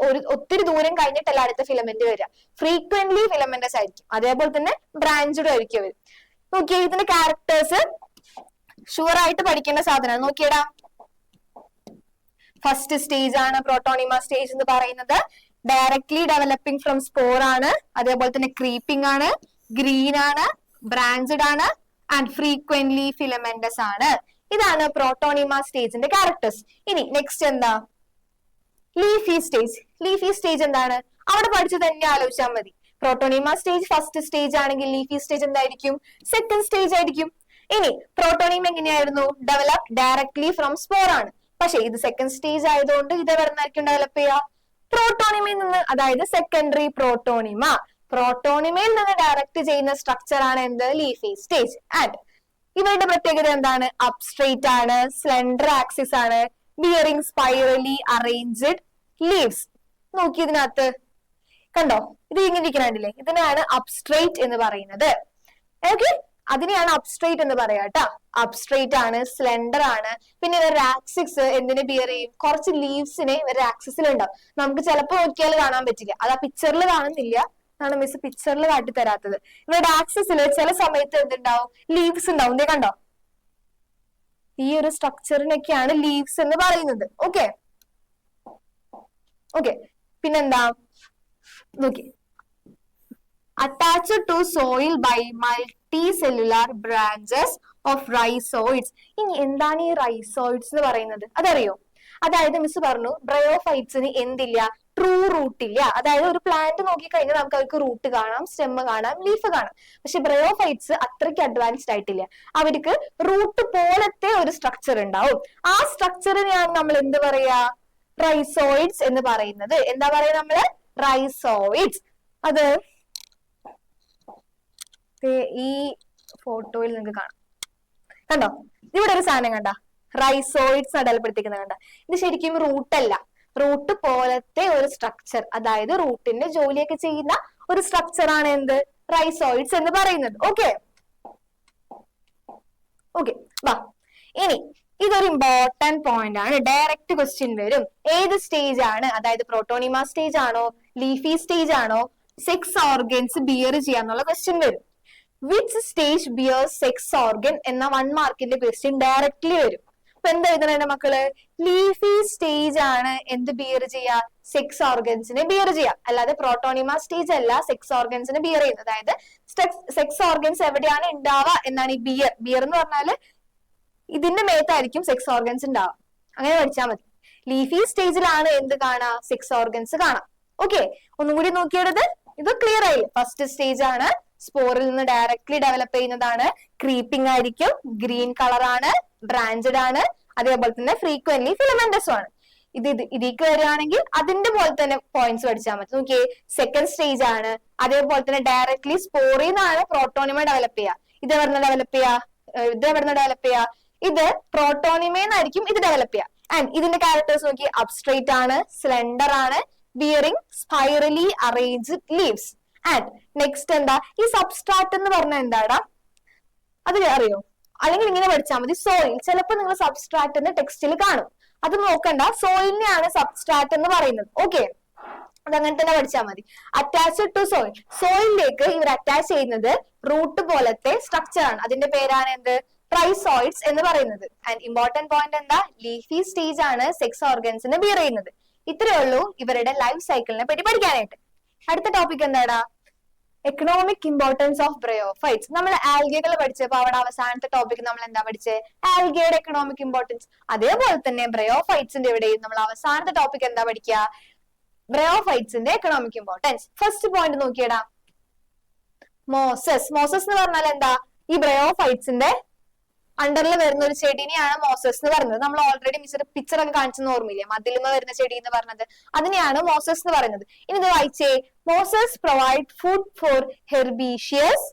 ഒത്തിരി ദൂരം കഴിഞ്ഞിട്ടല്ല അടുത്ത ഫിലമെന്റ് വരിക. ഫ്രീക്വന്റ്ലി ഫിലമെന്റസ് ആയിരിക്കും, അതേപോലെ തന്നെ ബ്രാഞ്ചഡ് ആയിരിക്കും അവർ. നോക്കിയേ, ഇതിന്റെ ക്യാരക്ടേഴ്സ് ഷുവർ ആയിട്ട് പഠിക്കേണ്ട സാധനമാണ്. നോക്കിയടാ, ഫസ്റ്റ് സ്റ്റേജ് ആണ് പ്രോട്ടോണിമ സ്റ്റേജ് എന്ന് പറയുന്നത്. ഡയറക്ട്ലി ഡെവലപ്പിംഗ് ഫ്രം സ്പോർ ആണ്, അതേപോലെ തന്നെ ക്രീപ്പിംഗ് ആണ്, ഗ്രീൻ ആണ്, ബ്രാഞ്ചഡ് ആണ്, ആൻഡ് ഫ്രീക്വന്റ്ലി ഫിലമെന്റസ് ആണ്. ഇതാണ് പ്രോട്ടോണിമ സ്റ്റേജിന്റെ ക്യാരക്ടേഴ്സ്. ഇനി നെക്സ്റ്റ് എന്താ, ലീഫി സ്റ്റേജ്. ലീഫി സ്റ്റേജ് എന്താണ്, അവിടെ പഠിച്ചു തന്നെ ആലോചിച്ചാൽ മതി. പ്രോട്ടോണിമ സ്റ്റേജ് ഫസ്റ്റ് സ്റ്റേജ് ആണെങ്കിൽ ലീഫി സ്റ്റേജ് എന്തായിരിക്കും, സെക്കൻഡ് സ്റ്റേജ് ആയിരിക്കും. ഇനി പ്രോട്ടോണിമ എങ്ങനെയായിരുന്നു, ഡെവലപ്പ് ഡയറക്ട്ലി ഫ്രം സ്പോർ ആണ്. പക്ഷെ ഇത് സെക്കൻഡ് സ്റ്റേജ് ആയതുകൊണ്ട് ഇത് എവിടെ നിന്നായിരിക്കും ഡെവലപ്പ് ചെയ്യുക, പ്രോട്ടോണിമയിൽ നിന്ന്. അതായത് സെക്കൻഡറി പ്രോട്ടോണിമ. പ്രോട്ടോണിമയിൽ നിന്ന് ഡയറക്റ്റ് ചെയ്യുന്ന സ്ട്രക്ചർ ആണ് എന്ത്, ലീഫി സ്റ്റേജ്. ആൻഡ് ഇവരുടെ പ്രത്യേകത എന്താണ്, അബ്സ്ട്രേറ്റ് ആണ്, സ്ലെൻഡർ ആക്സിസ് ആണ്, ബിയറിംഗ് സ്പൈറലി അറേഞ്ച്ഡ് ലീവ്സ്. നോക്കി ഇതിനകത്ത് കണ്ടോ, ഇത് ഇങ്ങനെ ഇരിക്കണില്ലേ, ഇതിനാണ് അബ്സ്ട്രേറ്റ് എന്ന് പറയുന്നത്. ഓക്കെ, അതിനെയാണ് അബ്സ്ട്രേറ്റ് എന്ന് പറയാ കേട്ടാ. അബ്സ്ട്രേറ്റ് ആണ്, സ്ലെൻഡർ ആണ്. പിന്നെ ഇവരുടെ ആക്സിസ് എന്തിനെ ബിയർ ചെയ്യും, കുറച്ച് ലീവ്സിനെ ഇവരുടെ ആക്സിസിൽ ഉണ്ടാവും. നമുക്ക് ചിലപ്പോൾ നോക്കിയാൽ കാണാൻ പറ്റില്ല, അത് ആ പിക്ചറിൽ കാണുന്നില്ല, ആണ് മിസ് പിക്ചറിൽ കാട്ടി തരാത്തത്. ഇവരുടെ ആക്സിസിൽ ചില സമയത്ത് എന്തുണ്ടാവും, ലീവ്സ് ഉണ്ടാവും. ഇതേ കണ്ടോ, ഈ ഒരു സ്ട്രക്ചറിനൊക്കെയാണ് ലീവ്സ് എന്ന് പറയുന്നത്. ഓക്കെ ഓക്കെ, പിന്നെന്താ നോക്കി, attached to soil by multicellular branches of rhizoids. ഇനി എന്താണ് ഈ റൈസോയിഡ്സ് എന്ന് പറയുന്നത്, അതറിയോ? അതായത് മിസ് പറഞ്ഞു ബ്രയോഫൈറ്റ്സിന് എന്തില്ല, ട്രൂ റൂട്ട് ഇല്ല. അതായത് ഒരു പ്ലാന്റ് നോക്കിക്കഴിഞ്ഞാൽ നമുക്ക് അവർക്ക് റൂട്ട് കാണാം, സ്റ്റെം കാണാം, ലീഫ് കാണാം. പക്ഷെ ബ്രയോഫൈറ്റ്സ് അത്രയ്ക്ക് അഡ്വാൻസ്ഡ് ആയിട്ടില്ല. അവർക്ക് റൂട്ട് പോലത്തെ ഒരു സ്ട്രക്ചർ ഉണ്ടാവും. ആ സ്ട്രക്ചറിനെയാണ് നമ്മൾ എന്ത് പറയാ, റൈസോയിഡ്സ് എന്ന് പറയുന്നത്. എന്താ പറയാ നമ്മള്, റൈസോയിഡ്സ്. അത് ഈ ഫോട്ടോയിൽ നിങ്ങൾക്ക് കാണാം, കണ്ടോ, ഇവിടെ ഒരു സാധനം കണ്ട, റൈസോയിഡ്സ് അടയാളപ്പെടുത്തിക്കുന്നത് കണ്ട. ഇത് ശരിക്കും റൂട്ടല്ല, റൂട്ട് പോലത്തെ ഒരു സ്ട്രക്ചർ, അതായത് റൂട്ടിന്റെ ജോലിയൊക്കെ ചെയ്യുന്ന ഒരു സ്ട്രക്ചർ ആണ് എന്ത്, റൈസോയിഡ്സ് എന്ന് പറയുന്നത്. ഓക്കെ ഓക്കെ, വാ ഇനി ഇതൊരു ഇമ്പോർട്ടന്റ് പോയിന്റ് ആണ്, ഡയറക്റ്റ് ക്വസ്റ്റ്യൻ വരും. ഏത് സ്റ്റേജ് ആണ്, അതായത് പ്രോട്ടോണിമ സ്റ്റേജ് ആണോ, ലീഫി സ്റ്റേജ് ആണോ, സെക്സ് ഓർഗൻസ് ബിയർ ചെയ്യാന്നുള്ള ക്വസ്റ്റ്യൻ വരും. Which stage bear sex organ എന്ന 1 മാർക്കിന്റെ ക്വസ്റ്റ്യൻ ഡയറക്ട്ലി വരും. അപ്പൊ എന്താ എഴുതണ മക്കള്, ലീഫി സ്റ്റേജ് ആണ് എന്ത് ബിയർ ചെയ്യാ, സെക്സ് ഓർഗൻസിനെ ബിയർ ചെയ്യാം. അല്ലാതെ പ്രോട്ടോണിമ സ്റ്റേജ് അല്ല സെക്സ് ഓർഗൻസിനെ ബിയർ ചെയ്യുന്നത്. അതായത് സെക്സ് ഓർഗൻസ് എവിടെയാണ് ഉണ്ടാവുക എന്നാണ് ഈ ബിയർ. ബിയർ എന്ന് പറഞ്ഞാല് ഇതിന്റെ മേത്തായിരിക്കും സെക്സ് ഓർഗൻസ് ഉണ്ടാവുക. അങ്ങനെ പഠിച്ചാൽ മതി. ലീഫി സ്റ്റേജിലാണ് എന്ത് കാണാ, സെക്സ് ഓർഗൻസ് കാണാം. ഓക്കെ, ഒന്നും കൂടി നോക്കിയെടുത്ത് ഇത് ക്ലിയർ ആയി. ഫസ്റ്റ് സ്റ്റേജ് ആണ്, സ്പോറിൽ നിന്ന് ഡയറക്ട്ലി ഡെവലപ്പ് ചെയ്യുന്നതാണ്, ക്രീപ്പിംഗ് ആയിരിക്കും, ഗ്രീൻ കളർ ആണ്, ബ്രാഞ്ചഡ് ആണ്, അതേപോലെ തന്നെ ഫ്രീക്വന്റ്ലി ഫിലമെന്റസും ആണ്. ഇതിലേക്ക് വരികയാണെങ്കിൽ അതിന്റെ പോലെ തന്നെ പോയിന്റ്സ് പഠിച്ചാൽ മതി. നോക്കിയേ, സെക്കൻഡ് സ്റ്റേജ് ആണ്, അതേപോലെ തന്നെ ഡയറക്ട്ലി സ്പോറിൽ നിന്നാണ് പ്രോട്ടോണിമ ഡെവലപ്പ് ചെയ്യുക. ഇത് എവിടുന്ന് ഡെവലപ്പ് ചെയ്യുക, ഇത് പ്രോട്ടോണിമേന്നായിരിക്കും ഇത് ഡെവലപ്പ് ചെയ്യുക. ആൻഡ് ഇതിന്റെ ക്യാരക്ടേഴ്സ് നോക്കി, അബ്സ്ട്രേറ്റ് ആണ്, സ്ലെൻഡർ ആണ്, bearing spirally arranged leaves. And next എന്താ, ഈ സബ്സ്ട്രാറ്റ് എന്ന് പറഞ്ഞാൽ എന്താടാ, അത് അറിയോ? അല്ലെങ്കിൽ ഇങ്ങനെ പഠിച്ചാൽ മതി, സോയിൽ. ചിലപ്പോൾ നിങ്ങൾ സബ്സ്ട്രാറ്റ് എന്ന് ടെക്സ്റ്റിൽ കാണും, അത് നോക്കണ്ട, സോയിലിനെയാണ് സബ്സ്ട്രാറ്റ് എന്ന് പറയുന്നത്. ഓക്കെ, അതങ്ങനെ തന്നെ പഠിച്ചാൽ മതി. അറ്റാച്ച്ഡ് ടു സോയിൽ, സോയിലിലേക്ക് ഇവർ അറ്റാച്ച് ചെയ്യുന്നത് റൂട്ട് പോലത്തെ സ്ട്രക്ചർ ആണ്. അതിന്റെ പേരാണ് എന്ത്, ട്രൈസോയിഡ്സ് എന്ന് പറയുന്നത്. ആൻഡ് ഇമ്പോർട്ടന്റ് പോയിന്റ് എന്താ, ലീഫി സ്റ്റേജ് ആണ് സെക്സ് ഓർഗൻസിന് ബിയർ ചെയ്യുന്നത്. ഇത്രയേ ഉള്ളൂ ഇവരുടെ ലൈഫ് സൈക്കിളിനെ പറ്റി പഠിക്കാനായിട്ട്. അടുത്ത ടോപ്പിക് എന്താടാ, എക്കണോമിക് ഇമ്പോർട്ടൻസ് ഓഫ് ബ്രയോഫൈറ്റ്സ്. നമ്മൾ ആൽഗകൾ പഠിച്ചപ്പോ അവിടെ അവസാനത്തെ ടോപ്പിക് നമ്മൾ എന്താ പഠിച്ചത്, ആൽഗയുടെ എക്കണോമിക് ഇമ്പോർട്ടൻസ്. അതേപോലെ തന്നെ ബ്രയോഫൈറ്റ്സിന്റെ ഇവിടെയും നമ്മൾ അവസാനത്തെ ടോപ്പിക് എന്താ പഠിക്കുക, ബ്രയോഫൈറ്റ്സിന്റെ എക്കണോമിക് ഇമ്പോർട്ടൻസ്. ഫസ്റ്റ് പോയിന്റ് നോക്കിയടാ, മോസസ്. മോസസ് എന്ന് പറഞ്ഞാൽ എന്താ, ഈ ബ്രയോഫൈറ്റ്സിന്റെ അണ്ടറിൽ വരുന്ന ഒരു ചെടിനെയാണ് മോസസ് എന്ന് പറയുന്നത്. നമ്മൾ ഓൾറെഡി മിസ്റ്റർ പിക്ചർ ഒക്കെ കാണിച്ചെന്ന് ഓർമ്മയില്ലേ, മതിലുമ വരുന്ന ചെടി എന്ന് പറഞ്ഞത്, അതിനെയാണ് മോസസ് എന്ന് പറയുന്നത്. ഇനി ഇത് വായിച്ചേ, mosses provide food for herbaceous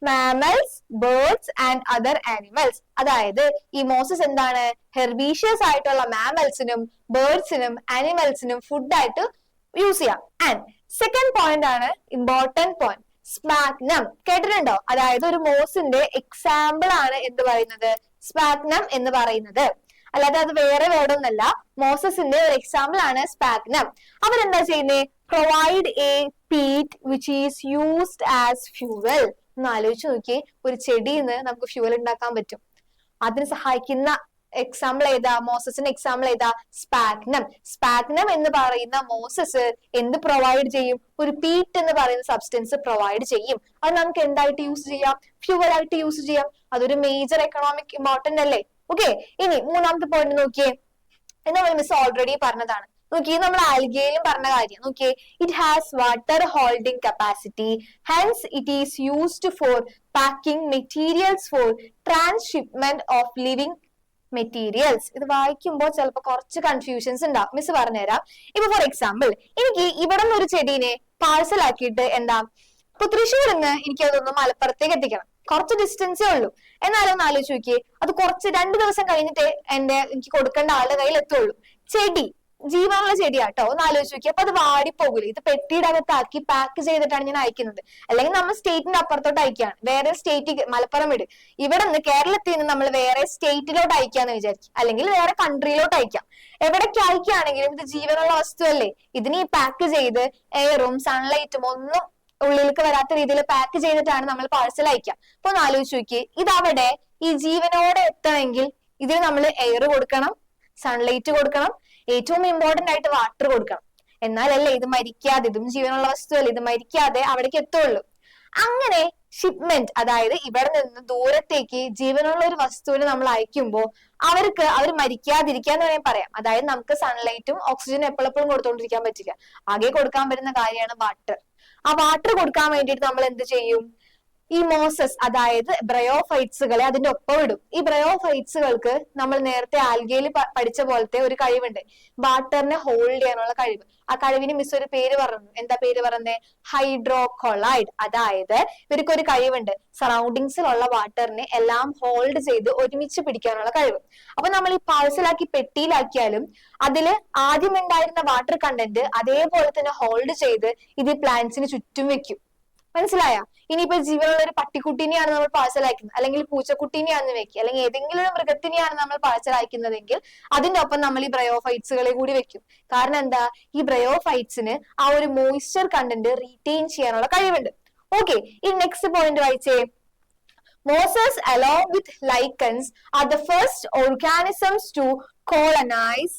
mammals, birds and other animals. അതായത് ഈ മോസസ് എന്താണ്, ഹെർബീഷ്യസ് ആയിട്ടുള്ള മാമൽസിനും ബേർഡ്സിനും ആനിമൽസിനും ഫുഡായിട്ട് യൂസ് ചെയ്യാം. ആൻഡ് സെക്കൻഡ് പോയിന്റ് ആണ് ഇമ്പോർട്ടന്റ് പോയിന്റ്, സ്പാഗ്നം. കേട്ടിട്ടുണ്ടോ? അതായത് ഒരു മോസിന്റെ എക്സാമ്പിൾ ആണ് എന്ത് പറയുന്നത്, സ്പാഗ്നം എന്ന് പറയുന്നത്. അല്ലാതെ അത് വേറെ വേർഡൊന്നല്ല, മോസസിന്റെ ഒരു എക്സാമ്പിൾ ആണ് സ്പാഗ്നം. അവരെന്താ ചെയ്യുന്നത്, provide a peat which is used as fuel. ഒന്ന് ആലോചിച്ച് നോക്കി, ഒരു ചെടിയിൽ നിന്ന് നമുക്ക് ഫ്യൂവൽ ഉണ്ടാക്കാൻ പറ്റും. അതിന് സഹായിക്കുന്ന എക്സാമ്പിൾ ഏതാ, മോസസിന്റെ എക്സാമ്പിൾ ഏതാ, സ്പാഗ്നം. സ്പാഗ്നം എന്ന് പറയുന്ന മോസസ് എന്ത് പ്രൊവൈഡ് ചെയ്യും, ഒരു പീറ്റ് എന്ന് പറയുന്ന സബ്സ്റ്റൻസ് പ്രൊവൈഡ് ചെയ്യും. അത് നമുക്ക് എന്തായിട്ട് യൂസ് ചെയ്യാം, ഫ്യൂവൽ ആയിട്ട് യൂസ് ചെയ്യാം. അതൊരു മേജർ എക്കണോമിക് ഇമ്പോർട്ടന്റ് അല്ലേ. ഓക്കെ, ഇനി മൂന്നാമത്തെ പോയിന്റ് നോക്കിയേ, നമ്മൾ മിസ് ഓൾറെഡി പറഞ്ഞതാണ്. നോക്കിയേ, നമ്മൾ ആൽഗയിലും പറഞ്ഞ കാര്യം നോക്കിയേ, it has water holding capacity, hence it is used for packing materials four transshipment of living materials. ഇത് വായിക്കുമ്പോൾ ചിലപ്പോൾ കുറച്ച് കൺഫ്യൂഷൻസ് ഉണ്ടാവും, മിസ് പറഞ്ഞുതരാം. ഇപ്പൊ ഫോർ എക്സാമ്പിൾ, എനിക്ക് ഇവിടെ നിന്ന് ഒരു ചെടീനെ പാഴ്സൽ ആക്കിയിട്ട് എന്താ, ഇപ്പൊ തൃശ്ശൂരിൽ നിന്ന് എനിക്ക് അതൊന്ന് മലപ്പുറത്തേക്ക് എത്തിക്കണം, കുറച്ച് ഡിസ്റ്റൻസേ ഉള്ളൂ. എന്നാലും ഒന്ന് ആലോചിച്ച് നോക്കിയേ, അത് കുറച്ച് 2 ദിവസം കഴിഞ്ഞിട്ട് എനിക്ക് കൊടുക്കേണ്ട ആളുടെ കയ്യിൽ എത്തുള്ളൂ. ചെടി ജീവനുള്ള ചെടിയാട്ടോ, ഒന്ന് ആലോചിച്ച് നോക്കി. അപ്പൊ അത് വാടിപ്പോകൂലേ, ഇത് പെട്ടിയുടെ അകത്താക്കി പാക്ക് ചെയ്തിട്ടാണ് ഞാൻ അയക്കുന്നത്. അല്ലെങ്കിൽ നമ്മൾ സ്റ്റേറ്റിന്റെ അപ്പുറത്തോട്ട് അയക്കുകയാണ്, വേറെ സ്റ്റേറ്റ്, മലപ്പുറം വീട്, ഇവിടെ നിന്ന് കേരളത്തിൽ നിന്ന് നമ്മൾ വേറെ സ്റ്റേറ്റിലോട്ട് അയക്കാന്ന് വിചാരിക്കും, അല്ലെങ്കിൽ വേറെ കൺട്രിയിലോട്ട് അയക്കാം. എവിടേക്ക് അയക്കുകയാണെങ്കിലും ഇത് ജീവനുള്ള വസ്തു അല്ലേ, ഇതിനെ പാക്ക് ചെയ്ത് എയറും സൺലൈറ്റും ഒന്നും ഉള്ളിലേക്ക് വരാത്ത രീതിയിൽ പാക്ക് ചെയ്തിട്ടാണ് നമ്മൾ പാഴ്സൽ അയക്കുക. അപ്പൊ ഒന്ന് ആലോചിച്ച് നോക്കി, ഇതവിടെ ഈ ജീവനോടെ എത്തണമെങ്കിൽ ഇതിന് നമ്മൾ എയർ കൊടുക്കണം, സൺലൈറ്റ് കൊടുക്കണം, ഏറ്റവും ഇമ്പോർട്ടന്റ് ആയിട്ട് വാട്ടർ കൊടുക്കണം. എന്നാലല്ലേ ഇത് മരിക്കാതെ, ഇതും ജീവനുള്ള വസ്തുവല്ലേ, ഇത് മരിക്കാതെ അവിടേക്ക് എത്തുള്ളൂ. അങ്ങനെ ഷിപ്മെന്റ്, അതായത് ഇവിടെ നിന്ന് ദൂരത്തേക്ക് ജീവനുള്ള ഒരു വസ്തുവിനെ നമ്മൾ അയക്കുമ്പോൾ അവർ മരിക്കാതിരിക്കാന്ന് വേണമെങ്കിൽ പറയാം. അതായത് നമുക്ക് സൺലൈറ്റും ഓക്സിജനും എപ്പോഴെപ്പോഴും കൊടുത്തോണ്ടിരിക്കാൻ പറ്റില്ല, ആകെ കൊടുക്കാൻ പറ്റുന്ന കാര്യമാണ് വാട്ടർ. ആ വാട്ടർ കൊടുക്കാൻ വേണ്ടിയിട്ട് നമ്മൾ എന്ത് ചെയ്യും, ഈ മോസസ് അതായത് ബ്രയോഫൈറ്റ്സുകളെ അതിന്റെ ഒപ്പം ഇടും. ഈ ബ്രയോഫൈറ്റ്സുകൾക്ക് നമ്മൾ നേരത്തെ ആൽഗയിൽ പഠിച്ച പോലത്തെ ഒരു കഴിവുണ്ട്, വാട്ടറിനെ ഹോൾഡ് ചെയ്യാനുള്ള കഴിവ്. ആ കഴിവിന് മിസ് ഒരു പേര് പറഞ്ഞു. എന്താ പേര് പറഞ്ഞത്, ഹൈഡ്രോകൊളൈഡ്. അതായത് ഇവർക്ക് ഒരു കഴിവുണ്ട്, സറൗണ്ടിങ്സിലുള്ള വാട്ടറിനെ എല്ലാം ഹോൾഡ് ചെയ്ത് ഒരുമിച്ച് പിടിക്കാനുള്ള കഴിവ്. അപ്പൊ നമ്മൾ ഈ പാഴ്സലാക്കി പെട്ടിയിലാക്കിയാലും അതില് ആദ്യം ഉണ്ടായിരുന്ന വാട്ടർ കണ്ടന്റ് അതേപോലെ തന്നെ ഹോൾഡ് ചെയ്ത് ഇത് പ്ലാന്റ്സിന് ചുറ്റും വെക്കും. മനസ്സിലായ? ഇനിയിപ്പോ ജീവനുള്ള ഒരു പട്ടിക്കുട്ടീനെയാണ് നമ്മൾ പാഴ്സൽ അയക്കുന്നത്, അല്ലെങ്കിൽ പൂച്ചക്കുട്ടീനെയാണെന്ന് വെക്കുക, അല്ലെങ്കിൽ ഏതെങ്കിലും ഒരു മൃഗത്തിനെയാണ് നമ്മൾ പാഴ്സൽ അയക്കുന്നതെങ്കിൽ അതിന്റെ ഒപ്പം നമ്മൾ ഈ ബ്രയോഫൈറ്റ്സുകളെ കൂടി വെക്കും. കാരണം എന്താ, ഈ ബ്രയോഫൈറ്റ്സിന് ആ ഒരു മോയ്സ്ചർ കണ്ടന്റ് റീറ്റെയിൻ ചെയ്യാനുള്ള കഴിവുണ്ട്. ഓക്കെ, ഈ നെക്സ്റ്റ് പോയിന്റ് വായിച്ചേ. Mosses along with lichens are the first organisms to colonize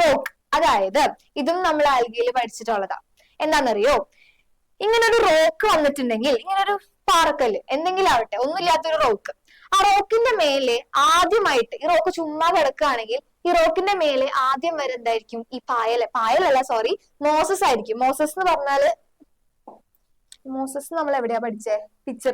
rock. അതായത് ഇതും നമ്മൾ ആൽഗയിൽ പഠിച്ചിട്ടുള്ളതാ. എന്താണെന്നറിയോ, ഇങ്ങനെ ഒരു റോക്ക് വന്നിട്ടുണ്ടെങ്കിൽ, ഇങ്ങനെ ഒരു പാറക്കല്ല് എന്തെങ്കിലും ആവട്ടെ, ഒന്നുമില്ലാത്തൊരു റോക്ക്, ആ റോക്കിന്റെ മേലെ ആദ്യമായിട്ട്, ഈ റോക്ക് ചുമ്മാ കിടക്കുകയാണെങ്കിൽ ഈ റോക്കിന്റെ മേലെ ആദ്യം വരെ എന്തായിരിക്കും, ഈ പായലല്ല സോറി മോസസ് ആയിരിക്കും. മോസസ് എന്ന് പറഞ്ഞാല്, മോസസ് നമ്മൾ എവിടെയാ പഠിച്ചേ, പിക്ചർ.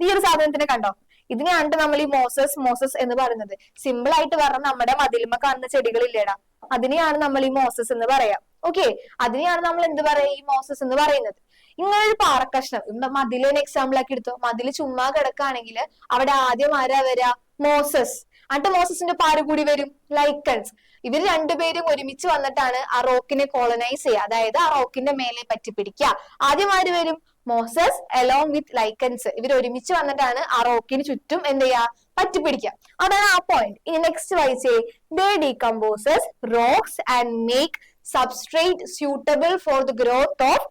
ഈ ഒരു സാധനത്തിനെ കണ്ടോ, ഇതിനെയാണ് നമ്മൾ ഈ മോസസ് എന്ന് പറയുന്നത്. സിമ്പിൾ ആയിട്ട് പറഞ്ഞാൽ നമ്മുടെ മതിലുമ കാണുന്ന ചെടികളില്ലേടാ, അതിനെയാണ് നമ്മൾ ഈ മോസസ് എന്ന് പറയാം. ഓക്കെ, അതിനെയാണ് നമ്മൾ എന്ത് പറയാ, ഈ മോസസ് എന്ന് പറയുന്നത്. ഇങ്ങനെ ഒരു പാറക്കഷ്ണം, മതിലൊരു എക്സാമ്പിൾ ആക്കി എടുത്തോ, മതില് ചുമ്മാ കിടക്കുകയാണെങ്കിൽ അവിടെ ആദ്യം ആരാ വരാ, മോസസ്. എന്നിട്ട് മോസസിന്റെ പാര് കൂടി വരും ലൈക്കൻസ്. ഇവർ രണ്ടുപേരും ഒരുമിച്ച് വന്നിട്ടാണ് ആ റോക്കിനെ കോളനൈസ് ചെയ്യുക, അതായത് ആ റോക്കിന്റെ മേലെ പറ്റിപ്പിടിക്കുക. ആദ്യം ആര് വരും, മോസസ് അലോങ് വിത്ത് ലൈക്കൻസ്. ഇവർ ഒരുമിച്ച് വന്നിട്ടാണ് ആ റോക്കിന് ചുറ്റും എന്ത് ചെയ്യാ, പറ്റിപ്പിടിക്കുക. അതാണ് ആ പോയിന്റ്. ഇനി നെക്സ്റ്റ് വായിച്ചേ. They decompose rocks and make substrate suitable for the growth of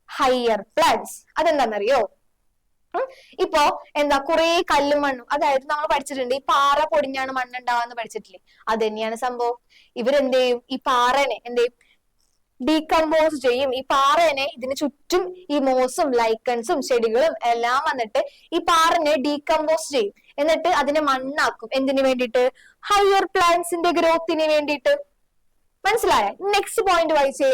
higher plants. അതെന്താണെന്നറിയോ, ഇപ്പോ എന്താ കുറെ കല്ലും മണ്ണും, അതായത് നമ്മൾ പഠിച്ചിട്ടുണ്ട് ഈ പാറ പൊടിഞ്ഞാണ് മണ്ണുണ്ടാവാന്ന് പഠിച്ചിട്ടില്ലേ? അത് തന്നെയാണ് സംഭവം. ഇവരെന്ത് ചെയ്യും? ഈ പാറനെ എന്ത് ചെയ്യും? ഡീകമ്പോസ് ചെയ്യും. ഈ പാറനെ ഇതിന് ചുറ്റും ഈ മോസും ലൈക്കൺസും ചെടികളും എല്ലാം വന്നിട്ട് ഈ പാറനെ ഡീകമ്പോസ് ചെയ്യും. എന്നിട്ട് അതിനെ മണ്ണാക്കും. എന്തിനു വേണ്ടിയിട്ട്? ഹയർ പ്ലാന്റ്സിന്റെ ഗ്രോത്തിന് വേണ്ടിയിട്ട്. മനസ്സിലായ? നെക്സ്റ്റ് പോയിന്റ് വായിച്ചേ.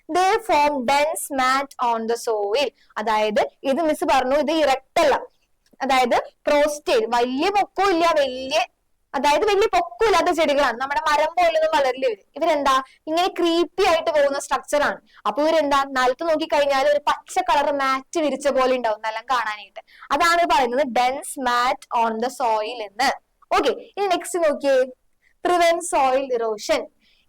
They form dense mat on the soil. അതായത് ഇത് മിസ് പറഞ്ഞു, ഇത് ഇറക്റ്റ് അല്ല, അതായത് പ്രോസ്റ്റേറ്റ്, വലിയ പൊക്കവും ഇല്ല, അതായത് വലിയ പൊക്കമില്ലാത്ത ചെടികളാണ്. നമ്മുടെ മരം പോലൊന്നും വളരില്ല ഇവരെന്താ ഇങ്ങനെ ക്രീപ്പി ആയിട്ട് പോകുന്ന സ്ട്രക്ചർ ആണ്. അപ്പൊ ഇവരെന്താ നിലത്ത് നോക്കി കഴിഞ്ഞാൽ ഒരു പച്ച കളർ മാറ്റ് വിരിച്ച പോലെ ഉണ്ടാവും നിലം കാണാനായിട്ട്. അതാണ് പറയുന്നത് dense mat on the soil എന്ന്. ഓക്കെ, ഇനി നെക്സ്റ്റ് നോക്കിയേ. Prevent soil erosion.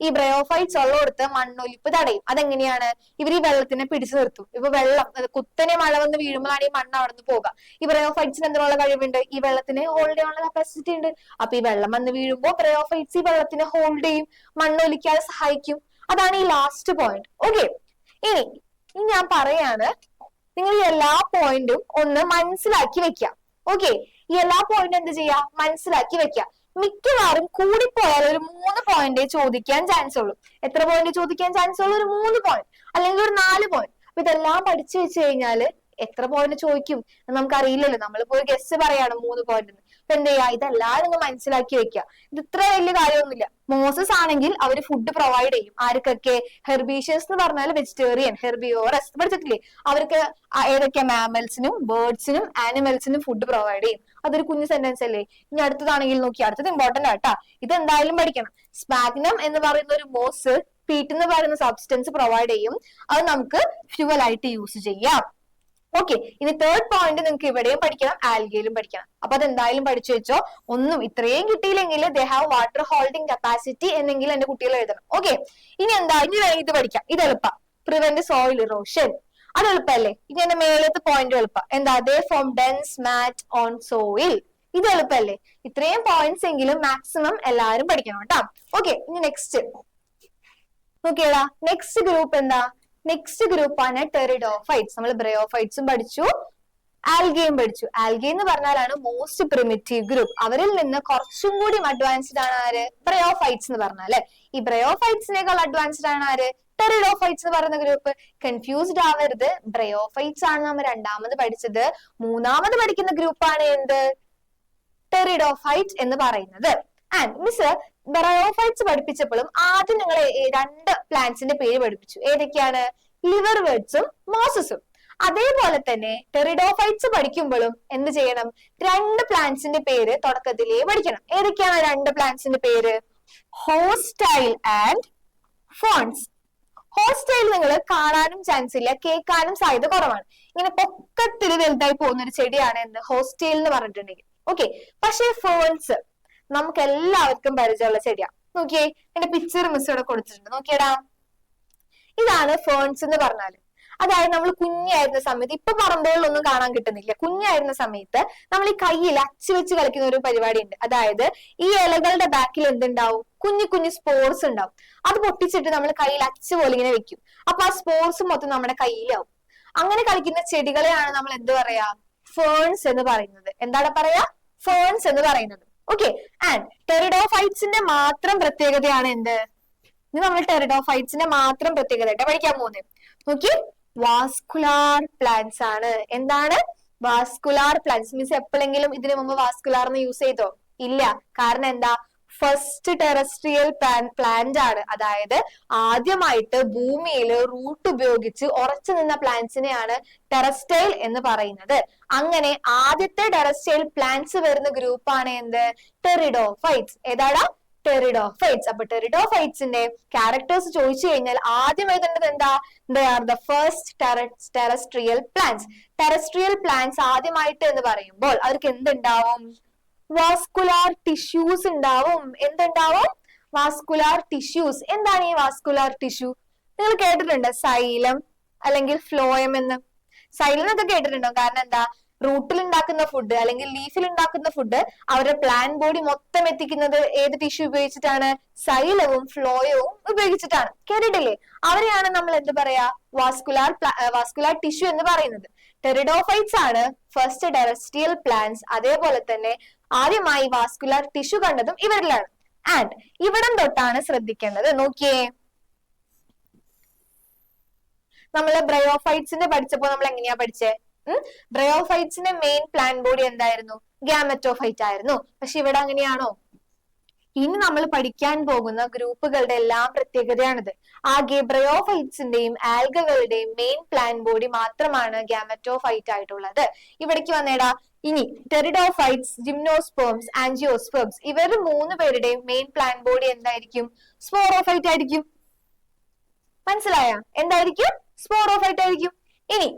ഈ ബ്രയോഫൈറ്റ്സ് ഉള്ളടത്ത് മണ്ണൊലിപ്പ് തടയും. അതെങ്ങനെയാണ്? ഇവർ ഈ വെള്ളത്തിനെ പിടിച്ചു നിർത്തും. ഇപ്പൊ വെള്ളം കുത്തനെ മഴ വന്ന് വീഴുമ്പോഴാണ് ഈ മണ്ണ് അവിടെ നിന്ന് പോകുക. ഈ ബ്രയോഫൈറ്റ്സിന് എന്തിനുള്ള കഴിവുണ്ട്? ഈ വെള്ളത്തിനെ ഹോൾഡ് ചെയ്യാനുള്ള കപ്പാസിറ്റി ഉണ്ട്. അപ്പൊ ഈ വെള്ളം വന്ന് വീഴുമ്പോൾ ബ്രയോഫൈറ്റ്സ് ഈ വെള്ളത്തിനെ ഹോൾഡ് ചെയ്യും, മണ്ണൊലിക്കാതെ സഹായിക്കും. അതാണ് ഈ ലാസ്റ്റ് പോയിന്റ്. ഓക്കെ, ഇനി ഞാൻ പറയാണ്, നിങ്ങൾ ഈ എല്ലാ പോയിന്റും ഒന്ന് മനസ്സിലാക്കി വെക്കാം. ഓക്കെ, ഈ എല്ലാ പോയിന്റും എന്ത് ചെയ്യാ? മനസ്സിലാക്കി വെക്കാം. മിക്കവാറും കൂടിപ്പോയാൽ ഒരു 3 പോയിന്റ് ചോദിക്കാൻ ചാൻസ് ഉള്ളൂ. എത്ര പോയിന്റ് ചോദിക്കാൻ ചാൻസ് ഉള്ളൂ? ഒരു 3 പോയിന്റ് അല്ലെങ്കിൽ ഒരു 4 പോയിന്റ്. അപ്പൊ ഇതെല്ലാം പഠിച്ചു വെച്ച് കഴിഞ്ഞാല് എത്ര പോയിന്റ് ചോദിക്കും നമുക്ക് അറിയില്ലല്ലോ. നമ്മളിപ്പോ ഒരു ഗസ് പറയാണ് 3 പോയിന്റ്. അപ്പൊ എന്ത് ചെയ്യാ? ഇതെല്ലാം നിങ്ങൾ മനസ്സിലാക്കി വെക്കുക. ഇത് ഇത്ര വലിയ കാര്യമൊന്നുമില്ല. മോസസ് ആണെങ്കിൽ അവർ ഫുഡ് പ്രൊവൈഡ് ചെയ്യും. ആർക്കൊക്കെ? ഹെർബീഷ്യസ് എന്ന് പറഞ്ഞാൽ വെജിറ്റേറിയൻ, ഹെർബിയോറസ് പഠിച്ചിട്ടില്ലേ? അവർക്ക് ഏതൊക്കെ? മാമൽസിനും ബേർഡ്സിനും ആനിമൽസിനും ഫുഡ് പ്രൊവൈഡ് ചെയ്യും. അതൊരു കുഞ്ഞു സെന്റൻസ് അല്ലേ? ഇനി അടുത്തതാണെങ്കിൽ നോക്കി, അടുത്തത് ഇമ്പോർട്ടന്റ് ആട്ടാ, ഇത് എന്തായാലും പഠിക്കണം. സ്പാഗ്നം എന്ന് പറയുന്ന ഒരു മോസ് പീറ്റ് എന്ന് പറയുന്ന സബ്സ്റ്റൻസ് പ്രൊവൈഡ് ചെയ്യും. അത് നമുക്ക് ഫ്യൂവൽ ആയിട്ട് യൂസ് ചെയ്യാം. ഓക്കെ, ഇനി തേർഡ് പോയിന്റ് നിങ്ങൾക്ക് ഇവിടെയും പഠിക്കണം, ആൽഗയിലും പഠിക്കണം. അപ്പൊ അതെന്തായാലും പഠിച്ചു വെച്ചോ. ഒന്നും ഇത്രയും കിട്ടിയില്ലെങ്കിൽ they have water holding capacity എന്നെങ്കിലും എന്റെ കുട്ടികൾ എഴുതണം. ഓക്കെ, ഇനി എന്താ? ഇനി ഇത് പഠിക്കാം. ഇത് എളുപ്പ. പ്രിവെന്റ് സോയിൽ ഇറോഷൻ, അത് എളുപ്പല്ലേ? ഇനി എന്റെ മേലത്തെ പോയിന്റ് എളുപ്പ. എന്താ? They form dense mat on soil. ഇത് എളുപ്പല്ലേ? ഇത്രയും പോയിന്റ്സ് എങ്കിലും മാക്സിമം എല്ലാവരും പഠിക്കണം കേട്ടോ. ഓക്കെ, ഇനി നെക്സ്റ്റ് നോക്കിയടാ. നെക്സ്റ്റ് ഗ്രൂപ്പ് എന്താ? നെക്സ്റ്റ് ഗ്രൂപ്പാണ് ടെറിഡോഫൈറ്റ്സ്. നമ്മൾ ബ്രയോഫൈറ്റ്സും പഠിച്ചു, ആൽഗയും പഠിച്ചു. ആൽഗ എന്ന് പറഞ്ഞാലാണ് മോസ്റ്റ് പ്രിമിറ്റീവ് ഗ്രൂപ്പ്. അവരിൽ നിന്ന് കുറച്ചും കൂടി അഡ്വാൻസ്ഡ് ആണ് ആര്? ബ്രയോഫൈറ്റ്സ് എന്ന് പറഞ്ഞാല്. ഈ ബ്രയോഫൈറ്റ്സിനേക്കാൾ അഡ്വാൻസ്ഡ് ആണ് ആര്? ടെറിഡോഫൈറ്റ്സ് എന്ന് പറയുന്ന ഗ്രൂപ്പ്. കൺഫ്യൂസ്ഡ് ആവരുത്. ബ്രയോഫൈറ്റ്സ് ആണ് നമ്മൾ രണ്ടാമത് പഠിച്ചത്. മൂന്നാമത് പഠിക്കുന്ന ഗ്രൂപ്പാണ് എന്ത്? ടെറിഡോഫൈറ്റ് എന്ന് പറയുന്നത്. ആൻഡ് മിസ് ബ്രയോഫൈറ്റ്സ് പഠിപ്പിച്ചപ്പോഴും ആദ്യം നിങ്ങൾ 2 പ്ലാന്റ്സിന്റെ പേര് പഠിപ്പിച്ചു. ഏതൊക്കെയാണ്? ലിവർവേർഡ്സും മോസസും. അതേപോലെ തന്നെ ടെറിഡോഫൈറ്റ്സ് പഠിക്കുമ്പോഴും എന്ത് ചെയ്യണം? 2 പ്ലാന്റ്സിന്റെ പേര് തുടക്കത്തിലേ പഠിക്കണം. ഏതൊക്കെയാണ് 2 പ്ലാന്റ്സിന്റെ പേര്? Hostile and phones. ഹോസ്റ്റൈൽ നിങ്ങൾ കാണാനും ചാൻസ് ഇല്ല, കേൾക്കാനും സാധ്യത കുറവാണ്. ഇങ്ങനെ പൊക്കത്തിൽ വലുതായി പോകുന്ന ഒരു ചെടിയാണ് എന്ത്? ഹോസ്റ്റൈൽ എന്ന് പറഞ്ഞിട്ടുണ്ടെങ്കിൽ. ഓക്കെ, പക്ഷേ ഫേൺസ് നമുക്ക് എല്ലാവർക്കും പരിചയമുള്ള ചെടിയാ. നോക്കിയേ, എന്റെ പിക്ചർ മിസ് ഇവിടെ കൊടുത്തിട്ടുണ്ട്. നോക്കിയടാ, ഇതാണ് ഫേൺസ് എന്ന് പറഞ്ഞാല്. അതായത് നമ്മൾ കുഞ്ഞായിരുന്ന സമയത്ത്, ഇപ്പൊ പറമ്പുകളിലൊന്നും കാണാൻ കിട്ടുന്നില്ല. കുഞ്ഞായിരുന്ന സമയത്ത് നമ്മൾ ഈ കയ്യിൽ അച്ചു വെച്ച് കളിക്കുന്ന ഒരു പരിപാടി ഉണ്ട്. അതായത് ഈ ഇലകളുടെ ബാക്കിൽ എന്തുണ്ടാവും? കുഞ്ഞു കുഞ്ഞു സ്പോർസ് ഉണ്ടാവും. അത് പൊട്ടിച്ചിട്ട് നമ്മൾ കയ്യിൽ അച്ചു പോലെ ഇങ്ങനെ വെക്കും. അപ്പൊ ആ സ്പോർസ് മൊത്തം നമ്മുടെ കയ്യിലാവും. അങ്ങനെ കളിക്കുന്ന ചെടികളെയാണ് നമ്മൾ എന്ത് പറയാ? ഫേൺസ് എന്ന് പറയുന്നത്. എന്താണ് പറയാ? ഫേൺസ് എന്ന് പറയുന്നത്. ഓക്കെ, ആൻഡ് ടെറിഡോഫൈറ്റ്സിന്റെ മാത്രം പ്രത്യേകതയാണ് എന്ത്? ഇത് നമ്മൾ ടെറിഡോഫൈറ്റ്സിന്റെ മാത്രം പ്രത്യേകതയായിട്ട് പഠിക്കാൻ പോകുന്നത്. നോക്കി, വാസ്കുലാർ പ്ലാന്റ്സ് ആണ്. എന്താണ്? Vascular plants. മീൻസ് എപ്പോഴെങ്കിലും ഇതിനു മുമ്പ് വാസ്കുലാർ എന്ന് യൂസ് ചെയ്തോ? ഇല്ല. കാരണം എന്താ? ഫസ്റ്റ് ടെറസ്ട്രിയൽ പ്ലാന്റ് ആണ്. അതായത് ആദ്യമായിട്ട് ഭൂമിയിൽ റൂട്ട് ഉപയോഗിച്ച് ഉറച്ചു നിന്ന പ്ലാന്റ്സിനെയാണ് ടെറസ്റ്റൈൽ എന്ന് പറയുന്നത്. അങ്ങനെ ആദ്യത്തെ ടെറസ്റ്റൈൽ പ്ലാന്റ്സ് വരുന്ന ഗ്രൂപ്പാണ് എന്ത്? ടെറിഡോഫൈറ്റ്സ്. ഏതാടാ? ടെറിഡോഫൈറ്റ്സ്. അപ്പൊ ടെറിഡോഫൈറ്റ്സിന്റെ ക്യാരക്ടേഴ്സ് ചോദിച്ചു കഴിഞ്ഞാൽ ആദ്യം എഴുതേണ്ടത് എന്താ? They are the first terrestrial plants. Terrestrial plants ആദ്യമായിട്ട് എന്ന് പറയുമ്പോൾ അവർക്ക് എന്തുണ്ടാവും? വാസ്കുലാർ ടിഷ്യൂസ് ഉണ്ടാവും. എന്തുണ്ടാവും? Vascular tissues. എന്താണ് ഈ വാസ്കുലാർ ടിഷ്യൂ? നിങ്ങൾ കേട്ടിട്ടുണ്ട് സൈലം അല്ലെങ്കിൽ ഫ്ലോയം എന്ന്. സൈലം എന്നൊക്കെ കേട്ടിട്ടുണ്ടോ? കാരണം എന്താ? റൂട്ടിൽ ഉണ്ടാക്കുന്ന ഫുഡ് അല്ലെങ്കിൽ ലീഫിൽ ഉണ്ടാക്കുന്ന ഫുഡ് അവരുടെ പ്ലാൻ ബോഡി മൊത്തം എത്തിക്കുന്നത് ഏത് ടിഷ്യൂ ഉപയോഗിച്ചിട്ടാണ്? സൈലവും ഫ്ലോയവും ഉപയോഗിച്ചിട്ടാണ്. കേട്ടിട്ടില്ലേ? അവരെയാണ് നമ്മൾ എന്ത് പറയാ? വാസ്കുലാർ ടിഷ്യൂ എന്ന് പറയുന്നത്. ടെറിഡോഫൈറ്റ്സ് ആണ് ഫസ്റ്റ് ടെറസ്ട്രിയൽ പ്ലാന്റ്സ്. അതേപോലെ തന്നെ ആദ്യമായി വാസ്കുലാർ ടിഷ്യൂ കണ്ടതും ഇവരിലാണ്. ആൻഡ് ഇവിടം തൊട്ടാണ് ശ്രദ്ധിക്കേണ്ടത്. നോക്കിയേ, നമ്മള് ബ്രയോഫൈറ്റ്സിന്റെ പഠിച്ചപ്പോ നമ്മൾ എങ്ങനെയാ പഠിച്ചേ? ബ്രയോഫൈറ്റ്സിന്റെ മെയിൻ പ്ലാന്റ് ബോഡി എന്തായിരുന്നു? ഗ്യാമറ്റോഫൈറ്റ് ആയിരുന്നു. പക്ഷെ ഇവിടെ അങ്ങനെയാണോ? ഇനി നമ്മൾ പഠിക്കാൻ പോകുന്ന ഗ്രൂപ്പുകളുടെ എല്ലാം പ്രത്യേകതയാണിത്. ആകെ ബ്രയോഫൈറ്റ്സിന്റെയും ആൽഗകളുടെയും മെയിൻ പ്ലാന്റ് ബോഡി മാത്രമാണ് ഗ്യാമറ്റോഫൈറ്റ് ആയിട്ടുള്ളത്. ഇവിടേക്ക് വന്നേടാ. ഇനി ടെറിഡോഫൈറ്റ്സ്, ജിംനോസ്പേംസ്, ആൻജിയോസ്പേംസ് ഇവർ 3 പേരുടെയും മെയിൻ പ്ലാന്റ് ബോഡി എന്തായിരിക്കും? സ്പോറോഫൈറ്റ് ആയിരിക്കും. മനസ്സിലായ? എന്തായിരിക്കും? സ്പോറോഫൈറ്റ് ആയിരിക്കും. ഇനി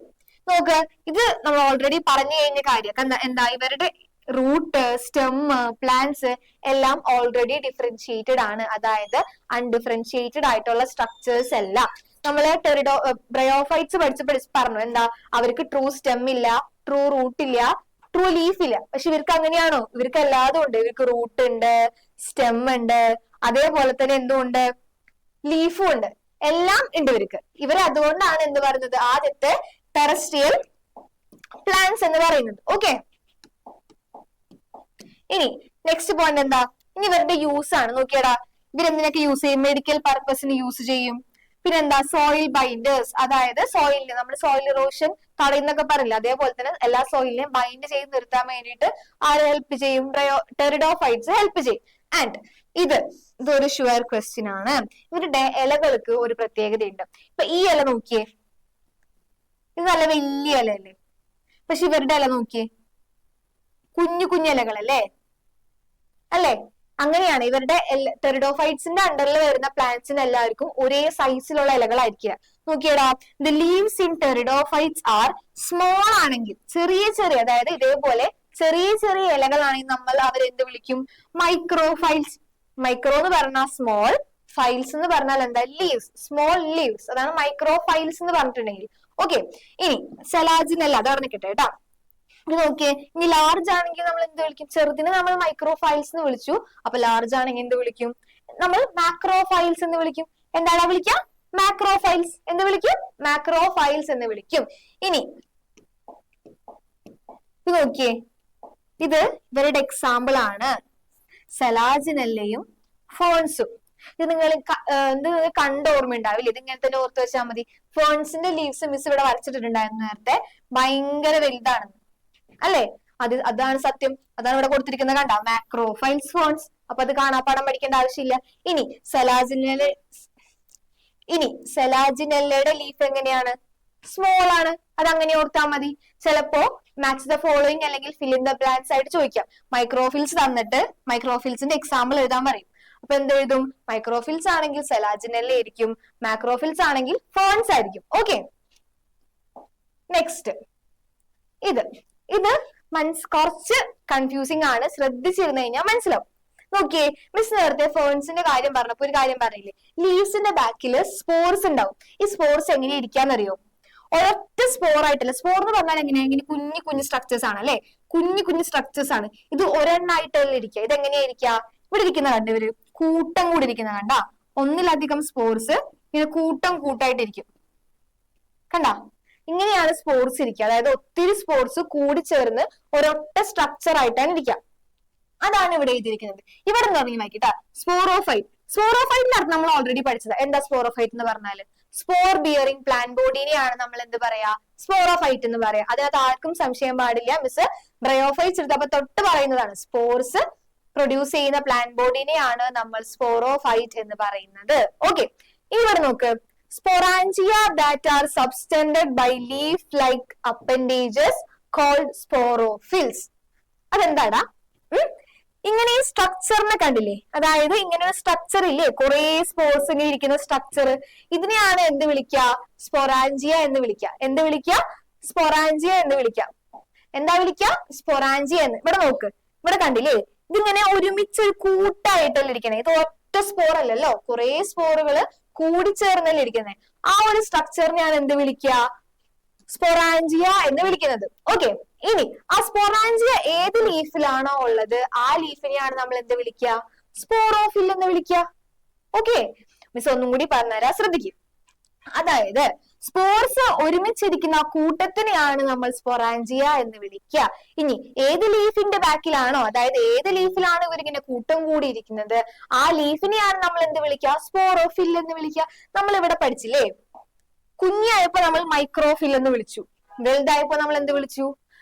നോക്ക്, ഇത് നമ്മൾ ഓൾറെഡി പറഞ്ഞു കഴിഞ്ഞ കാര്യം എന്താ? ഇവരുടെ റൂട്ട്, സ്റ്റെം, പ്ലാന്റ്സ് എല്ലാം ഓൾറെഡി ഡിഫറൻഷിയേറ്റഡ് ആണ്. അതായത് അൺഡിഫറൻഷിയേറ്റഡ് ആയിട്ടുള്ള സ്ട്രക്ചേഴ്സ് അല്ല. നമ്മള് ബ്രയോഫൈറ്റ്സ് പറഞ്ഞു എന്താ? അവർക്ക് ട്രൂ സ്റ്റെം ഇല്ല, ട്രൂ റൂട്ട് ഇല്ല, ട്രൂ ലീഫ് ഇല്ല. പക്ഷെ ഇവർക്ക് അങ്ങനെയാണോ? ഇവർക്ക് എല്ലാതും ഉണ്ട്. ഇവർക്ക് റൂട്ട് ഉണ്ട്, സ്റ്റെം ഉണ്ട്, അതേപോലെ തന്നെ എന്തുണ്ട്? ലീഫും ഉണ്ട്. എല്ലാം ഉണ്ട് ഇവർക്ക്. ഇവർ അതുകൊണ്ടാണ് എന്ത് പറയുന്നത്? ആദ്യത്തെ ടെറസ്ട്രിയൽ പ്ലാന്റ്സ് എന്ന് പറയുന്നത്. ഓക്കെ, ഇനി നെക്സ്റ്റ് പോയിന്റ് എന്താ? ഇനി ഇവരുടെ യൂസ് ആണ്. നോക്കിയടാ, ഇവരെന്തിനൊക്കെ യൂസ് ചെയ്യും? മെഡിക്കൽ പർപ്പസിന് യൂസ് ചെയ്യും. പിന്നെന്താ? സോയിൽ ബൈൻഡേഴ്സ്, അതായത് സോയിലിനെ നമ്മൾ സോയിൽ ഇറോഷൻ തടയുന്നൊക്കെ പറയില്ല, അതേപോലെ തന്നെ എല്ലാ സോയിലിനെയും ബൈൻഡ് ചെയ്ത് നിർത്താൻ വേണ്ടിയിട്ട് ആര് ഹെൽപ്പ് ചെയ്യും? ടെറിഡോഫൈറ്റ്സ് ഹെൽപ്പ് ചെയ്യും. ആൻഡ് ഇതൊരു ഷുവർ ക്വസ്റ്റ്യൻ ആണ്. ഇവരുടെ ഇലകൾക്ക് ഒരു പ്രത്യേകതയുണ്ട്. ഇപ്പൊ ഈ ഇല നോക്കിയേ, ഇത് നല്ല വലിയ ഇലയല്ലേ? പക്ഷെ ഇവരുടെ ഇല നോക്കിയേ, കുഞ്ഞു കുഞ്ഞു ഇലകളല്ലേ? അല്ലേ? അങ്ങനെയാണ് ഇവരുടെ ടെറിഡോഫൈറ്റ്സിന്റെ അണ്ടറിൽ വരുന്ന പ്ലാന്റ്സിന് എല്ലാവർക്കും ഒരേ സൈസിലുള്ള ഇലകളായിരിക്കുക. നോക്കിയടാ, the leaves in pteridophytes are small ആണെങ്കിൽ, ചെറിയ ചെറിയ, അതായത് ഇതേപോലെ ചെറിയ ചെറിയ ഇലകളാണെങ്കിൽ നമ്മൾ അവരെന്ത് വിളിക്കും? മൈക്രോഫൈൽസ്. മൈക്രോ എന്ന് പറഞ്ഞാൽ സ്മോൾ, ഫൈൽസ് എന്ന് പറഞ്ഞാൽ എന്താ? Leaves, small leaves. അതാണ് മൈക്രോഫൈൽസ് എന്ന് പറഞ്ഞിട്ടുണ്ടെങ്കിൽ. ഓക്കെ, ഇനി സെലാജിനല്ല, അത് പറഞ്ഞിട്ടെ കേട്ടാ. ഇത് നോക്കിയേ, ഇനി ലാർജ് ആണെങ്കിൽ നമ്മൾ എന്ത് വിളിക്കും? ചെറുതിന് നമ്മൾ മൈക്രോഫൈൽസ് എന്ന് വിളിച്ചു. അപ്പൊ ലാർജ് ആണെങ്കിൽ എന്ത് വിളിക്കും? നമ്മൾ മാക്രോഫൈൽസ് എന്ന് വിളിക്കും. എന്താണ് വിളിക്കാം? മാക്രോഫൈൽസ് എന്ന് വിളിക്കും. മാക്രോഫൈൽസ് എന്ന് വിളിക്കും. ഇനി ഇത് നോക്കിയേ, ഇത് ഇവരുടെ എക്സാമ്പിൾ ആണ് സെലാജിനെല്ലയും ഫേൺസും. ഇത് നിങ്ങൾ കണ്ട ഓർമ്മ ഉണ്ടാവില്ല. ഇത് ഇങ്ങനെ തന്നെ ഓർത്ത് വെച്ചാൽ മതി. ഫേൺസിന്റെ ലീവ്സ് മിസ് ഇവിടെ വരച്ചിട്ടുണ്ടായിരുന്നു നേരത്തെ. ഭയങ്കര വലുതാണെന്ന് അല്ലെ? അതാണ് സത്യം. അതാണ് ഇവിടെ കൊടുത്തിരിക്കുന്നത്. കണ്ട, മാക്രോഫൈൽസ്, ഫേൺസ്. അപ്പൊ അത് കാണാപ്പാടം പഠിക്കേണ്ട ആവശ്യമില്ല. ഇനി സെലാജിനെല്ലയുടെ ലീഫ് എങ്ങനെയാണ്? സ്മോൾ ആണ്. അത് അങ്ങനെ ഓർത്താൽ മതി. ചിലപ്പോ മാച്ച് ദ ഫോളോയിങ് അല്ലെങ്കിൽ ഫിൽ ഇൻ ദ ബ്ലാങ്ക്സ് ആയിട്ട് ചോദിക്കാം. മൈക്രോഫിൽസ് തന്നിട്ട് മൈക്രോഫിൽസിന്റെ എക്സാമ്പിൾ എഴുതാൻ പറയും. അപ്പൊ എന്തെഴുതും? മൈക്രോഫിൽസ് ആണെങ്കിൽ സെലാജിനെല്ല ആയിരിക്കും, മാക്രോഫിൽസ് ആണെങ്കിൽ ഫേൺസ് ആയിരിക്കും. ഓക്കെ, നെക്സ്റ്റ് ഇത് കുറച്ച് കൺഫ്യൂസിംഗ് ആണ്. ശ്രദ്ധിച്ചിരുന്നു കഴിഞ്ഞാൽ മനസ്സിലാവും. നോക്കിയേ, മിസ് നേരത്തെ ഫേൺസിന്റെ കാര്യം പറഞ്ഞപ്പോ ഒരു കാര്യം പറഞ്ഞില്ലേ? ലീവ്സിന്റെ ബാക്കില് സ്പോർസ് ഉണ്ടാവും. ഈ സ്പോർസ് എങ്ങനെ ഇരിക്കാന്നറിയോ? ഒരൊറ്റ സ്പോർ ആയിട്ടല്ല. സ്പോർ എന്ന് പറഞ്ഞാൽ എങ്ങനെയാ? ഇങ്ങനെ കുഞ്ഞു കുഞ്ഞു സ്ട്രക്ചേഴ്സ് ആണ് അല്ലെ? കുഞ്ഞു കുഞ്ഞു സ്ട്രക്ചേഴ്സ് ആണ്. ഇത് ഒരെണ്ണായിട്ടല്ല ഇരിക്കുക. ഇത് എങ്ങനെയാ ഇരിക്കുക? ഇവിടെ ഇരിക്കുന്ന കണ്ട, ഇവര് കൂട്ടം കൂടി ഇരിക്കുന്ന കണ്ട, ഒന്നിലധികം സ്പോർസ് ഇങ്ങനെ കൂട്ടം കൂട്ടായിട്ടിരിക്കും. കണ്ട, ഇങ്ങനെയാണ് സ്പോർസ് ഇരിക്കുക. അതായത് ഒത്തിരി സ്പോർസ് കൂടി ചേർന്ന് ഒരൊറ്റ സ്ട്രക്ചർ ആയിട്ടാണ് ഇരിക്കുക. അതാണ് ഇവിടെ എഴുതിയിരിക്കുന്നത്. ഇവിടെ നിന്ന് തുടങ്ങി നോക്കിട്ടാ. സ്പോറോഫൈറ്റ്. സ്പോറോഫൈറ്റിന്റെ അർത്ഥം നമ്മൾ ഓൾറെഡി പഠിച്ചത്. എന്താ സ്പോറോഫൈറ്റ് എന്ന് പറഞ്ഞാല്? സ്പോർ ബിയറിംഗ് പ്ലാന്റ് ബോഡിനെയാണ് നമ്മൾ എന്ത് പറയാ? സ്പോറോഫൈറ്റ് എന്ന് പറയാ. അതിനകത്ത് ആർക്കും സംശയം പാടില്ല. മിസ് ബ്രയോഫൈറ്റ്സ് എടുത്തപ്പോ തൊട്ട് പറയുന്നതാണ്. സ്പോർസ് പ്രൊഡ്യൂസ് ചെയ്യുന്ന പ്ലാന്റ് ബോഡിനെയാണ് നമ്മൾ സ്പോറോഫൈറ്റ് എന്ന് പറയുന്നത്. ഓക്കെ, ഇവിടെ നോക്ക്. Sporangia that are subtended by leaf-like appendages called sporophylls. അതെന്താടാ? ഇങ്ങനെ ഈ സ്ട്രക്ചറിനെ കണ്ടില്ലേ? അതായത് ഇങ്ങനെ ഒരു സ്ട്രക്ചർ ഇല്ലേ? കുറെ സ്പോർസ് ഇങ്ങനെ ഇരിക്കുന്ന സ്ട്രക്ചർ. ഇതിനെയാണ് എന്ത് വിളിക്കുക? സ്പൊറാഞ്ചിയ എന്ന് വിളിക്കുക. എന്ത് വിളിക്കുക? സ്പൊറാഞ്ചിയ എന്ന് വിളിക്കുക. എന്താ വിളിക്കുക? സ്പൊറാഞ്ചിയ എന്ന്. ഇവിടെ നോക്ക്, ഇവിടെ കണ്ടില്ലേ? ഇതിങ്ങനെ ഒരുമിച്ച് ഒരു കൂട്ടായിട്ടല്ല ഇരിക്കണേ. ഇത് ഒറ്റ സ്പോർ അല്ലല്ലോ, കുറെ സ്പോറുകള് കൂടിച്ചേർന്നല്ലേ ഇരിക്കുന്നത്. ആ ഒരു സ്ട്രക്ചറിനെയാണ് എന്ത് വിളിക്കുക? സ്പൊറാഞ്ചിയ എന്ന് വിളിക്കുന്നത്. ഓക്കെ, ഇനി ആ സ്പൊറാഞ്ചിയ ഏത് ലീഫിലാണോ ഉള്ളത് ആ ലീഫിനെയാണ് നമ്മൾ എന്ത് വിളിക്കുക? സ്പോറോഫിൽ എന്ന് വിളിക്കുക. ഓക്കെ, മിസ് ഒന്നും കൂടി പറഞ്ഞുതരാം, ശ്രദ്ധിക്കും. അതായത് സ്പോർസ് ഒരുമിച്ചിരിക്കുന്ന കൂട്ടത്തിനെയാണ് നമ്മൾ സ്പൊറാഞ്ചിയ എന്ന് വിളിക്കുക. ഇനി ഏത് ലീഫിന്റെ ബാക്കിലാണോ, അതായത് ഏത് ലീഫിലാണോ ഇവരിങ്ങനെ കൂട്ടം കൂടിയിരിക്കുന്നത് ആ ലീഫിനെയാണ് നമ്മൾ എന്ത് വിളിക്കുക? സ്പോറോഫിൽ എന്ന് വിളിക്കുക. നമ്മൾ ഇവിടെ പഠിച്ചില്ലേ, കുഞ്ഞായപ്പോ നമ്മൾ മൈക്രോഫിൽ എന്ന് വിളിച്ചു, വലുതായപ്പോ നമ്മൾ എന്ത് വിളിച്ചു?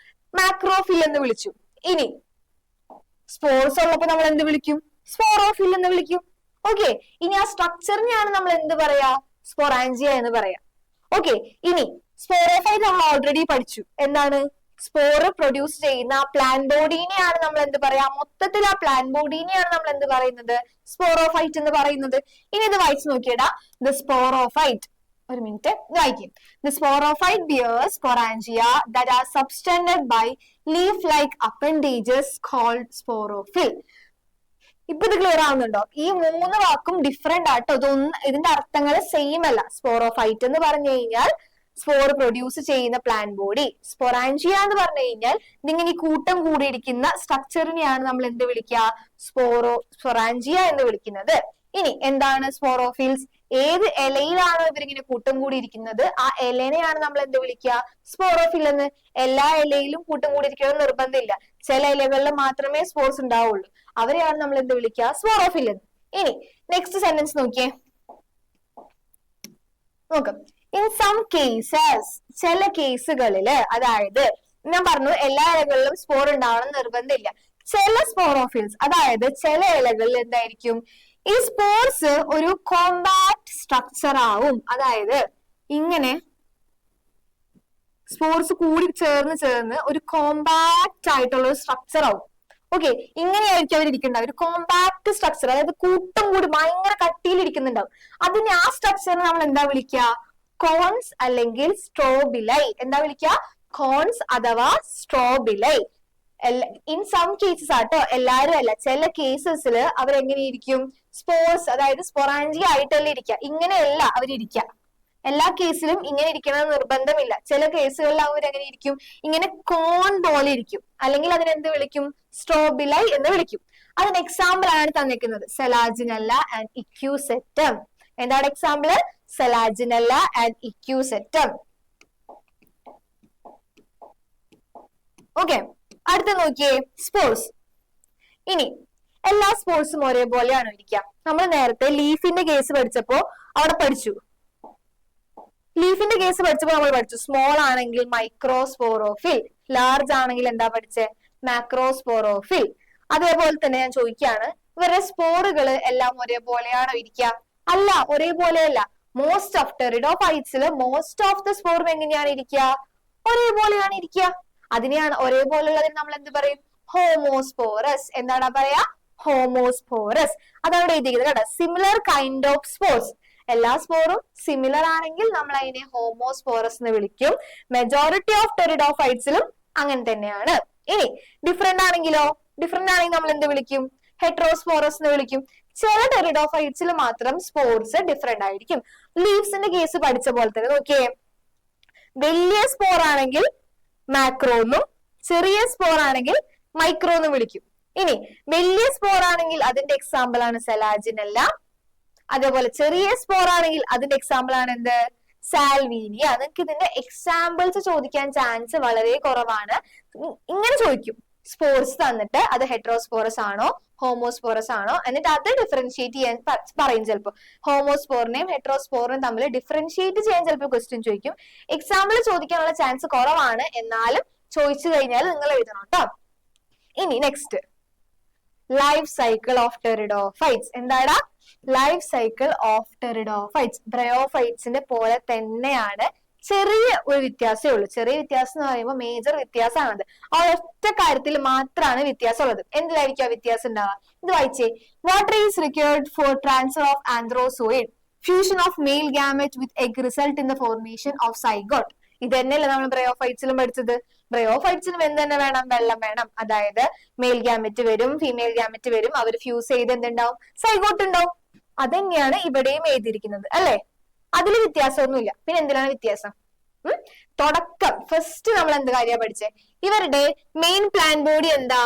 മാക്രോഫിൽ എന്ന് വിളിച്ചു. ഇനി സ്പോർസ് ഉള്ളപ്പോ നമ്മൾ എന്ത് വിളിക്കും? സ്പോറോഫിൽ എന്ന് വിളിക്കും. ഓക്കെ, ഇനി ആ സ്ട്രക്ചറിനെയാണ് നമ്മൾ എന്ത് പറയാ? സ്പൊറാഞ്ചിയ എന്ന് പറയാം. ഓക്കെ, ഇനി സ്പോറോഫൈറ്റ് നമ്മൾ ഓൾറെഡി പഠിച്ചു. എന്താണ്? സ്പോറ് പ്രൊഡ്യൂസ് ചെയ്യുന്ന ആ പ്ലാൻ ബോഡീനെയാണ് നമ്മൾ എന്ത് പറയാ? മൊത്തത്തിൽ ആ പ്ലാൻ ബോഡീനെയാണ് നമ്മൾ എന്ത് പറയുന്നത്? സ്പോറോഫൈറ്റ് എന്ന് പറയുന്നത്. ഇനി ഇത് വായിച്ചു നോക്കിയടാ. ദ സ്പോറോഫൈറ്റ്, ഒരു മിനിറ്റ് വായിക്കും. The sporophyte bears sporangia that are subtended by leaf-like appendages called sporophyll. ഇപ്പൊ ഇത് ക്ലിയർ ആവുന്നുണ്ടോ? ഈ മൂന്ന് വാക്കും ഡിഫറെന്റ് ആട്ടോ. ഇതിന്റെ അർത്ഥങ്ങൾ സെയിം അല്ല. സ്പോറോഫൈറ്റ് എന്ന് പറഞ്ഞു കഴിഞ്ഞാൽ സ്പോർ പ്രൊഡ്യൂസ് ചെയ്യുന്ന പ്ലാന്റ് ബോഡി. സ്പൊറാഞ്ചിയ എന്ന് പറഞ്ഞു കഴിഞ്ഞാൽ ഇതിങ്ങനെ ഈ കൂട്ടം കൂടിയിരിക്കുന്ന സ്ട്രക്ചറിനെയാണ് നമ്മൾ എന്ത് വിളിക്കുക? സ്പൊറാഞ്ചിയ എന്ന് വിളിക്കുന്നത്. ഇനി എന്താണ് സ്പോറോഫിൽസ്? ഏത് ഇലയിലാണോ ഇവരിങ്ങനെ കൂട്ടം കൂടിയിരിക്കുന്നത് ആ ഇലനെയാണ് നമ്മൾ എന്ത് വിളിക്കുക? സ്പോറോഫിൽ എന്ന്. എല്ലാ ഇലയിലും കൂട്ടം കൂടിയിരിക്കണം നിർബന്ധമില്ല. ചില ഇലകളിൽ മാത്രമേ സ്പോർസ് ഉണ്ടാവുള്ളൂ. അവരെയാണ് നമ്മൾ എന്ത് വിളിക്കുക? സ്പോറോഫിൽ എന്ന്. ഇനി നെക്സ്റ്റ് സെന്റൻസ് നോക്കിയേ, നോക്കാം. ഇൻ സം കേസസ്, ചില കേസുകളില്, അതായത് ഞാൻ പറഞ്ഞു എല്ലാ ഇലകളിലും സ്പോർ ഉണ്ടാവണം നിർബന്ധമില്ല. ചില സ്പോറോഫിൽസ്, അതായത് ചില ഇലകളിൽ എന്തായിരിക്കും? ഈ സ്പോർസ് ഒരു കോമ്പാക്ട് സ്ട്രക്ചർ ആവും. അതായത് ഇങ്ങനെ സ്പോർസ് കൂടി ചേർന്ന് ഒരു കോമ്പാക്ട് ആയിട്ടുള്ള ഒരു സ്ട്രക്ചർ ആവും. ഓക്കെ, ഇങ്ങനെയായിരിക്കും അവർ ഇരിക്കുന്നുണ്ടാവും. ഒരു കോമ്പാക്ട് സ്ട്രക്ചർ, അതായത് കൂട്ടം കൂടി ഭയങ്കര കട്ടിയിലിരിക്കുന്നുണ്ടാവും. അതിന് ആ സ്ട്രക്ചറിനെ നമ്മൾ എന്താ വിളിക്കുക? കോൺസ് അല്ലെങ്കിൽ സ്ട്രോബിലൈ. എന്താ വിളിക്കുക? കോൺസ് അഥവാ സ്ട്രോബിലൈ. ഇൻ സം കേസസ് ആട്ടോ, എല്ലാരും അല്ല. ചില കേസസിൽ അവരെങ്ങനെയിരിക്കും? സ്പോർസ്, അതായത് സ്പൊറാഞ്ചിയ ആയിട്ടല്ലേ ഇരിക്കുക, ഇങ്ങനെയല്ല അവരിയ്ക്കുക. എല്ലാ കേസിലും ഇങ്ങനെ ഇരിക്കണം നിർബന്ധമില്ല. ചില കേസുകളിൽ അവരെങ്ങനെ ഇരിക്കും? ഇങ്ങനെ കോൺ പോലെ ഇരിക്കും. അല്ലെങ്കിൽ അതിനെന്ത് വിളിക്കും? സ്ട്രോബിലൈ എന്ന് വിളിക്കും. അതിന് എക്സാമ്പിൾ ആണ് തന്നിരിക്കുന്നത്, സെലാജിനല്ല ആൻഡ് ഇക്യൂസെറ്റം. എന്താണ് എക്സാമ്പിള്? സെലാജിനല്ല ആൻഡ് ഇക്യൂസെറ്റം. ഓക്കെ, അടുത്ത നോക്കിയേ, സ്പോർസ്. ഇനി എല്ലാ സ്പോർട്സും ഒരേപോലെയാണോ ഇരിക്കുക? നമ്മൾ നേരത്തെ ലീഫിന്റെ കേസ് പഠിച്ചപ്പോ അവിടെ പഠിച്ചു. ലീഫിന്റെ കേസ് പഠിച്ചപ്പോ നമ്മൾ പഠിച്ചു സ്മോൾ ആണെങ്കിൽ മൈക്രോസ്പോറോഫിൽ, ലാർജ് ആണെങ്കിൽ എന്താ പഠിച്ചേ? മാക്രോസ്പോറോഫിൽ. അതേപോലെ തന്നെ ഞാൻ ചോദിക്കുകയാണ്, ഇവരുടെ സ്പോറുകൾ എല്ലാം ഒരേപോലെയാണോ ഇരിക്കുക? അല്ല, ഒരേപോലെയല്ല. മോസ്റ്റ് ഓഫ് ടെറിഡോഫൈറ്റ്സില് മോസ്റ്റ് ഓഫ് ദ സ്പോറും എങ്ങനെയാണ് ഇരിക്കുക? ഒരേപോലെയാണ് ഇരിക്കുക. അതിനെയാണ് ഒരേപോലെയുള്ളതിന് നമ്മൾ എന്ത് പറയും? ഹോമോസ്പോറസ്. എന്താണ് പറയാ? ഹോമോസ്പോറസ്. അതവിടെ എഴുതിയിരിക്കുന്നത് കേട്ടോ. Similar kind of spores. എല്ലാ സ്പോറും സിമിലർ ആണെങ്കിൽ നമ്മൾ അതിനെ ഹോമോസ്പോറസ് എന്ന് വിളിക്കും. മെജോറിറ്റി ഓഫ് ടെറിഡോഫൈറ്റ്സിലും അങ്ങനെ തന്നെയാണ്. ഇനി ഡിഫറെന്റ് ആണെങ്കിലോ? ഡിഫറെന്റ് ആണെങ്കിൽ നമ്മൾ എന്ത് വിളിക്കും? ഹെട്രോസ്പോറസ് എന്ന് വിളിക്കും. ചില ടെറിഡോഫൈറ്റ്സിൽ മാത്രം സ്പോർസ് ഡിഫറെന്റ് ആയിരിക്കും. ലീവ്സിന്റെ കേസ് പഠിച്ച പോലെ തന്നെ നോക്കിയേ, വലിയ സ്പോർ ആണെങ്കിൽ മാക്രോ എന്നും ചെറിയ സ്പോർ ആണെങ്കിൽ മൈക്രോ എന്നും വിളിക്കും. ഇനി വലിയ സ്പോർ ആണെങ്കിൽ അതിന്റെ എക്സാമ്പിൾ ആണ് സെലാജിനല്ല. അതേപോലെ ചെറിയ സ്പോർ ആണെങ്കിൽ അതിന്റെ എക്സാമ്പിൾ ആണ് എന്ത്? സാൽവീനിയ. നിങ്ങൾക്ക് ഇതിന്റെ എക്സാമ്പിൾസ് ചോദിക്കാൻ ചാൻസ് വളരെ കുറവാണ്. ഇങ്ങനെ ചോദിക്കും, സ്പോർസ് തന്നിട്ട് അത് ഹെട്രോസ്പോറസ് ആണോ ഹോമോസ്പോറസ് ആണോ, എന്നിട്ട് അത് ഡിഫറൻഷിയേറ്റ് ചെയ്യാൻ പറയും. ചിലപ്പോൾ ഹോമോസ്പോറിനെയും ഹെട്രോസ്പോറിനെയും തമ്മിൽ ഡിഫറൻഷിയേറ്റ് ചെയ്യാൻ ചിലപ്പോൾ ക്വസ്റ്റ്യൻ ചോദിക്കും. എക്സാമ്പിൾ ചോദിക്കാനുള്ള ചാൻസ് കുറവാണ്, എന്നാലും ചോദിച്ചു കഴിഞ്ഞാൽ നിങ്ങൾ എഴുതണം കേട്ടോ. ഇനി next, life cycle of pteridophytes. എന്താടാ? ലൈഫ് സൈക്കിൾ ഓഫ് ടെറിഡോഫൈറ്റ്സ് ബ്രയോഫൈറ്റ്സിന്റെ പോലെ തന്നെയാണ്. ചെറിയ ഒരു വ്യത്യാസമേ ഉള്ളൂ. ചെറിയ വ്യത്യാസം എന്ന് പറയുമ്പോൾ മേജർ വ്യത്യാസമാണത്. ആ ഒറ്റ കാര്യത്തിൽ മാത്രമാണ് വ്യത്യാസം ഉള്ളത്. എന്തിലായിരിക്കും ആ വ്യത്യാസം ഉണ്ടാവുക? ഇത് വായിച്ചേ. Water is required for transfer of antherozoid, fusion of male gamete with egg result in the formation of zygote. ഇത് തന്നെയല്ലേ നമ്മൾ ബ്രയോഫൈറ്റ്സിലും പഠിച്ചത്. ബ്രയോഫൈറ്റ്സിനും എന്ത് തന്നെ വേണം? വെള്ളം വേണം. അതായത് മെയിൽ ഗാമറ്റ് വരും, ഫീമെയിൽ ഗാമറ്റ് വരും, അവർ ഫ്യൂസ് ചെയ്ത് എന്തുണ്ടാവും? സൈഗോട്ട് ഉണ്ടാവും. അതെന്നെയാണ് ഇവിടെയും എഴുതിയിരിക്കുന്നത് അല്ലെ? അതിൽ വ്യത്യാസമൊന്നുമില്ല. പിന്നെ എന്തിനാണ് വ്യത്യാസം? തുടക്കം ഫസ്റ്റ് നമ്മൾ എന്ത് കാര്യ പഠിച്ചേ? ഇവരുടെ മെയിൻ പ്ലാൻ ബോഡി എന്താ?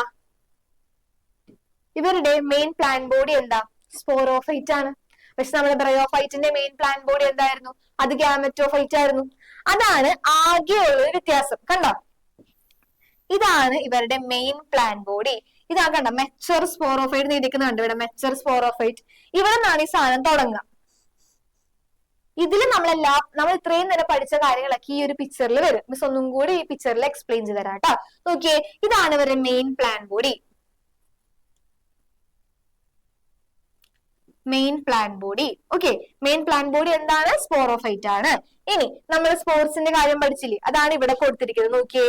ഇവരുടെ മെയിൻ പ്ലാൻ ബോഡി എന്താ? സ്പോറോഫൈറ്റ് ആണ്. പക്ഷെ നമ്മുടെ ബ്രയോഫൈറ്റിന്റെ മെയിൻ പ്ലാൻ ബോഡി എന്തായിരുന്നു? അത് ഗാമറ്റോഫൈറ്റ് ആയിരുന്നു. അതാണ് ആകെയുള്ള ഒരു വ്യത്യാസം. കണ്ടോ, ഇതാണ് ഇവരുടെ മെയിൻ പ്ലാൻ ബോഡി. ഇതാ കണ്ട മെച്ചർ സ്പോറോഫൈറ്റ് എഴുതിക്കുന്നുണ്ട് ഇവിടെ, മെച്ചർ സ്പോറോഫൈറ്റ്. ഇവിടെ നിന്നാണ് ഈ സാധനം തുടങ്ങുക. ഇതിൽ നമ്മൾ ഇത്രയും നേരം പഠിച്ച കാര്യങ്ങളൊക്കെ ഈ ഒരു പിക്ചറിൽ വരും. മിസ് ഒന്നും കൂടി ഈ പിക്ചറിൽ എക്സ്പ്ലെയിൻ ചെയ്ത് തരാം കേട്ടോ. നോക്കിയേ, ഇതാണ് ഇവരുടെ main plan body. Main plan body. Okay, main plan body എന്താണ്? സ്പോറോഫൈറ്റ് ആണ്. ഇനി നമ്മൾ സ്പോർട്സിന്റെ കാര്യം പഠിച്ചില്ലേ, അതാണ് ഇവിടെ കൊടുത്തിരിക്കുന്നത്. നോക്കിയേ,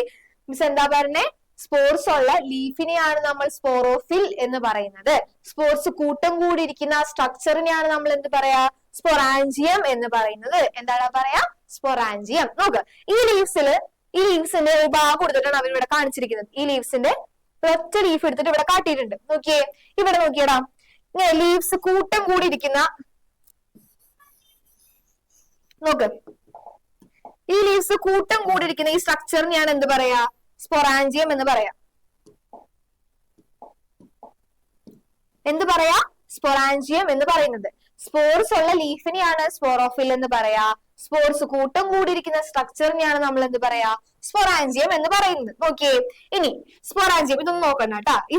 മിസ് എന്താ പറഞ്ഞേ? സ്പോർട്സ് ഉള്ള ലീഫിനെയാണ് നമ്മൾ സ്പോറോഫിൽ എന്ന് പറയുന്നത്. സ്പോർട്സ് കൂട്ടം കൂടിയിരിക്കുന്ന സ്ട്രക്ചറിനെയാണ് നമ്മൾ എന്ത് പറയാ? സ്പൊറാഞ്ചിയം എന്ന് പറയുന്നത്. എന്താണ് പറയാ? സ്പൊറാഞ്ചിയം. നോക്ക്, ഈ ലീവ്സിന്റെ ഒരു ഭാഗം കൊടുത്തിട്ടാണ് അവർ ഇവിടെ കാണിച്ചിരിക്കുന്നത്. ഈ ലീവ്സിന്റെ ഒറ്റ ലീഫ് എടുത്തിട്ട് ഇവിടെ കാട്ടിയിട്ടുണ്ട്. നോക്കിയേ, ഇവിടെ നോക്കിയടാ, ഇങ്ങനെ ലീവ്സ് കൂട്ടം കൂടിയിരിക്കുന്ന, നോക്ക്, ഈ ലീവ്സ് കൂട്ടം കൂടിയിരിക്കുന്ന ഈ സ്ട്രക്ചറിനെയാണ് എന്ത് പറയാ? സ്പൊറാഞ്ചിയം എന്ന് പറയാം. എന്ത് പറയാ? സ്പൊറാഞ്ചിയം എന്ന് പറയുന്നത്. സ്പോർസ് ഉള്ള ലീഫിനെയാണ് സ്പോറോഫിൽ എന്ന് പറയാ. സ്പോർസ് കൂട്ടം കൂടിയിരിക്കുന്ന സ്ട്രക്ചറിനെയാണ് നമ്മൾ എന്ത് പറയാ? സ്പൊറാഞ്ചിയം എന്ന് പറയുന്നത്. നോക്കിയേ, ഇനി സ്പൊറാഞ്ചിയം ഇതൊന്നും നോക്കണ്ട കേട്ടാ. ഈ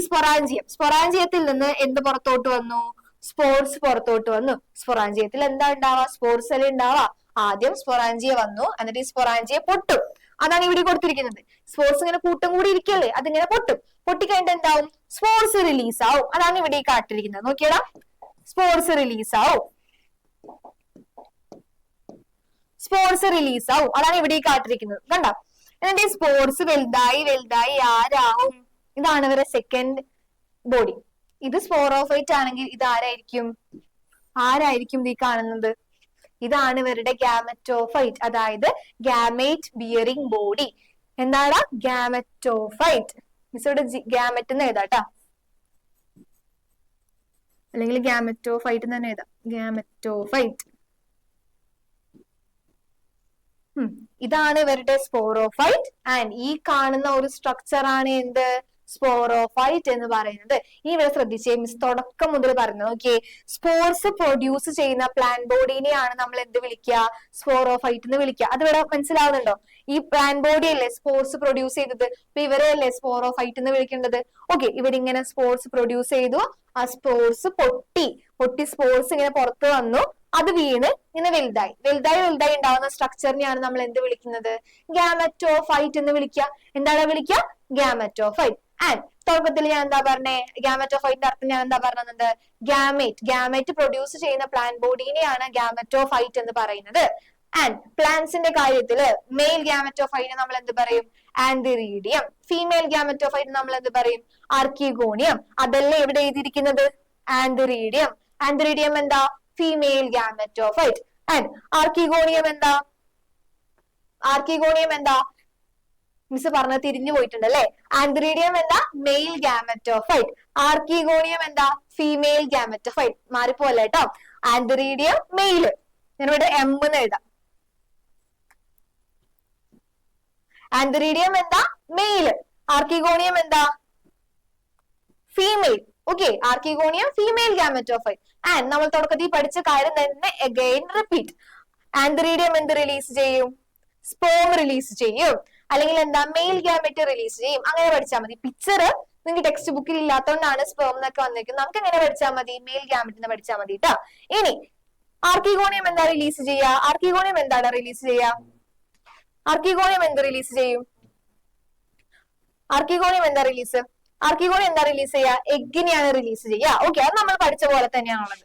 സ്പൊറാഞ്ചിയത്തിൽ നിന്ന് എന്ത് പുറത്തോട്ട് വന്നു? സ്പോർട്സ് പുറത്തോട്ട് വന്നു. സ്പൊറാഞ്ചിയത്തിൽ എന്താ ഉണ്ടാവാ? സ്പോർട്സ് അല്ലേ ഉണ്ടാവാ. ആദ്യം സ്പൊറാഞ്ചിയ വന്നു, എന്നിട്ട് ഈ സ്പൊറാഞ്ചിയ പൊട്ടും. അതാണ് ഇവിടെ കൊടുത്തിരിക്കുന്നത്. സ്പോർട്സ് ഇങ്ങനെ കൂട്ടം കൂടി ഇരിക്കല്ലേ, അതിങ്ങനെ പൊട്ടും. പൊട്ടിക്കഴിഞ്ഞിട്ട് എന്താവും? സ്പോർട്സ് റിലീസ് ആവും. അതാണ് ഇവിടെ കാട്ടിരിക്കുന്നത്. നോക്കിയടാ, സ്പോർട്സ് റിലീസ് ആവും. സ്പോർട്സ് റിലീസ് ആവും. അതാണ് ഇവിടെ കാട്ടിരിക്കുന്നത്. കണ്ട, എന്നിട്ട് ഈ സ്പോർട്സ് വലുതായി ആരാവും? ഇതാണ് ഇവരുടെ സെക്കൻഡ് ബോഡി. ഇത് സ്പോറോഫൈറ്റ് ആണെങ്കിൽ ഇത് ആരായിരിക്കും ഈ കാണുന്നത്? ഇതാണ് ഇവരുടെ ഗാമറ്റോഫൈറ്റ്, അതായത് ഗാമേറ്റ് ബിയറിംഗ് ബോഡി. എന്താടാ? ഗാമറ്റോഫൈറ്റ്. മിസ് ഇവിടെ ഗാമറ്റ് എന്ന് എഴുതാട്ടാ, അല്ലെങ്കിൽ ഗാമറ്റോഫൈറ്റ് തന്നെ എഴുതാം. ഗാമറ്റോഫൈറ്റ്. ഇതാണ് ഇവരുടെ സ്പോറോഫൈറ്റ്. ആൻഡ് ഈ കാണുന്ന ഒരു സ്ട്രക്ചർ ആണ് എന്ത്? സ്പോറോഫൈറ്റ് എന്ന് പറയുന്നത്. ഈ ഇവിടെ ശ്രദ്ധിച്ചേ, മിസ് തുടക്കം മുതൽ പറഞ്ഞു. നോക്കിയേ, സ്പോർസ് പ്രൊഡ്യൂസ് ചെയ്യുന്ന പ്ലാൻ ബോഡീനെയാണ് നമ്മൾ എന്ത് വിളിക്കുക? സ്പോറോഫൈറ്റ് എന്ന് വിളിക്കുക. അത് ഇവിടെ മനസ്സിലാവുന്നുണ്ടോ? ഈ പ്ലാൻ ബോഡി അല്ലേ സ്പോർസ് പ്രൊഡ്യൂസ് ചെയ്തത്, അപ്പൊ ഇവരെയല്ലേ സ്പോറോഫൈറ്റ് എന്ന് വിളിക്കേണ്ടത്. ഓക്കെ, ഇവരിങ്ങനെ സ്പോർസ് പ്രൊഡ്യൂസ് ചെയ്തു, ആ സ്പോർസ് പൊട്ടി സ്പോർസ് ഇങ്ങനെ പുറത്ത് വന്നു, അത് വീണ് ഇങ്ങനെ വലുതായി ഉണ്ടാവുന്ന സ്ട്രക്ചറിനെയാണ് നമ്മൾ എന്ത് വിളിക്കുന്നത്? ഗാമറ്റോഫൈറ്റ് എന്ന് വിളിക്കുക. എന്താണ് വിളിക്കുക? ഗാമറ്റോഫൈറ്റ്. ആൻഡ് തുടക്കത്തിൽ ഞാൻ എന്താ പറഞ്ഞേ? ഗാമറ്റോഫൈറ്റിന്റെ അർത്ഥം ഞാൻ എന്താ പറഞ്ഞത്? ഗാമേറ്റ് പ്രൊഡ്യൂസ് ചെയ്യുന്ന പ്ലാൻ ബോഡീനെയാണ് ഗാമറ്റോഫൈറ്റ് എന്ന് പറയുന്നത്. ആൻഡ് പ്ലാന്റ്സിന്റെ കാര്യത്തില് മെയിൽ ഗാമറ്റോഫൈറ്റിനെ നമ്മൾ എന്ത് പറയും? ആന്തിറീഡിയം. ഫീമെയിൽ ഗാമറ്റോഫൈറ്റ് നമ്മൾ എന്ത് പറയും? ആർക്കിഗോണിയം. അതല്ലേ ഇവിടെ എഴുതിയിരിക്കുന്നത്? ആന്തിറീഡിയം. ആന്തിറീഡിയം എന്താ? Female gametophyte. ആൻഡ് ആർക്കിഗോണിയം എന്താ? മിസ് പറഞ്ഞത് തിരിഞ്ഞു പോയിട്ടുണ്ട് അല്ലെ. ആന്തിറീഡിയം എന്താ? Male gametophyte. ആർക്കിഗോണിയം എന്താ? Female gametophyte. മാറിപ്പോലെ കേട്ടോ. ആന്തിറീഡിയം മെയില്, ഞാനിവിടെ എം എന്ന് എഴുതാം. ആന്തിറീഡിയം എന്താ? മെയില്. ആർക്കിഗോണിയം എന്താ? Female. Okay, archegonium female gametophyte. And നമ്മൾ തുടക്കത്തിൽ പഠിച്ച കാര്യം തന്നെ അഗൈൻ റിപ്പീറ്റ്. ആന്തിറീഡിയം എന്ത് റിലീസ് ചെയ്യും? സ്പേം റിലീസ് ചെയ്യും, അല്ലെങ്കിൽ എന്താ? മെയിൽ ഗാമറ്റ് റിലീസ് ചെയ്യും. അങ്ങനെ പഠിച്ചാൽ മതി. പിക്ചർ നിങ്ങൾക്ക് ടെക്സ്റ്റ് ബുക്കിൽ ഇല്ലാത്തതുകൊണ്ടാണ് സ്പേം എന്നൊക്കെ വന്നിരിക്കുന്നത്. നമുക്ക് എങ്ങനെ പഠിച്ചാൽ മതി? മെയിൽ ഗാമറ്റ് എന്ന് പഠിച്ചാൽ മതി കേട്ടോ. ഇനി ആർക്കിഗോണിയം എന്താ റിലീസ് ചെയ്യുക? ആർക്കിഗോണിയം എന്താണ് റിലീസ് ചെയ്യുക? ആർക്കിഗോണിയം എന്ത് റിലീസ് ചെയ്യും? ആർക്കിഗോണിയം എന്താ റിലീസ് ചെയ്യുക? എഗ്ഗിനെയാണ് റിലീസ് ചെയ്യുക. ഓക്കെ, അത് നമ്മൾ പഠിച്ച പോലെ തന്നെയാണുള്ളത്.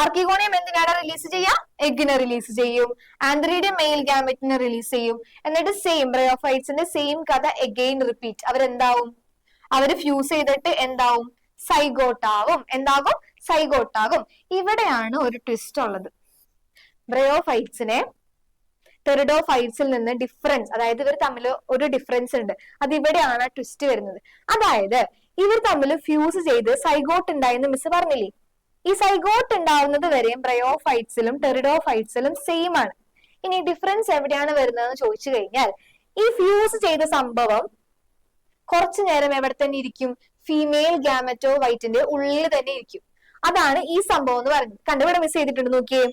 ആർക്കിഗോണിയം എന്തിനാണ് റിലീസ് ചെയ്യുക? എഗ്ഗിനെ റിലീസ് ചെയ്യും. ആന്തിറീഡിയം മെയിൽ ഗാമറ്റിനെ റിലീസ് ചെയ്യും. എന്നിട്ട് സെയിം ബ്രയോഫൈറ്റ്സിന്റെ സെയിം കഥ അഗെയിൻ റിപ്പീറ്റ്. അവരെന്താവും? അവര് ഫ്യൂസ് ചെയ്തിട്ട് എന്താവും? സൈഗോട്ടാവും. സൈഗോട്ടാകും. ഇവിടെയാണ് ഒരു ട്വിസ്റ്റ് ഉള്ളത്. ബ്രയോഫൈറ്റ്സിനെ ടെറിഡോഫൈറ്റ്സിൽ നിന്ന് ഡിഫറൻസ്, അതായത് ഇവർ തമ്മിൽ ഒരു ഡിഫറൻസ് ഉണ്ട്. അത് ഇവിടെയാണ് ട്വിസ്റ്റ് വരുന്നത്. അതായത് ഇവർ തമ്മിൽ ഫ്യൂസ് ചെയ്ത് സൈഗോട്ട് ഉണ്ടായെന്ന് മിസ് പറഞ്ഞില്ലേ? ഈ സൈഗോട്ട് ഉണ്ടാവുന്നത് വരെയും ബ്രയോഫൈറ്റ്സിലും ടെറിഡോഫൈറ്റ്സിലും സെയിം ആണ്. ഇനി ഡിഫറൻസ് എവിടെയാണ് വരുന്നതെന്ന് ചോദിച്ചു കഴിഞ്ഞാൽ, ഈ ഫ്യൂസ് ചെയ്ത സംഭവം കുറച്ചു നേരം എവിടെ തന്നെ ഇരിക്കും? ഫീമെയിൽ ഗാമറ്റോഫൈറ്റിന്റെ ഉള്ളിൽ തന്നെ ഇരിക്കും. അതാണ് ഈ സംഭവം എന്ന് പറയുന്നത്. കണ്ടുപിടി മിസ് ചെയ്തിട്ടുണ്ട്, നോക്കിയേ.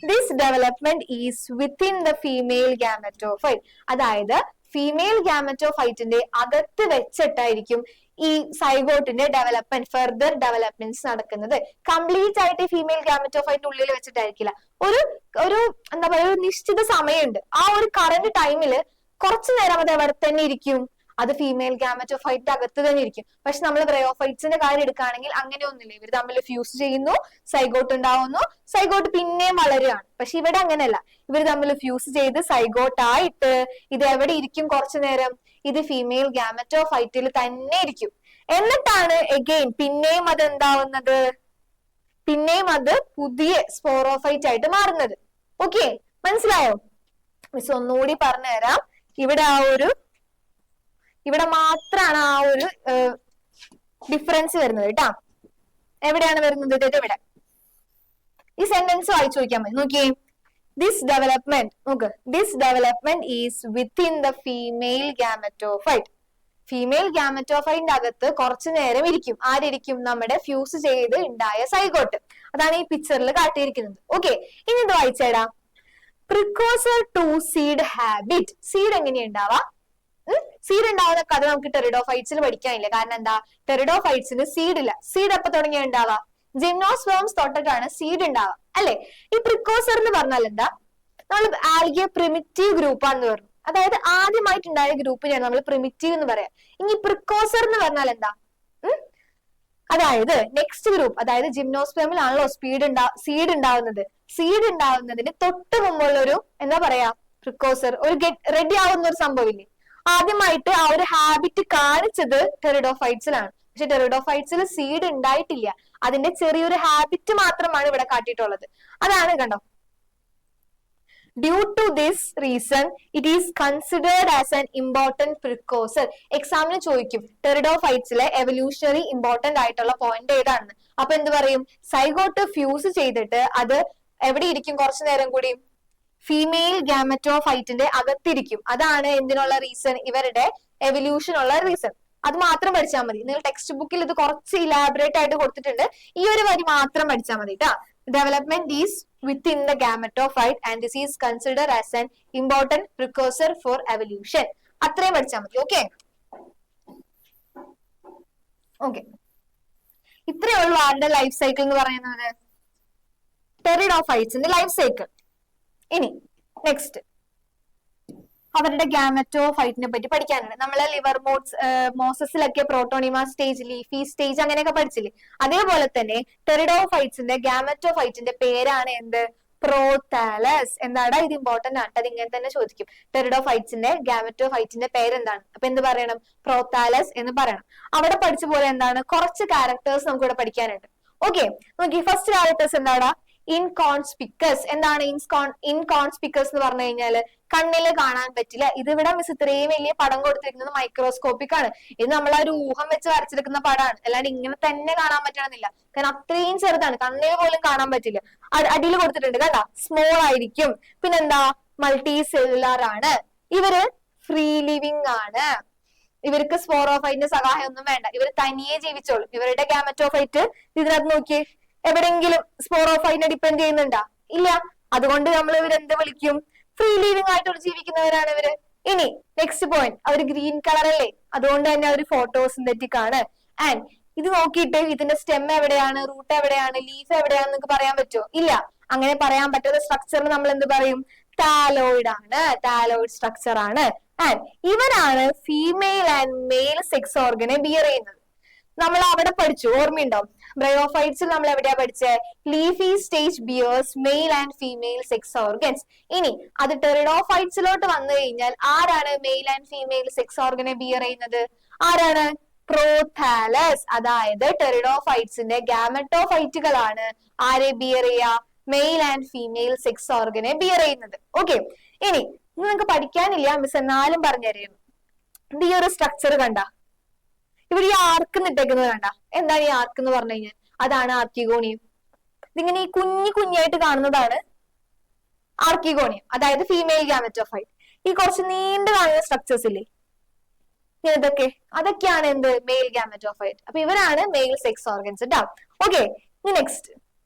This development is within the female gametophyte. അതായത് ഫീമെയിൽ ഗാമറ്റോഫൈറ്റിന്റെ അകത്ത് വെച്ചിട്ടായിരിക്കും ഈ സൈഗോട്ടിന്റെ ഡെവലപ്മെന്റ്, ഫെർദർ ഡെവലപ്മെന്റ്സ് നടക്കുന്നത്. കംപ്ലീറ്റ് ആയിട്ട് ഈ ഫീമെയിൽ ഗാമറ്റോഫൈറ്റിന്റെ ഉള്ളിൽ വെച്ചിട്ടായിരിക്കില്ല. ഒരു ഒരു എന്താ പറയുക, ഒരു നിശ്ചിത സമയമുണ്ട്. ആ ഒരു കറന്റ് ടൈമില് കുറച്ചു നേരം അത് എവിടെ തന്നെ ഇരിക്കും? അത് ഫീമെയിൽ ഗാമറ്റോഫൈറ്റ് അകത്ത് തന്നെ ഇരിക്കും. പക്ഷെ നമ്മൾ ബ്രയോഫൈറ്റ്സിന്റെ കാര്യം എടുക്കുകയാണെങ്കിൽ അങ്ങനെയൊന്നുമില്ല. ഇവർ തമ്മിൽ ഫ്യൂസ് ചെയ്യുന്നു, സൈഗോട്ട് ഉണ്ടാവുന്നു, സൈഗോട്ട് പിന്നെയും വളരുകയാണ്. പക്ഷെ ഇവിടെ അങ്ങനെയല്ല. ഇവർ തമ്മിൽ ഫ്യൂസ് ചെയ്ത് സൈഗോട്ട് ആയിട്ട് ഇത് എവിടെ ഇരിക്കും? കുറച്ചു നേരം ഇത് ഫീമെയിൽ ഗാമറ്റോഫൈറ്റിൽ തന്നെ ഇരിക്കും. എന്നിട്ടാണ് എഗെയിൻ പിന്നെയും അത് എന്താവുന്നത്? പിന്നെയും അത് പുതിയ സ്പോറോഫൈറ്റ് ആയിട്ട് മാറുന്നത്. ഓക്കെ, മനസ്സിലായോ? മിസ് ഒന്നുകൂടി പറഞ്ഞുതരാം. ഇവിടെ മാത്രമാണ് ആ ഒരു ഡിഫറൻസ് വരുന്നത് കേട്ടാ. എവിടെയാണ് വരുന്നത്? ഇവിടെ ഈ സെന്റൻസ് വായിച്ചു നോക്കിയാൽ മതി. നോക്കിയേ, this development is within the female gametophyte. Female ഗാമറ്റോഫൈറ്റിന്റെ അകത്ത് കുറച്ചു നേരം ഇരിക്കും. ആരിയ്ക്കും? നമ്മുടെ ഫ്യൂസ് ചെയ്ത് ഉണ്ടായ സൈഗോട്ട്. അതാണ് ഈ പിക്ചറിൽ കാട്ടിയിരിക്കുന്നത്. ഓക്കെ, ഇനി ഇത് വായിച്ചേടാ. Precursor to seed habit. Seed എങ്ങനെയുണ്ടാവാ? സീഡ് ഉണ്ടാവുന്ന കഥ നമുക്ക് ടെറിഡോഫൈറ്റ്സിൽ പഠിക്കാനില്ല. കാരണം എന്താ? ടെറിഡോഫൈറ്റ്സിന് സീഡ് ഇല്ല. സീഡ് എപ്പോ തുടങ്ങിയ ഉണ്ടാവാ? ജിംനോസ്പേംസ് തൊട്ടിട്ടാണ് സീഡ് ഉണ്ടാവുക, അല്ലെ? ഈ പ്രിക്കോസർ എന്ന് പറഞ്ഞാൽ എന്താ? നമ്മൾ ആൽഗിയ പ്രിമിറ്റീവ് ഗ്രൂപ്പ് ആണെന്ന് പറഞ്ഞു. അതായത് ആദ്യമായിട്ടുണ്ടായ ഗ്രൂപ്പിനെയാണ് നമ്മൾ പ്രിമിറ്റീവ് എന്ന് പറയാം. ഇനി പ്രിക്കോസർ എന്ന് പറഞ്ഞാൽ എന്താ? അതായത് നെക്സ്റ്റ് ഗ്രൂപ്പ്, അതായത് ജിംനോസ്പേമിലാണല്ലോ സീഡ് ഉണ്ടാവുന്നത്. സീഡ് ഉണ്ടാവുന്നതിന് തൊട്ട് മുമ്പുള്ള ഒരു എന്താ പറയാ, പ്രിക്കോസർ, ഒരു റെഡി ആവുന്ന ഒരു സംഭവമില്ലേ? ആദ്യമായിട്ട് ആ ഒരു ഹാബിറ്റ് കാണിച്ചത് ടെറിഡോഫൈറ്റ്സിലാണ്. പക്ഷെ ടെറിഡോഫൈറ്റ്സിൽ സീഡ് ഉണ്ടായിട്ടില്ല. അതിന്റെ ചെറിയൊരു ഹാബിറ്റ് മാത്രമാണ് ഇവിടെ കാട്ടിയിട്ടുള്ളത്. അതാണ് കണ്ടോ. Due to this reason it is considered as an important precursor. എക്സാമിന് ചോദിക്കും ടെറിഡോഫൈറ്റ്സിലെ എവല്യൂഷണറി ഇമ്പോർട്ടന്റ് ആയിട്ടുള്ള പോയിന്റ് ഏതാണെന്ന്. അപ്പൊ എന്ത് പറയും? സൈഗോട്ട് ഫ്യൂസ് ചെയ്തിട്ട് അത് എവിടെ ഇരിക്കും? കുറച്ചു നേരം കൂടി ഫീമെയിൽ ഗാമറ്റോഫൈറ്റിന്റെ അകത്തിരിക്കും. അതാണ് എന്തിനുള്ള റീസൺ? ഇവരുടെ എവല്യൂഷൻ ഉള്ള റീസൺ. അത് മാത്രം പഠിച്ചാൽ മതി. നിങ്ങൾ ടെക്സ്റ്റ് ബുക്കിൽ ഇത് കുറച്ച് ഇലാബറേറ്റ് ആയിട്ട് കൊടുത്തിട്ടുണ്ട്. ഈ ഒരു വരി മാത്രം പഠിച്ചാൽ മതി കേട്ടാ. Development is within the gametophyte and this is considered as an important precursor for evolution. അത്രയും പഠിച്ചാൽ മതി. ഓക്കെ, ഇത്രയേ ഉള്ളൂ ആരുടെ ലൈഫ് സൈക്കിൾ എന്ന് പറയുന്നത്? ടെറിഡോഫൈറ്റ്സിന്റെ ലൈഫ് സൈക്കിൾ. ഇനി നെക്സ്റ്റ് അവരുടെ ഗാമറ്റോഫൈറ്റിനെ പറ്റി പഠിക്കാനുണ്ട്. നമ്മളെ ലിവർ മോസസിലൊക്കെ പ്രോട്ടോണിമ സ്റ്റേജ്, ലീഫി സ്റ്റേജ് അങ്ങനെയൊക്കെ പഠിച്ചില്ലേ? അതേപോലെ തന്നെ ടെറിഡോഫൈറ്റ്സിന്റെ ഗാമറ്റോഫൈറ്റിന്റെ പേരാണ് എന്ത്? പ്രോതാലസ്. എന്താടാ ഇത്? ഇമ്പോർട്ടന്റ് ആണ്. അത് ഇങ്ങനെ തന്നെ ചോദിക്കും. ടെറിഡോഫൈറ്റ്സിന്റെ ഗാമറ്റോഫൈറ്റിന്റെ പേരെന്താണ്? അപ്പൊ എന്ത് പറയണം? പ്രോതാലസ് എന്ന് പറയണം. അവിടെ പഠിച്ച പോലെ എന്താണ്? കുറച്ച് ക്യാരക്ടേഴ്സ് നമുക്ക് ഇവിടെ പഠിക്കാനുണ്ട്. ഓക്കെ, നോക്കി. ഫസ്റ്റ് ക്യാരക്ടേഴ്സ് എന്താടാ? ഇൻകോൺസ്പിക്കസ്. എന്താണ് ഇൻകോൺസ്പിക്കസ് എന്ന് പറഞ്ഞു കഴിഞ്ഞാല് കണ്ണില് കാണാൻ പറ്റില്ല. ഇത് ഇവിടെ മിസ് ഇത്രയും വലിയ പടം കൊടുത്തിരിക്കുന്നത് മൈക്രോസ്കോപ്പിക് ആണ്. ഇത് നമ്മൾ ആ ഒരു ഊഹം വെച്ച് വരച്ചെടുക്കുന്ന പടമാണ്. അല്ലാണ്ട് ഇങ്ങനെ തന്നെ കാണാൻ പറ്റണമെന്നില്ല. കാരണം അത്രയും ചെറുതാണ്, കണ്ണിന് പോലും കാണാൻ പറ്റില്ല. അടിയിൽ കൊടുത്തിട്ടുണ്ട് കണ്ടാ, സ്മോൾ ആയിരിക്കും. പിന്നെന്താ? മൾട്ടി സെല്ലുലാർ ആണ്. ഇവര് ഫ്രീ ലിവിങ് ആണ്. ഇവർക്ക് സ്പോറോഫൈറ്റിന്റെ സഹായം ഒന്നും വേണ്ട. ഇവർ തനിയെ ജീവിച്ചോളും. ഇവരുടെ ഗാമറ്റോഫൈറ്റ് ഇതിനകത്ത് നോക്കിയേ, എവിടെയെങ്കിലും സ്പോറോഫൈറ്റിനെ ഡിപ്പെൻഡ് ചെയ്യുന്നുണ്ടാ? ഇല്ല. അതുകൊണ്ട് നമ്മൾ ഇവരെന്ത് വിളിക്കും? ഫ്രീ ലിവിങ് ആയിട്ട് ജീവിക്കുന്നവരാണ് ഇവര്. ഇനി നെക്സ്റ്റ് പോയിന്റ്, അവർ ഗ്രീൻ കളർ അല്ലേ? അതുകൊണ്ട് തന്നെ അവർ ഫോട്ടോസിന്തറ്റിക് ആണ്. ആൻഡ് ഇത് നോക്കിയിട്ട് ഇതിന്റെ സ്റ്റെം എവിടെയാണ്, റൂട്ട് എവിടെയാണ്, ലീഫ് എവിടെയാണെന്ന് നിങ്ങൾക്ക് പറയാൻ പറ്റുമോ? ഇല്ല. അങ്ങനെ പറയാൻ പറ്റാത്ത സ്ട്രക്ചറിന് നമ്മൾ എന്ത് പറയും? താലോയിഡ് ആണ്. താലോയിഡ് സ്ട്രക്ചർ ആണ്. ആൻഡ് ഇവരാണ് ഫീമെയിൽ ആൻഡ് മെയിൽ സെക്സ് ഓർഗനെ ബിയർ ചെയ്യുന്നത്. നമ്മൾ അവിടെ പഠിച്ചു, ഓർമ്മയുണ്ടോ? ബ്രയോഫൈറ്റ്സിൽ നമ്മൾ എവിടെയാ പഠിച്ചത്? Leafy stage bears male and female sex organs. ഇനി അത് ടെറിഡോഫൈറ്റ്സിലോട്ട് വന്നു കഴിഞ്ഞാൽ ആരാണ് മെയിൽ ആൻഡ് ഫീമെയിൽ സെക്സ് ഓർഗനെ ബിയർ ചെയ്യുന്നത്? ആരാണ്? പ്രോതാലസ്. അതായത് ടെറിഡോഫൈറ്റ്സിന്റെ ഗാമറ്റോഫൈറ്റുകളാണ് ആരെ ബിയർ ചെയ്യുക? മെയിൽ ആൻഡ് ഫീമെയിൽ സെക്സ് ഓർഗനെ ബിയർ ചെയ്യുന്നത്. ഓക്കെ, ഇനി നിങ്ങൾക്ക് പഠിക്കാനില്ല മിസ് എന്നാലും പറഞ്ഞുതരുന്നു. ഇത് ഈ ഒരു സ്ട്രക്ചർ കണ്ട, ഇവിടെ ഈ ആർക്ക് ഇട്ടേക്കുന്നത് കണ്ട? എന്താണ് ഈ ആർക്ക് എന്ന് പറഞ്ഞു കഴിഞ്ഞാൽ? അതാണ് ആർക്കിഗോണിയം. ഇതിങ്ങനെ ഈ കുഞ്ഞായിട്ട് കാണുന്നതാണ് ആർക്കിഗോണിയം, അതായത് ഫീമെയിൽ ഗാമറ്റോഫൈറ്റ്. ഈ കുറച്ച് നീണ്ടു കാണുന്ന സ്ട്രക്ചേഴ്സ് ഇല്ലേ, ഇതൊക്കെ അതൊക്കെയാണ് എന്ത്, മെയിൽ ഗാമറ്റോഫൈറ്റ്. അപ്പൊ ഇവരാണ് മെയിൽ സെക്സ് ഓർഗൻസ് ട്ടോ. ഓക്കെ, ഇനി നെക്സ്റ്റ്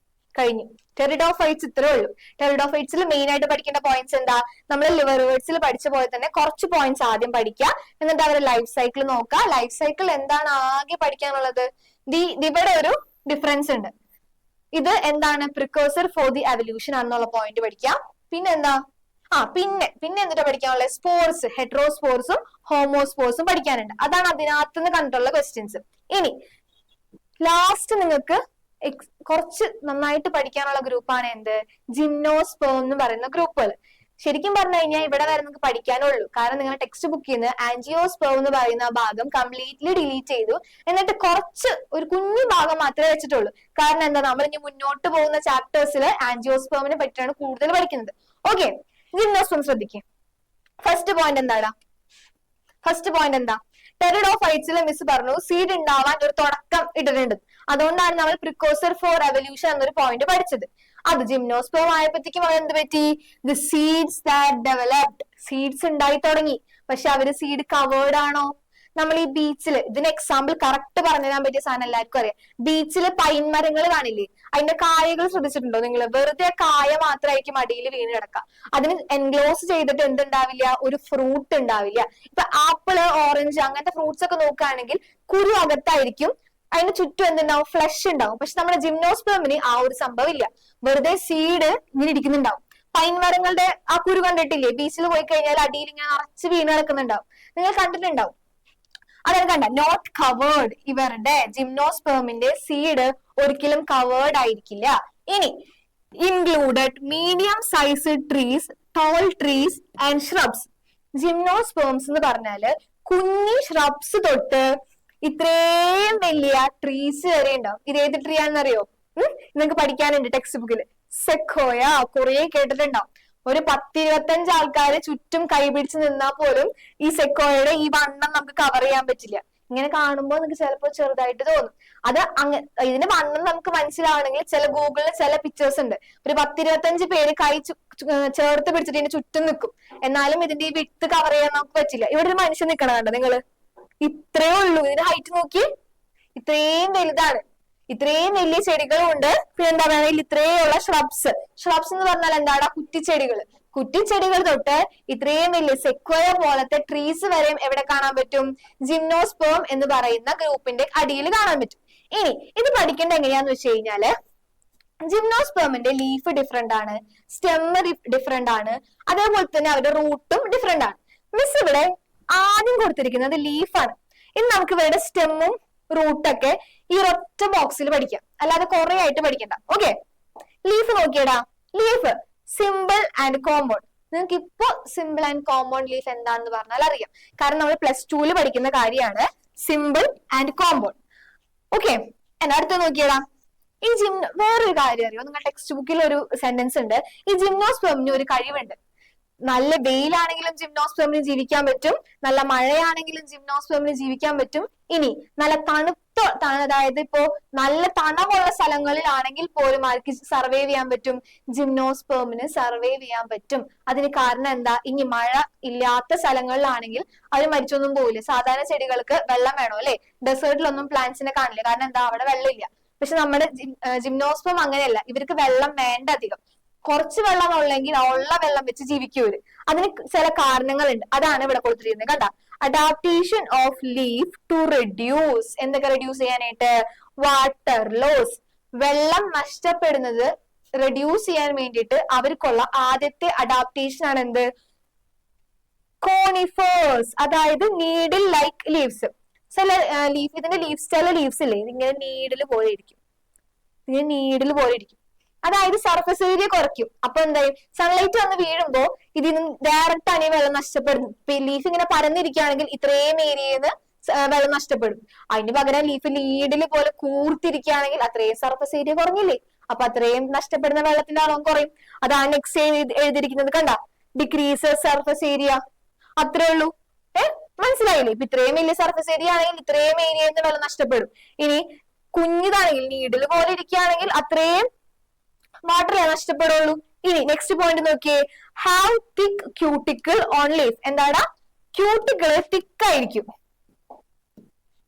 കഴിഞ്ഞു. ടെറിഡോഫൈറ്റ്സ് ഇത്രേ ഉള്ളൂ. ടെറിഡോഫൈറ്റ്സിൽ മെയിൻ ആയിട്ട് പഠിക്കേണ്ട പോയിന്റ്സ് എന്താ, നമ്മൾ ലിവറിവേഴ്സിൽ പഠിച്ച പോലെ തന്നെ കുറച്ച് പോയിന്റ്സ് ആദ്യം പഠിക്കുക, എന്നിട്ട് അവരുടെ ലൈഫ് സൈക്കിൾ നോക്കുക. ലൈഫ് സൈക്കിൾ എന്താണ് ആകെ പഠിക്കാനുള്ളത്, ഇവിടെ ഒരു ഡിഫറൻസ് ഉണ്ട്. ഇത് എന്താണ്, പ്രിക്കോസർ ഫോർ ദി എവല്യൂഷൻ ആണെന്നുള്ള പോയിന്റ് പഠിക്കാം. പിന്നെന്താ, പിന്നെ എന്നിട്ട് പഠിക്കാനുള്ളത് സ്പോർസ്, ഹെട്രോസ്പോർസും ഹോമോസ്പോർസും പഠിക്കാനുണ്ട്. അതാണ് അതിനകത്ത് നിന്ന് കണ്ടിട്ടുള്ള ക്വസ്റ്റ്യൻസ്. ഇനി ലാസ്റ്റ് നിങ്ങൾക്ക് കുറച്ച് നന്നായിട്ട് പഠിക്കാനുള്ള ഗ്രൂപ്പാണ് എന്ത്, ജിംനോസ്പേം എന്ന് പറയുന്ന ഗ്രൂപ്പുകൾ. ശരിക്കും പറഞ്ഞു കഴിഞ്ഞാൽ ഇവിടെ വരെ നിങ്ങൾക്ക് പഠിക്കാനുള്ളൂ. കാരണം നിങ്ങൾ ടെക്സ്റ്റ് ബുക്കിൽ നിന്ന് ആൻജിയോസ്പേം എന്ന് പറയുന്ന ഭാഗം കംപ്ലീറ്റ്ലി ഡിലീറ്റ് ചെയ്തു, എന്നിട്ട് കുറച്ച് ഒരു കുഞ്ഞു ഭാഗം മാത്രമേ വെച്ചിട്ടുള്ളൂ. കാരണം എന്താ, നമ്മൾ ഇനി മുന്നോട്ട് പോകുന്ന ചാപ്റ്റേഴ്സിൽ ആൻജിയോസ്പേമിനെ പറ്റിയാണ് കൂടുതൽ പഠിക്കുന്നത്. ഓക്കെ, ജിംനോസ്പേം ശ്രദ്ധിക്കും. ഫസ്റ്റ് പോയിന്റ് എന്താ, ടെറിഡോഫൈറ്റ്സിൽ മിസ് പറഞ്ഞു സീഡ് ഉണ്ടാവാൻ ഒരു തുടക്കം ഇട്ടിട്ടുണ്ട്. അതുകൊണ്ടാണ് നമ്മൾ പ്രിക്കോസർ ഫോർ എവല്യൂഷൻ എന്നൊരു പോയിന്റ് പഠിച്ചത്. അത് ജിംനോസ്പേം ആയപ്പോഴത്തേക്കും എന്ത് പറ്റി, the seeds that developed, seeds ഉണ്ടായി തുടങ്ങി. പക്ഷെ അവര് സീഡ് കവേർഡ് ആണോ? നമ്മൾ ഈ ബീച്ചിൽ, ഇതിന് എക്സാമ്പിൾ കറക്റ്റ് പറഞ്ഞു തരാൻ പറ്റിയ സാധനം എല്ലാവർക്കും അറിയാം. ബീച്ചിൽ പൈൻ മരങ്ങൾ കാണില്ലേ, അതിന്റെ കായകൾ ശ്രദ്ധിച്ചിട്ടുണ്ടോ നിങ്ങൾ? വെറുതെ കായ മാത്രമായിരിക്കും അടിയിൽ വീണ് കിടക്കുക. അതിന് എൻക്ലോസ് ചെയ്തിട്ട് എന്തുണ്ടാവില്ല, ഒരു ഫ്രൂട്ട് ഉണ്ടാവില്ല. ഇപ്പൊ ആപ്പിള്, ഓറഞ്ച് അങ്ങനത്തെ ഫ്രൂട്ട്സ് ഒക്കെ നോക്കുകയാണെങ്കിൽ കുരു അകത്തായിരിക്കും, അതിന് ചുറ്റും എന്തുണ്ടാവും, ഫ്ലഷ് ഉണ്ടാവും. പക്ഷെ നമ്മുടെ ജിംനോസ്പേമിന് ആ ഒരു സംഭവം ഇല്ല, വെറുതെ സീഡ് ഇങ്ങനെ ഇരിക്കുന്നുണ്ടാവും. പൈൻ മരങ്ങളുടെ ആ കുരു കണ്ടിട്ടില്ലേ, ബീച്ചിൽ പോയി കഴിഞ്ഞാൽ അടിയിൽ ഇങ്ങനെ അറച്ച് വീണ് കിടക്കുന്നുണ്ടാവും, നിങ്ങൾ കണ്ടിട്ടുണ്ടാവും. അതാണ് കണ്ട, നോട്ട് കവേർഡ്. ഇവരുടെ ജിംനോസ്പേമിന്റെ സീഡ് ഒരിക്കലും കവേർഡ് ആയിരിക്കില്ല. ഇനി included medium size trees, toll trees and shrubs. Gymnosperms എന്ന് പറഞ്ഞാല് കുഞ്ഞി ഷ്രബ്സ് തൊട്ട് ഇത്രയും വലിയ ട്രീസ് വരെ ഉണ്ടാവും. ഇത് ഏത് ട്രീ ആണെന്നറിയോ? നിങ്ങൾക്ക് പഠിക്കാനുണ്ട് ടെക്സ്റ്റ് ബുക്കിൽ. സെക്കോയ, കുറെ കേട്ടിട്ടുണ്ടാവും. ഒരു 10-25 ആൾക്കാര് ചുറ്റും കൈപിടിച്ച് നിന്നാൽ പോലും ഈ സെക്കോയുടെ ഈ വണ്ണം നമുക്ക് കവർ ചെയ്യാൻ പറ്റില്ല. ഇങ്ങനെ കാണുമ്പോൾ നിങ്ങൾക്ക് ചിലപ്പോൾ ചെറുതായിട്ട് തോന്നും. അത് ഇതിന്റെ വണ്ണം നമുക്ക് മനസ്സിലാവണമെങ്കിൽ ചില ഗൂഗിളിൽ ചില പിക്ചേഴ്സ് ഉണ്ട്. ഒരു 10-25 പേര് കൈ ചേർത്ത് പിടിച്ചിട്ട് ഇതിന്റെ ചുറ്റും നിൽക്കും. എന്നാലും ഇതിന്റെ ഈ വിട്ട് കവർ ചെയ്യാൻ നമുക്ക് പറ്റില്ല. ഇവിടെ ഒരു മനുഷ്യൻ നിൽക്കണം, കണ്ടോ നിങ്ങള്? ഇത്രേ ഉള്ളൂ. ഇതിന്റെ ഹൈറ്റ് നോക്കി, ഇത്രയും വലുതാണ്. ഇത്രയും വലിയ ചെടികളും ഉണ്ട്. പിന്നെ എന്താ പറയുക, ഇത്രയുള്ള ഷ്രബ്സ്. ഷ്രബ്സ് എന്ന് പറഞ്ഞാൽ എന്താണ്, കുറ്റിച്ചെടികൾ തൊട്ട് ഇത്രയും വലിയ സെക്വയ പോലത്തെ ട്രീസ് വരെ എവിടെ കാണാൻ പറ്റും, ജിംനോസ്പേം എന്ന് പറയുന്ന ഗ്രൂപ്പിന്റെ അടിയിൽ കാണാൻ പറ്റും. ഇനി ഇത് പഠിക്കേണ്ട എങ്ങനെയാന്ന് വെച്ച് കഴിഞ്ഞാല്, ജിംനോസ്പേമിന്റെ ലീഫ് ഡിഫറെന്റ് ആണ്, സ്റ്റെം ഡിഫറെന്റ് ആണ്, അതേപോലെ തന്നെ അവരുടെ റൂട്ടും ഡിഫറെന്റ് ആണ്. മിസ് ഇവിടെ ആദ്യം കൊടുത്തിരിക്കുന്നത് ലീഫാണ്. ഇനി നമുക്ക് ഇവരുടെ സ്റ്റെമ്മും റൂട്ടൊക്കെ ഈ ഒറ്റ ബോക്സിൽ പഠിക്കാം, അല്ലാതെ കുറെ ആയിട്ട് പഠിക്കണ്ട. ഓക്കെ, ലീഫ് നോക്കിയടാ. Leaf simple and compound. നിങ്ങൾക്ക് ഇപ്പൊ സിമ്പിൾ ആൻഡ് കോമ്പൗണ്ട് ലീഫ് എന്താണെന്ന് പറഞ്ഞാൽ അറിയാം, കാരണം നമ്മൾ +2 പഠിക്കുന്ന കാര്യമാണ് സിമ്പിൾ ആൻഡ് കോമ്പൗണ്ട്. ഓക്കെ, അടുത്ത് നോക്കിയടാ. ഈ വേറൊരു കാര്യം അറിയോ, നിങ്ങൾ ടെക്സ്റ്റ് ബുക്കിൽ ഒരു സെന്റൻസ് ഉണ്ട്, ഈ ജിംനോസ്പേമിന് ഒരു കഴിവുണ്ട്. നല്ല വെയിലാണെങ്കിലും ജിംനോസ്പേമിന് ജീവിക്കാൻ പറ്റും, നല്ല മഴയാണെങ്കിലും ജിംനോസ്പേമിന് ജീവിക്കാൻ പറ്റും. ഇനി നല്ല അതായത് ഇപ്പോ നല്ല തണുപ്പുള്ള സ്ഥലങ്ങളിലാണെങ്കിൽ പോലും ആർക്ക് സർവൈവ് ചെയ്യാൻ പറ്റും, ജിംനോസ്പേമിന് സർവൈവ് ചെയ്യാൻ പറ്റും. അതിന് കാരണം എന്താ, ഇനി മഴ ഇല്ലാത്ത സ്ഥലങ്ങളിലാണെങ്കിൽ അവർ മരിച്ചൊന്നും പോവില്ല. സാധാരണ ചെടികൾക്ക് വെള്ളം വേണോ അല്ലെ, ഡെസേർട്ടിലൊന്നും പ്ലാന്റ്സിനെ കാണില്ല, കാരണം എന്താ, അവിടെ വെള്ളമില്ല. പക്ഷെ നമ്മുടെ ജിംനോസ്പേം അങ്ങനെയല്ല, ഇവർക്ക് വെള്ളം വേണ്ട അധികം. കുറച്ച് വെള്ളം ഉള്ളെങ്കിൽ ഉള്ള വെള്ളം വെച്ച് ജീവിക്കൂര്. അതിന് ചില കാരണങ്ങളുണ്ട്, അതാണ് ഇവിടെ കൊടുത്തിരിക്കുന്നത്. കണ്ട, adaptation of leaf to reduce, എന്തൊക്കെ റെഡ്യൂസ് ചെയ്യാനായിട്ട്, വാട്ടർ ലോസ്, വെള്ളം നഷ്ടപ്പെടുന്നത് റെഡ്യൂസ് ചെയ്യാൻ വേണ്ടിയിട്ട് അവർക്കുള്ള ആദ്യത്തെ അഡാപ്റ്റേഷൻ ആണ് എന്ത്, കോണിഫേഴ്സ്, അതായത് നീഡിൽ ലൈക്ക് ലീവ്സ്. ചില ലീഫ്, ഇതിന്റെ ലീവ്സ്, ചില ലീവ്സ് ഇല്ലേ ഇങ്ങനെ നീഡിൽ പോലെ ഇരിക്കും, അതായത് സർഫസ് ഏരിയ കുറയ്ക്കും. അപ്പൊ എന്തായാലും സൺലൈറ്റ് വന്ന് വീഴുമ്പോ ഇതിന് ഡയറക്റ്റ് ആണ് ഈ വെള്ളം നഷ്ടപ്പെടുന്നത്. ലീഫ് ഇങ്ങനെ പരന്നിരിക്കുകയാണെങ്കിൽ ഇത്രയും ഏരിയയിൽ നിന്ന് വെള്ളം നഷ്ടപ്പെടും. അതിന് പകരം ലീഫ് ലീഡിൽ പോലെ കൂർത്തിരിക്കുകയാണെങ്കിൽ അത്രയും സർഫസ് ഏരിയ കുറഞ്ഞില്ലേ, അപ്പൊ അത്രയും നഷ്ടപ്പെടുന്ന വെള്ളത്തിന്റെ അളവും കുറയും. അതാണ് നെക്സ്റ്റ് എഴുതിയിരിക്കുന്നത്, കണ്ട, ഡിക്രീസ് സർഫസ് ഏരിയ. അത്രേ ഉള്ളൂ. മനസ്സിലായില്ലേ? ഇപ്പൊ ഇത്രയും വലിയ സർഫസ് ഏരിയ ആണെങ്കിൽ ഇത്രയും ഏരിയയിൽ നിന്ന് വെള്ളം നഷ്ടപ്പെടും. ഇനി കുഞ്ഞിതാണെങ്കിൽ നീഡിൽ പോലെ ഇരിക്കുകയാണെങ്കിൽ അത്രയും വാട്ടറേ നഷ്ടപ്പെടുള്ളൂ. ഇനി നെക്സ്റ്റ് പോയിന്റ് നോക്കിയേ, have thick cuticle on leaf. എന്താടാ, ക്യൂട്ടിക്കിള് തിക്ക് ആയിരിക്കും.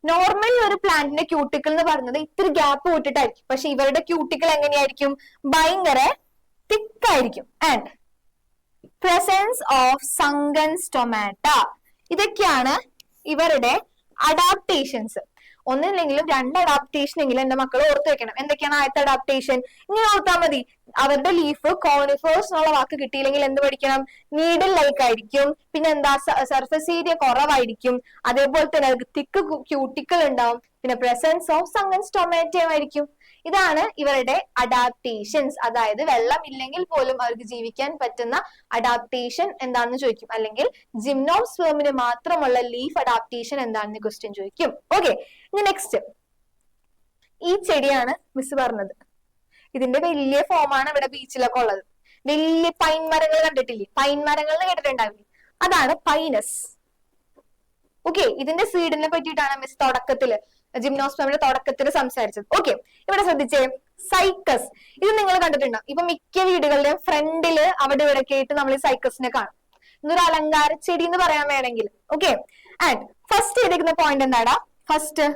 നോർമലി ഒരു പ്ലാന്റിന്റെ ക്യൂട്ടിക്കിൾ എന്ന് പറയുന്നത് ഇത്തിരി ഗ്യാപ്പ് വിട്ടിട്ടായിരിക്കും. പക്ഷെ ഇവരുടെ ക്യൂട്ടിക്കിൾ എങ്ങനെയായിരിക്കും, ഭയങ്കര തിക്ക് ആയിരിക്കും. And presence of sunken stomata. ഇതൊക്കെയാണ് ഇവരുടെ അഡാപ്റ്റേഷൻസ്. ഒന്നില്ലെങ്കിലും രണ്ട് അഡാപ്റ്റേഷൻ എങ്കിലും എന്റെ മക്കൾ ഓർത്ത് വെക്കണം. എന്തൊക്കെയാണ് ആദ്യത്തെ അഡാപ്റ്റേഷൻ? ഇങ്ങനെ ഓർത്താൽ മതി. അവരുടെ ലീഫ് കോണിഫേഴ്സ് എന്നുള്ള വാക്ക് കിട്ടിയില്ലെങ്കിൽ എന്ത് പഠിക്കണം? നീഡിൽ ലൈക്ക് ആയിരിക്കും. പിന്നെ എന്താ, സർഫസ് ഏരിയ കുറവായിരിക്കും. അതേപോലെ തന്നെ തിക്ക് ക്യൂട്ടിക്കിൾ ഉണ്ടാവും. പിന്നെ പ്രസൻസ് ഓഫ് സങ്കൻ സ്റ്റൊമാറ്റോ ആയിരിക്കും. ഇതാണ് ഇവരുടെ അഡാപ്റ്റേഷൻസ്. അതായത് വെള്ളം ഇല്ലെങ്കിൽ പോലും അവർക്ക് ജീവിക്കാൻ പറ്റുന്ന അഡാപ്റ്റേഷൻ എന്താണെന്ന് ചോദിക്കും. അല്ലെങ്കിൽ ജിംനോസ്പേമിന് മാത്രമുള്ള ലീഫ് അഡാപ്റ്റേഷൻ എന്താണെന്ന് ക്വസ്റ്റ്യൻ ചോദിക്കും. ഓക്കെ, ഇനി നെക്സ്റ്റ്, ഈ ചെടിയാണ് മിസ് പറഞ്ഞത്. ഇതിന്റെ വലിയ ഫോമാണ് ഇവിടെ ബീച്ചിലൊക്കെ ഉള്ളത്. വലിയ പൈൻ മരങ്ങൾ കണ്ടിട്ടില്ലേ? പൈൻ മരങ്ങൾ കേട്ടിട്ടുണ്ടാവില്ലേ? അതാണ് പൈനസ്. ഓക്കെ, ഇതിന്റെ സീഡിനെ പറ്റിയിട്ടാണ് മിസ് തുടക്കത്തില്, ജിംനോസ്പേമിന്റെ തുടക്കത്തിൽ സംസാരിച്ചത്. ഓക്കെ, ഇവിടെ ശ്രദ്ധിച്ചേ, സൈക്കസ്. ഇത് നിങ്ങൾ കണ്ടിട്ടുണ്ടോ? ഇപ്പൊ മിക്ക വീടുകളുടെയും ഫ്രണ്ടില് അവിടെ ഇവിടെ കേട്ട് നമ്മൾ ഈ സൈക്കസിനെ കാണും. ഇതൊരു അലങ്കാര ചെടി എന്ന് പറയാൻ വേണമെങ്കിൽ. ഓക്കെ, ആൻഡ് ഫസ്റ്റ് ചെയ്തിരിക്കുന്ന പോയിന്റ് എന്താടാ? ഫസ്റ്റ്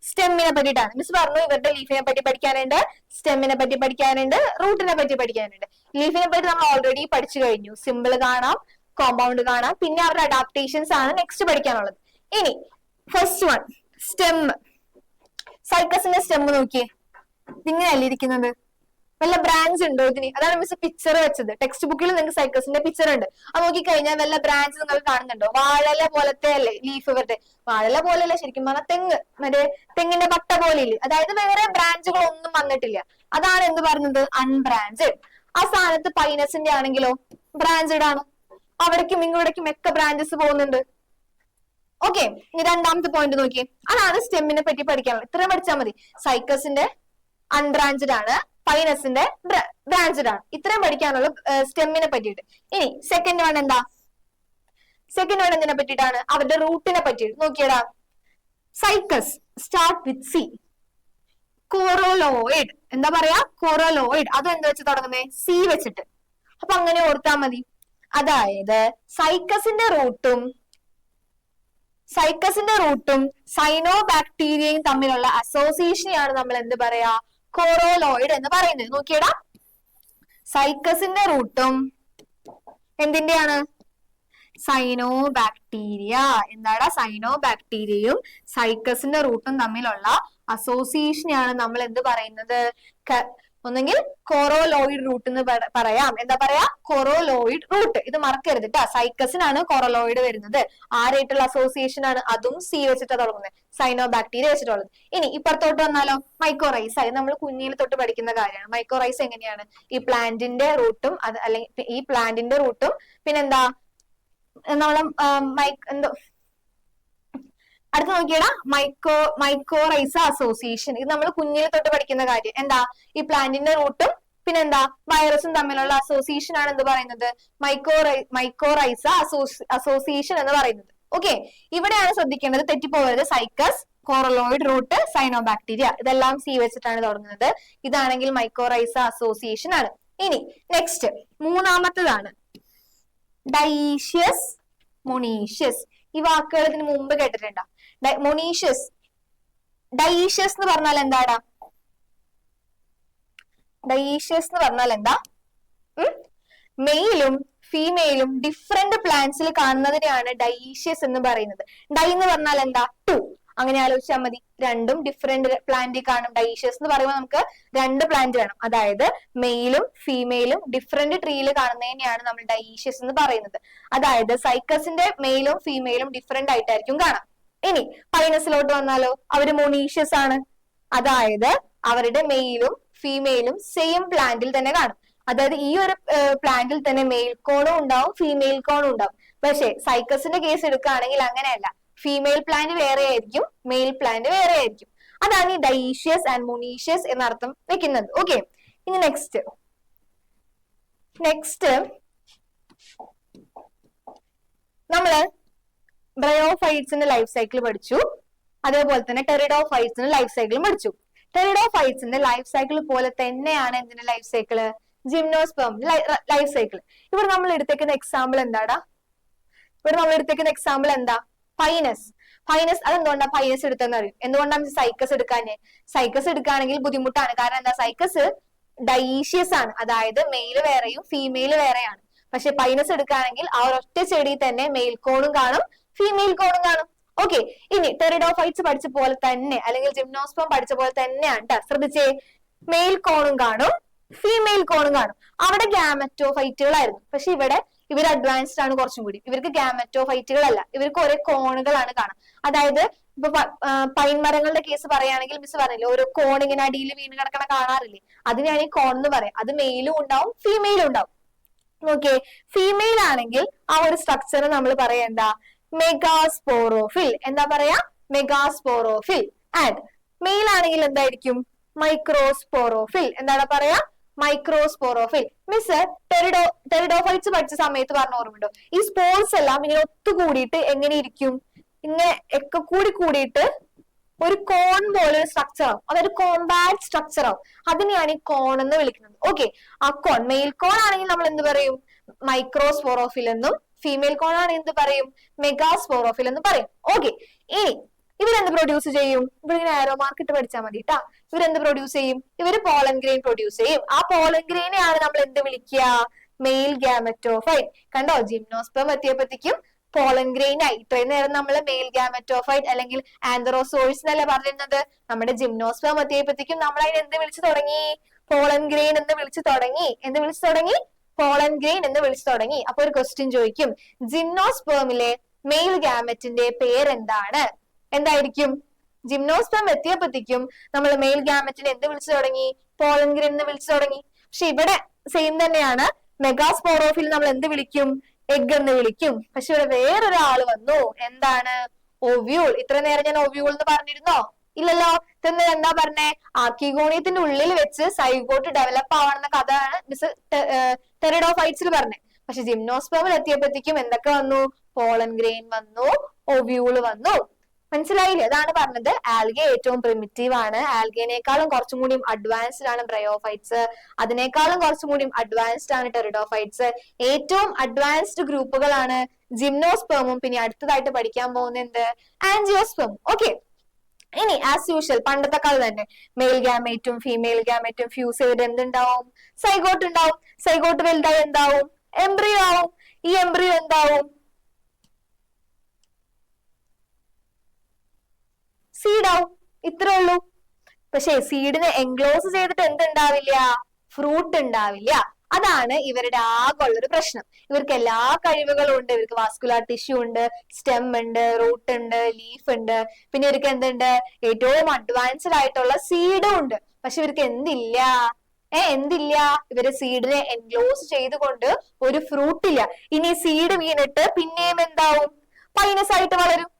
സ്റ്റെമ്മിനെ പറ്റിയിട്ടാണ്. മിസ് പറഞ്ഞു ഇവരുടെ ലീഫിനെ പറ്റി പഠിക്കാനുണ്ട്, സ്റ്റെമ്മിനെ പറ്റി പഠിക്കാനുണ്ട്, റൂട്ടിനെ പറ്റി പഠിക്കാനുണ്ട്. ലീഫിനെ പറ്റി നമ്മൾ ഓൾറെഡി പഠിച്ചു കഴിഞ്ഞു. സിമ്പിൾ കാണാം, കോമ്പൗണ്ട് കാണാം, പിന്നെ അവരുടെ അഡാപ്റ്റേഷൻസ് ആണ് നെക്സ്റ്റ് പഠിക്കാനുള്ളത്. ഇനി ഫസ്റ്റ് വൺ, സ്റ്റെം. സൈക്കസിന്റെ സ്റ്റെം നോക്കിയേ, ഇതിങ്ങനെയല്ലേ ഇരിക്കുന്നത്? വല്ല ബ്രാഞ്ച് ഉണ്ടോ ഇതിന്? അതാണ് മിസ് പിക്ചർ വെച്ചത്. ടെക്സ്റ്റ് ബുക്കിൽ നിങ്ങൾക്ക് സൈക്കസിന്റെ പിക്ചർ ഉണ്ട്. അത് നോക്കിക്കഴിഞ്ഞാൽ വല്ല ബ്രാഞ്ച് നിങ്ങൾ കാണുന്നുണ്ടോ? വാഴല പോലത്തെ അല്ലേ ലീഫ് ഇവരുടെ? വാഴല പോലെയല്ല, ശരിക്കും പറഞ്ഞാൽ തെങ്ങ്, മറ്റേ തെങ്ങിന്റെ പട്ട പോലെ ഇല്ലേ? അതായത് വേറെ ബ്രാഞ്ചുകൾ ഒന്നും വന്നിട്ടില്ല. അതാണ് എന്ത് പറഞ്ഞത്? അൺബ്രാഞ്ചഡ്. ആ സ്ഥാനത്ത് പൈനസിന്റെ ആണെങ്കിലോ ബ്രാഞ്ചഡ് ആണ്. അവിടേക്കും ഇങ്ങോട്ടേക്കും ഒക്കെ ബ്രാഞ്ചസ് പോകുന്നുണ്ട്. ഓക്കെ, ഇനി രണ്ടാമത്തെ പോയിന്റ് നോക്കിയേ, അതാണ് സ്റ്റെമ്മിനെ പറ്റി പഠിക്കാനുള്ളത്. ഇത്രയും പഠിച്ചാൽ മതി. സൈക്കസിന്റെ അൺബ്രാഞ്ചഡ് ആണ്, പൈനസിന്റെ ബ്രാഞ്ചഡ് ആണ്. ഇത്രയും പഠിക്കാനുള്ള സ്റ്റെമ്മിനെ പറ്റിയിട്ട്. ഇനി സെക്കൻഡ് വൺ എന്താ? സെക്കൻഡ് വൺ എന്തിനെ പറ്റിയിട്ടാണ്? അവരുടെ റൂട്ടിനെ പറ്റിയിട്ട്. നോക്കിയടാ, സൈക്കസ് സ്റ്റാർട്ട് വിത്ത് സി. കോറോലോയിഡ്. എന്താ പറയാ? കോറോലോയിഡ്. അത് എന്ത് വെച്ച് തുടങ്ങുന്നേ? സി വെച്ചിട്ട്. അപ്പൊ അങ്ങനെ ഓർത്താൽ മതി. അതായത് സൈക്കസിന്റെ റൂട്ടും സൈനോ ബാക്ടീരിയയും തമ്മിലുള്ള അസോസിയേഷനെയാണ് നമ്മൾ എന്ത് പറയാ? കോറോലോയിഡ് എന്ന് പറയുന്നത്. നോക്കിയടാ, സൈക്കസിന്റെ റൂട്ടും എന്തിന്റെയാണ്? സൈനോ ബാക്ടീരിയ. എന്താടാ? സൈനോ ബാക്ടീരിയയും സൈക്കസിന്റെ റൂട്ടും തമ്മിലുള്ള അസോസിയേഷനെയാണ് നമ്മൾ എന്ത് പറയുന്നത്? ഒന്നെങ്കിൽ കോറോലോയിഡ് റൂട്ട് എന്ന് പറയാം. എന്താ പറയാ? കോറോലോയിഡ് റൂട്ട്. ഇത് മറക്കരുത് കേട്ടോ. സൈക്കസിനാണ് കോറോലോയിഡ് വരുന്നത്. ആരായിട്ടുള്ള അസോസിയേഷൻ ആണ്? അതും സി വെച്ചിട്ടാണ് തുടങ്ങുന്നത്, സൈനോ ബാക്ടീരിയ വെച്ചിട്ടുള്ളത്. ഇനി ഇപ്പുറത്തോട്ട് വന്നാലോ, മൈക്കോറൈസ. അത് നമ്മൾ കുഞ്ഞിൽ തൊട്ട് പഠിക്കുന്ന കാര്യമാണ്. മൈക്കോറൈസ എങ്ങനെയാണ്? ഈ പ്ലാന്റിന്റെ റൂട്ടും പിന്നെന്താ നമ്മളെ അടുത്ത് നോക്കിയടാ, മൈക്കോറൈസ അസോസിയേഷൻ. ഇത് നമ്മൾ കുഞ്ഞിൽ തൊട്ട് പഠിക്കുന്ന കാര്യം. എന്താ? ഈ പ്ലാന്റിന്റെ റൂട്ടും പിന്നെന്താ വൈറസും തമ്മിലുള്ള അസോസിയേഷൻ ആണ് എന്ത് പറയുന്നത്? മൈക്കോറൈസ അസോസിയേഷൻ എന്ന് പറയുന്നത്. ഓക്കെ, ഇവിടെയാണ് ശ്രദ്ധിക്കേണ്ടത്, തെറ്റിപ്പോകരുത്. സൈക്കസ്, കോറലോയിഡ് റൂട്ട്, സൈനോ ബാക്ടീരിയ, ഇതെല്ലാം സി വെച്ചിട്ടാണ് തുടങ്ങുന്നത്. ഇതാണെങ്കിൽ മൈക്കോറൈസ അസോസിയേഷൻ ആണ്. ഇനി നെക്സ്റ്റ് മൂന്നാമത്തതാണ് ഡൈഷ്യസ്, മൊണീഷ്യസ്. ഈ വാക്കുകൾ ഇതിന് മുമ്പ് കേട്ടിട്ടുണ്ടോ? മൊണീഷ്യസ്, ഡൈഷ്യസ് എന്ന് പറഞ്ഞാൽ എന്താടാ? ഡൈഷ്യസ് എന്ന് പറഞ്ഞാൽ എന്താ? മെയിലും ഫീമെയിലും ഡിഫറെന്റ് പ്ലാന്റ്സിൽ കാണുന്നതിനെയാണ് ഡൈഷ്യസ് എന്ന് പറയുന്നത്. ഡൈ എന്ന് പറഞ്ഞാൽ എന്താ? ടു. അങ്ങനെ ആലോചിച്ചാൽ മതി. രണ്ടും ഡിഫറെന്റ് പ്ലാന്റിൽ കാണും. ഡൈഷ്യസ് എന്ന് പറയുമ്പോൾ നമുക്ക് രണ്ട് പ്ലാന്റ് വേണം. അതായത് മെയിലും ഫീമെയിലും ഡിഫറെന്റ് ട്രീയിൽ കാണുന്നതിനെയാണ് നമ്മൾ ഡൈഷ്യസ് എന്ന് പറയുന്നത്. അതായത് സൈക്കസിന്റെ മെയിലും ഫീമെയിലും ഡിഫറെന്റ് ആയിട്ടായിരിക്കും കാണാം. ഇനി പൈനസിലോട്ട് വന്നാലോ, അവര് മൊണീഷ്യസ് ആണ്. അതായത് അവരുടെ മെയിലും ഫീമെയിലും സെയിം പ്ലാന്റിൽ തന്നെ കാണും. അതായത് ഈ ഒരു പ്ലാന്റിൽ തന്നെ മെയിൽ കോണും ഉണ്ടാവും, ഫീമെയിൽ കോണും ഉണ്ടാവും. പക്ഷെ സൈക്കസിന്റെ കേസ് എടുക്കുകയാണെങ്കിൽ അങ്ങനെയല്ല. ഫീമെയിൽ പ്ലാന്റ് വേറെ ആയിരിക്കും, മെയിൽ പ്ലാന്റ് വേറെ ആയിരിക്കും. അതാണ് ഈ ഡൈഷ്യസ് ആൻഡ് മൊണീഷ്യസ് എന്നർത്ഥം വെക്കുന്നത്. ഓക്കെ, ഇനി നെക്സ്റ്റ് നമ്മള് ബ്രയോഫൈറ്റ്സിന്റെ ലൈഫ് സൈക്കിൾ പഠിച്ചു. അതേപോലെ തന്നെ ടെറിഡോഫൈറ്റ്സിന്റെ ലൈഫ് സൈക്കിളും പഠിച്ചു. ടെറിഡോഫൈറ്റ്സിന്റെ ലൈഫ് സൈക്കിൾ പോലെ തന്നെയാണ് എന്തിന്റെ life cycle? Gymnosperm life cycle. ഇവിടെ നമ്മൾ എടുത്തേക്കുന്ന എക്സാമ്പിൾ എന്താടാ? ഇവിടെ നമ്മൾ എടുത്തേക്കുന്ന എക്സാമ്പിൾ എന്താ? പൈനസ്. പൈനസ് അതെന്തുകൊണ്ടാ പൈനസ് എടുത്തെന്ന് അറിയും? എന്തുകൊണ്ടാണ് സൈക്കസ് എടുക്കാന്? സൈക്കസ് എടുക്കുകയാണെങ്കിൽ ബുദ്ധിമുട്ടാണ്. കാരണം എന്താ? സൈക്കസ് ഡൈഷ്യസ് ആണ്, അതായത് മെയില് വേറെയും ഫീമെയിൽ വേറെയാണ്. പക്ഷെ പൈനസ് എടുക്കുകയാണെങ്കിൽ ആ ഒരൊറ്റ ചെടി തന്നെ മെയിൽ കോണും കാണും ഫീമെയിൽ കോണും കാണും. ഓക്കെ, ഇനി ടെറിഡോഫൈറ്റ്സ് പഠിച്ച പോലെ തന്നെ, അല്ലെങ്കിൽ ജിംനോസ്പേം പഠിച്ച പോലെ തന്നെയാണ് ട്ടോ. ശ്രദ്ധിച്ചേ, മെയിൽ കോണും കാണും ഫീമെയിൽ കോണും കാണും. അവിടെ ഗാമറ്റോഫൈറ്റുകളായിരുന്നു. പക്ഷെ ഇവിടെ ഇവർ അഡ്വാൻസ്ഡ് ആണ് കുറച്ചും കൂടി. ഇവർക്ക് ഗാമറ്റോഫൈറ്റുകളല്ല, ഇവർക്ക് ഒരേ കോണുകളാണ് കാണാം. അതായത് ഇപ്പൊ പൈൻ മരങ്ങളുടെ കേസ് പറയുകയാണെങ്കിൽ മിസ് പറഞ്ഞില്ലേ, ഓരോ കോൺ ഇങ്ങനെ അടിയിൽ വീണ് കിടക്കണ കാണാറില്ലേ, അതിനെയാണ് ഈ കോൺ എന്ന് പറയാം. അത് മെയിലും ഉണ്ടാവും ഫീമെയിലും ഉണ്ടാവും. ഓക്കെ, ഫീമെയിൽ ആണെങ്കിൽ ആ ഒരു സ്ട്രക്ചർ നമ്മൾ പറയാ എന്താ? മെഗാസ്പോറോഫിൽ. എന്താ പറയാ? മെഗാസ്പോറോഫിൽ. ആൻഡ് മെയിൽ ആണെങ്കിൽ എന്തായിരിക്കും? മൈക്രോസ്പോറോഫിൽ. എന്താണ് പറയാ? മൈക്രോസ്പോറോഫിൽ. മിസ് ടെറിഡോഫൈറ്റ്സ് പഠിച്ച സമയത്ത് പറഞ്ഞ ഓർമ്മയുണ്ടോ? ഈ സ്പോർസ് എല്ലാം ഇങ്ങനെ ഒത്തുകൂടിയിട്ട് എങ്ങനെ ഇരിക്കും? ഇങ്ങനെ ഒക്കെ കൂടിയിട്ട് ഒരു കോൺ പോലെ ഒരു സ്ട്രക്ചർ ആവും. അതൊരു കോമ്പാക്ട് സ്ട്രക്ചർ ആവും. അതിനെയാണ് ഈ കോൺ എന്ന് വിളിക്കുന്നത്. ഓക്കെ, ആ കോൺ മെയിൽ കോൺ ആണെങ്കിൽ നമ്മൾ എന്ത് പറയും? മൈക്രോസ്പോറോഫിൽ എന്നും, ഫീമെയിൽ കോൺ ആണെങ്കിൽ എന്ത് പറയും? മെഗാസ്പോറോഫിൽ എന്ന് പറയും. ഓക്കെ, ഇനി ഇവരെന്ത് പ്രൊഡ്യൂസ് ചെയ്യും? ഇവരിങ്ങനെ ആരോ മാർക്കിട്ട് പഠിച്ചാൽ മതി കേട്ടാ. ഇവരെന്ത് പ്രൊഡ്യൂസ് ചെയ്യും? ഇവര് പോളൻ ഗ്രെയിൻ പ്രൊഡ്യൂസ് ചെയ്യും. ആ പോളൻ ഗ്രെയിനെയാണ് നമ്മൾ എന്ത് വിളിക്കുക? Mail gametophyte. കണ്ടോ, ജിംനോസ്പേം എത്തിയപ്പോഴത്തേക്കും പോളൻ ഗ്രെയിൻ ആയി. ഇത്രയും നേരം നമ്മൾ മെയിൽ ഗാമറ്റോഫൈറ്റ് അല്ലെങ്കിൽ ആന്ത്രോസോഴ്സ് എന്നല്ലേ പറഞ്ഞിരുന്നത്. നമ്മുടെ ജിംനോസ്പേം എത്തിയപ്പോഴത്തേക്കും നമ്മൾ അതിനെ എന്ത് വിളിച്ചു തുടങ്ങി? പോളൻ ഗ്രെയിൻ എന്ന് വിളിച്ചു തുടങ്ങി. എന്ത് വിളിച്ചു തുടങ്ങി? പോളൻ ഗ്രെയിൻ എന്ന് വിളിച്ചു തുടങ്ങി. അപ്പൊ ഒരു ക്വസ്റ്റ്യൻ ചോദിക്കും, ജിംനോസ്പേമിലെ മെയിൽ ഗാമറ്റിന്റെ പേരെന്താണ്? എന്തായിരിക്കും? ജിംനോസ്പേം എത്തിയപ്പോഴത്തേക്കും നമ്മൾ മെയിൽ ഗാമറ്റിനെ എന്ത് വിളിച്ചു തുടങ്ങി? പോളൻ ഗ്രെയിൻ എന്ന് വിളിച്ചു തുടങ്ങി. പക്ഷെ ഇവിടെ സെയിം തന്നെയാണ്. മെഗാസ്പോറോഫിൽ നമ്മൾ എന്ത് വിളിക്കും? എഗ് എന്ന് വിളിക്കും. പക്ഷെ ഇവിടെ വേറൊരാള് വന്നു. എന്താണ്? ഓവ്യൂൾ. ഇത്ര നേരം ഞാൻ ഓവ്യൂൾ എന്ന് പറഞ്ഞിരുന്നോ? ഇല്ലല്ലോ. ഇതെന്ന് എന്താ പറഞ്ഞേ? ആർക്കിഗോണിയത്തിന്റെ ഉള്ളിൽ വെച്ച് സൈഗോട്ട് ഡെവലപ്പ് ആവണമെന്ന കഥയാണ് മിസ് ടെറിഡോഫൈറ്റ്സിൽ പറഞ്ഞത്. പക്ഷെ ജിംനോസ്പേമിൽ എത്തിയപ്പോഴത്തേക്കും എന്തൊക്കെ വന്നു? പോളൻ ഗ്രെയിൻ വന്നു, ഓവ്യൂള് വന്നു. മനസ്സിലായില്ലേ? അതാണ് പറഞ്ഞത്. ആൽഗെ ഏറ്റവും പ്രിമിറ്റീവ് ആണ്. ആൽഗേനേക്കാളും കുറച്ചും കൂടി അഡ്വാൻസ്ഡ് ആണ് ബ്രയോഫൈറ്റ്സ്. അതിനേക്കാളും കുറച്ചും കൂടി അഡ്വാൻസ്ഡ് ആണ് ടെറിഡോഫൈറ്റ്സ്. ഏറ്റവും അഡ്വാൻസ്ഡ് ഗ്രൂപ്പുകളാണ് ജിംനോസ്പേമും. പിന്നെ അടുത്തതായിട്ട് പഠിക്കാൻ പോകുന്ന എന്ത്? ആൻജിയോസ്പേം. ഓക്കെ, ഇനി ആസ് യൂഷ്വൽ പണ്ടത്തെ കളി തന്നെ മെയിൽ ഗാമേറ്റും ഫീമെയിൽ ഗാമേറ്റും ഫ്യൂസ് ചെയ്ത് എന്തുണ്ടാവും? സൈഗോട്ട് ഉണ്ടാവും. സൈഗോട്ട് വലുതായി എന്താവും? എംബ്രിയോ ആവും. ഈ എംബ്രിയോ എന്താവും? സീഡ് ആവും. ഇത്രേ ഉള്ളൂ. പക്ഷെ സീഡിനെ എൻക്ലോസ് ചെയ്തിട്ട് എന്തുണ്ടാവില്ല? ഫ്രൂട്ട് ഉണ്ടാവില്ല. അതാണ് ഇവരുടെ ആകെയുള്ളൊരു പ്രശ്നം. ഇവർക്ക് എല്ലാ കഴിവുകളും ഉണ്ട്. ഇവർക്ക് വാസ്കുലാർ ടിഷ്യൂ ഉണ്ട്, സ്റ്റെം ഉണ്ട്, റൂട്ട് ഉണ്ട്, ലീഫ് ഉണ്ട്. പിന്നെ ഇവർക്ക് എന്തുണ്ട്? ഏറ്റവും അഡ്വാൻസ്ഡ് ആയിട്ടുള്ള സീഡും ഉണ്ട്. പക്ഷെ ഇവർക്ക് എന്തില്ല? എന്തില്ല? ഇവര് സീഡിനെ എൻക്ലോസ് ചെയ്തുകൊണ്ട് ഒരു ഫ്രൂട്ട് ഇല്ല. ഇനി സീഡ് വീണിട്ട് പിന്നെയും എന്താവും? പൈനസ് ആയിട്ട് വളരും.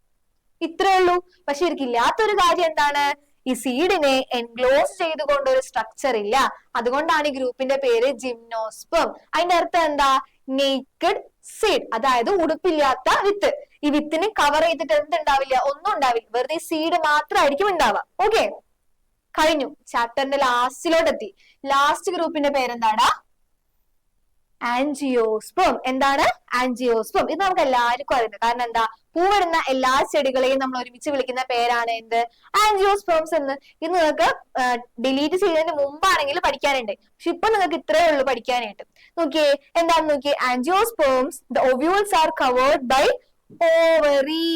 ഇത്രേ ഉള്ളൂ. പക്ഷെ ഇവർക്ക് ഇല്ലാത്തൊരു കാര്യം എന്താണ്? ഈ സീഡിനെ എൻക്ലോസ് ചെയ്തുകൊണ്ട് ഒരു സ്ട്രക്ചർ ഇല്ല. അതുകൊണ്ടാണ് ഈ ഗ്രൂപ്പിന്റെ പേര് ജിംനോസ്പേം. അതിന്റെ അർത്ഥം എന്താ? നേക്കഡ് സീഡ്, അതായത് ഉടുപ്പില്ലാത്ത വിത്ത്. ഈ വിത്തിനെ കവർ ചെയ്തിട്ട് എന്തുണ്ടാവില്ല? ഒന്നും ഉണ്ടാവില്ല. വെറുതെ സീഡ് മാത്രമായിരിക്കും ഉണ്ടാവുക. ഓക്കെ, കഴിഞ്ഞു. ചാപ്റ്ററിന്റെ ലാസ്റ്റിലോട്ടെത്തി. ലാസ്റ്റ് ഗ്രൂപ്പിന്റെ പേരെന്താടാ? ആൻജിയോസ്പേം. എന്താണ്? ആൻജിയോസ്പേം. ഇത് നമുക്ക് എല്ലാവർക്കും അറിയുന്നത്. കാരണം എന്താ? പൂവിടുന്ന എല്ലാ ചെടികളെയും നമ്മൾ ഒരുമിച്ച് വിളിക്കുന്ന പേരാണ് എന്ത്? ആൻജിയോസ്പേംസ് എന്ന്. ഇത് നിങ്ങൾക്ക് ഡിലീറ്റ് ചെയ്യുന്നതിന് മുമ്പാണെങ്കിൽ പഠിക്കാനുണ്ട്. പക്ഷെ ഇപ്പൊ നിങ്ങൾക്ക് ഇത്രയേ ഉള്ളൂ പഠിക്കാനായിട്ട്. നോക്കിയേ, എന്താന്ന് നോക്കിയേ. Angiosperms the ovules are covered by ovary.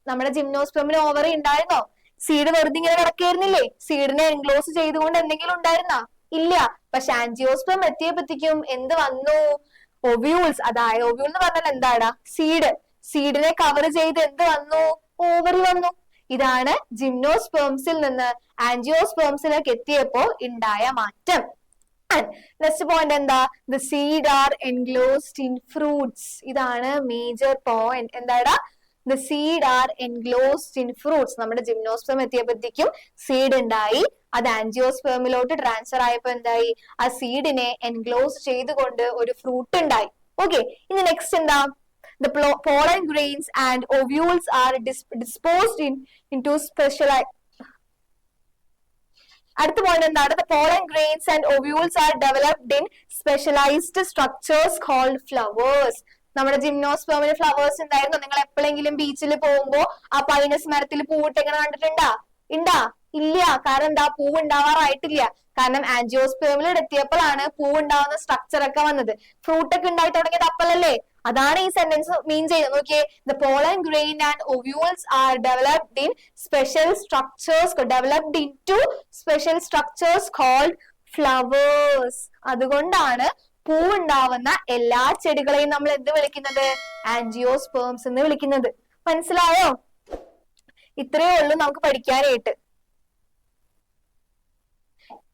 നമ്മുടെ ജിംനോസ്പേമിന് ഓവറി ഉണ്ടായിരുന്നോ? സീഡ് വെറുതെ ഇങ്ങനെ കിടക്കായിരുന്നില്ലേ? സീഡിനെ എൻക്ലോസ് ചെയ്തുകൊണ്ട് എന്തെങ്കിലും ഉണ്ടായിരുന്നോ? ഇല്ല. പക്ഷെ ആൻജിയോസ്പേം എത്തിയപ്പോഴത്തേക്കും എന്ത് വന്നു? ഒവ്യൂൾസ്. അതായത് ഒവ്യൂൾ എന്ന് പറഞ്ഞാൽ എന്താടാ? സീഡ്. സീഡിനെ കവർ ചെയ്ത് എന്ത് വന്നു? ഓവറി വന്നു. ഇതാണ് ജിംനോസ്പേംസിൽ നിന്ന് ആൻജിയോസ്പേംസിലേക്ക് എത്തിയപ്പോ ഉണ്ടായ മാറ്റം. നെക്സ്റ്റ് പോയിന്റ് എന്താ? The seed R enclosed in fruits. ഇതാണ് മേജർ പോയിന്റ്. എന്താടാ? The seed R enclosed in fruits. നമ്മുടെ ജിംനോസ്പേം എത്തിയപ്പോഴത്തേക്കും സീഡ് ഉണ്ടായി. അത് ആൻജിയോസ്പേമിലോട്ട് ട്രാൻസ്ഫർ ആയപ്പോ എന്തായി? ആ സീഡിനെ എൻക്ലോസ് ചെയ്തുകൊണ്ട് ഒരു ഫ്രൂട്ട് ഉണ്ടായി. ഓക്കെ, ഇനി നെക്സ്റ്റ് എന്താ? The pollen grains and ovules are disposed into specialized അടുത്ത പോയിന്റ് എന്താണ്? The pollen grains and ovules are developed in specialized structures called flowers. നമ്മുടെ ജിംനോസ്പേമിന് ഫ്ലവേഴ്സ് ഉണ്ടായിരുന്നു. നിങ്ങൾ എപ്പോഴെങ്കിലും ബീച്ചിൽ പോകുമ്പോ ആ പൈനസ് മരത്തിൽ പൂവിട്ടെങ്ങനെ കണ്ടിട്ടുണ്ടാ? ഇണ്ടാ? ഇല്ല. കാരണം എന്താ? പൂവ് ഉണ്ടാവാറായിട്ടില്ല. കാരണം ആൻജിയോസ്പേമിൽ എത്തിയപ്പോഴാണ് പൂവ് ഉണ്ടാവുന്ന സ്ട്രക്ചർ ഒക്കെ വന്നത്. ഫ്രൂട്ട് ഒക്കെ ഉണ്ടായി തുടങ്ങിയത് അപ്പോഴല്ലേ? അതാണ് ഈ സെന്റൻസ് മീൻ ചെയ്യുന്നത്. നോക്കിയേ, the pollen grain and ovules are developed in special structures developed into special structures called flowers. അതുകൊണ്ടാണ് പൂവുണ്ടാവുന്ന എല്ലാ ചെടികളെയും നമ്മൾ എന്ത് വിളിക്കുന്നത്? ആൻജിയോസ്പേംസ് എന്ന് വിളിക്കുന്നത്. മനസ്സിലായോ? ഇത്രയേ ഉള്ളൂ നമുക്ക് പഠിക്കാനായിട്ട്.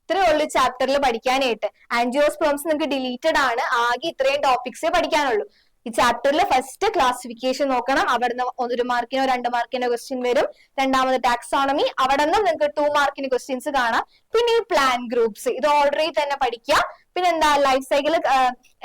ഇത്രയേ ഉള്ളൂ ചാപ്റ്ററിൽ പഠിക്കാനായിട്ട്. ആൻജിയോസ്പേംസ് നിങ്ങൾക്ക് ഡിലീറ്റഡ് ആണ്. ആകെ ഇത്രയും ടോപ്പിക്സേ പഠിക്കാനുള്ളൂ. ഈ ചാപ്റ്ററിൽ ഫസ്റ്റ് ക്ലാസിഫിക്കേഷൻ നോക്കണം. അവിടുന്ന് 1 മാർക്കിനോ 2 മാർക്കിനോ ക്വസ്റ്റ്യൻ വരും. രണ്ടാമത് ടാക്സോണമി, അവിടെ നിന്ന് നിങ്ങൾക്ക് 2 മാർക്കിന് ക്വസ്റ്റ്യൻസ് കാണാം. പിന്നെ ഈ പ്ലാൻ ഗ്രൂപ്പ്സ്, ഇത് ഓൾറെഡി തന്നെ പഠിക്കാം. പിന്നെ എന്താ, ലൈഫ് സൈക്കിൾ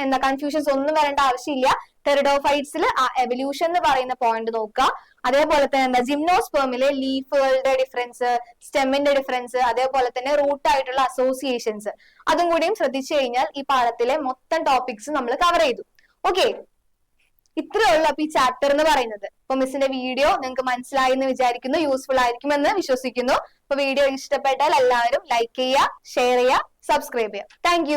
എന്താ കൺഫ്യൂഷൻസ് ഒന്നും വരേണ്ട ആവശ്യമില്ല. ടെറിഡോഫൈറ്റ്സിൽ എവല്യൂഷൻ എന്ന് പറയുന്ന പോയിന്റ് നോക്കുക. അതേപോലെ തന്നെ എന്താ, ജിംനോസ്പേമിലെ ലീഫുകളുടെ ഡിഫറൻസ്, സ്റ്റെമ്മിന്റെ ഡിഫറൻസ്, അതേപോലെ തന്നെ റൂട്ട് ആയിട്ടുള്ള അസോസിയേഷൻസ്, അതും കൂടിയും ശ്രദ്ധിച്ചു കഴിഞ്ഞാൽ ഈ പാഠത്തിലെ മൊത്തം ടോപ്പിക്സ് നമ്മൾ കവർ ചെയ്തു. ഓക്കെ, ഇത്രേ ഉള്ളൂ അപ്പൊ ഈ ചാപ്റ്റർ എന്ന് പറയുന്നത്. അപ്പൊ മിസ്സിന്റെ വീഡിയോ നിങ്ങൾക്ക് മനസ്സിലായി എന്ന് വിചാരിക്കുന്നു, യൂസ്ഫുൾ ആയിരിക്കുമെന്ന് വിശ്വസിക്കുന്നു. അപ്പൊ വീഡിയോ ഇഷ്ടപ്പെട്ടാൽ എല്ലാവരും ലൈക്ക് ചെയ്യുക, ഷെയർ ചെയ്യുക, സബ്സ്ക്രൈബ് ചെയ്യുക. താങ്ക്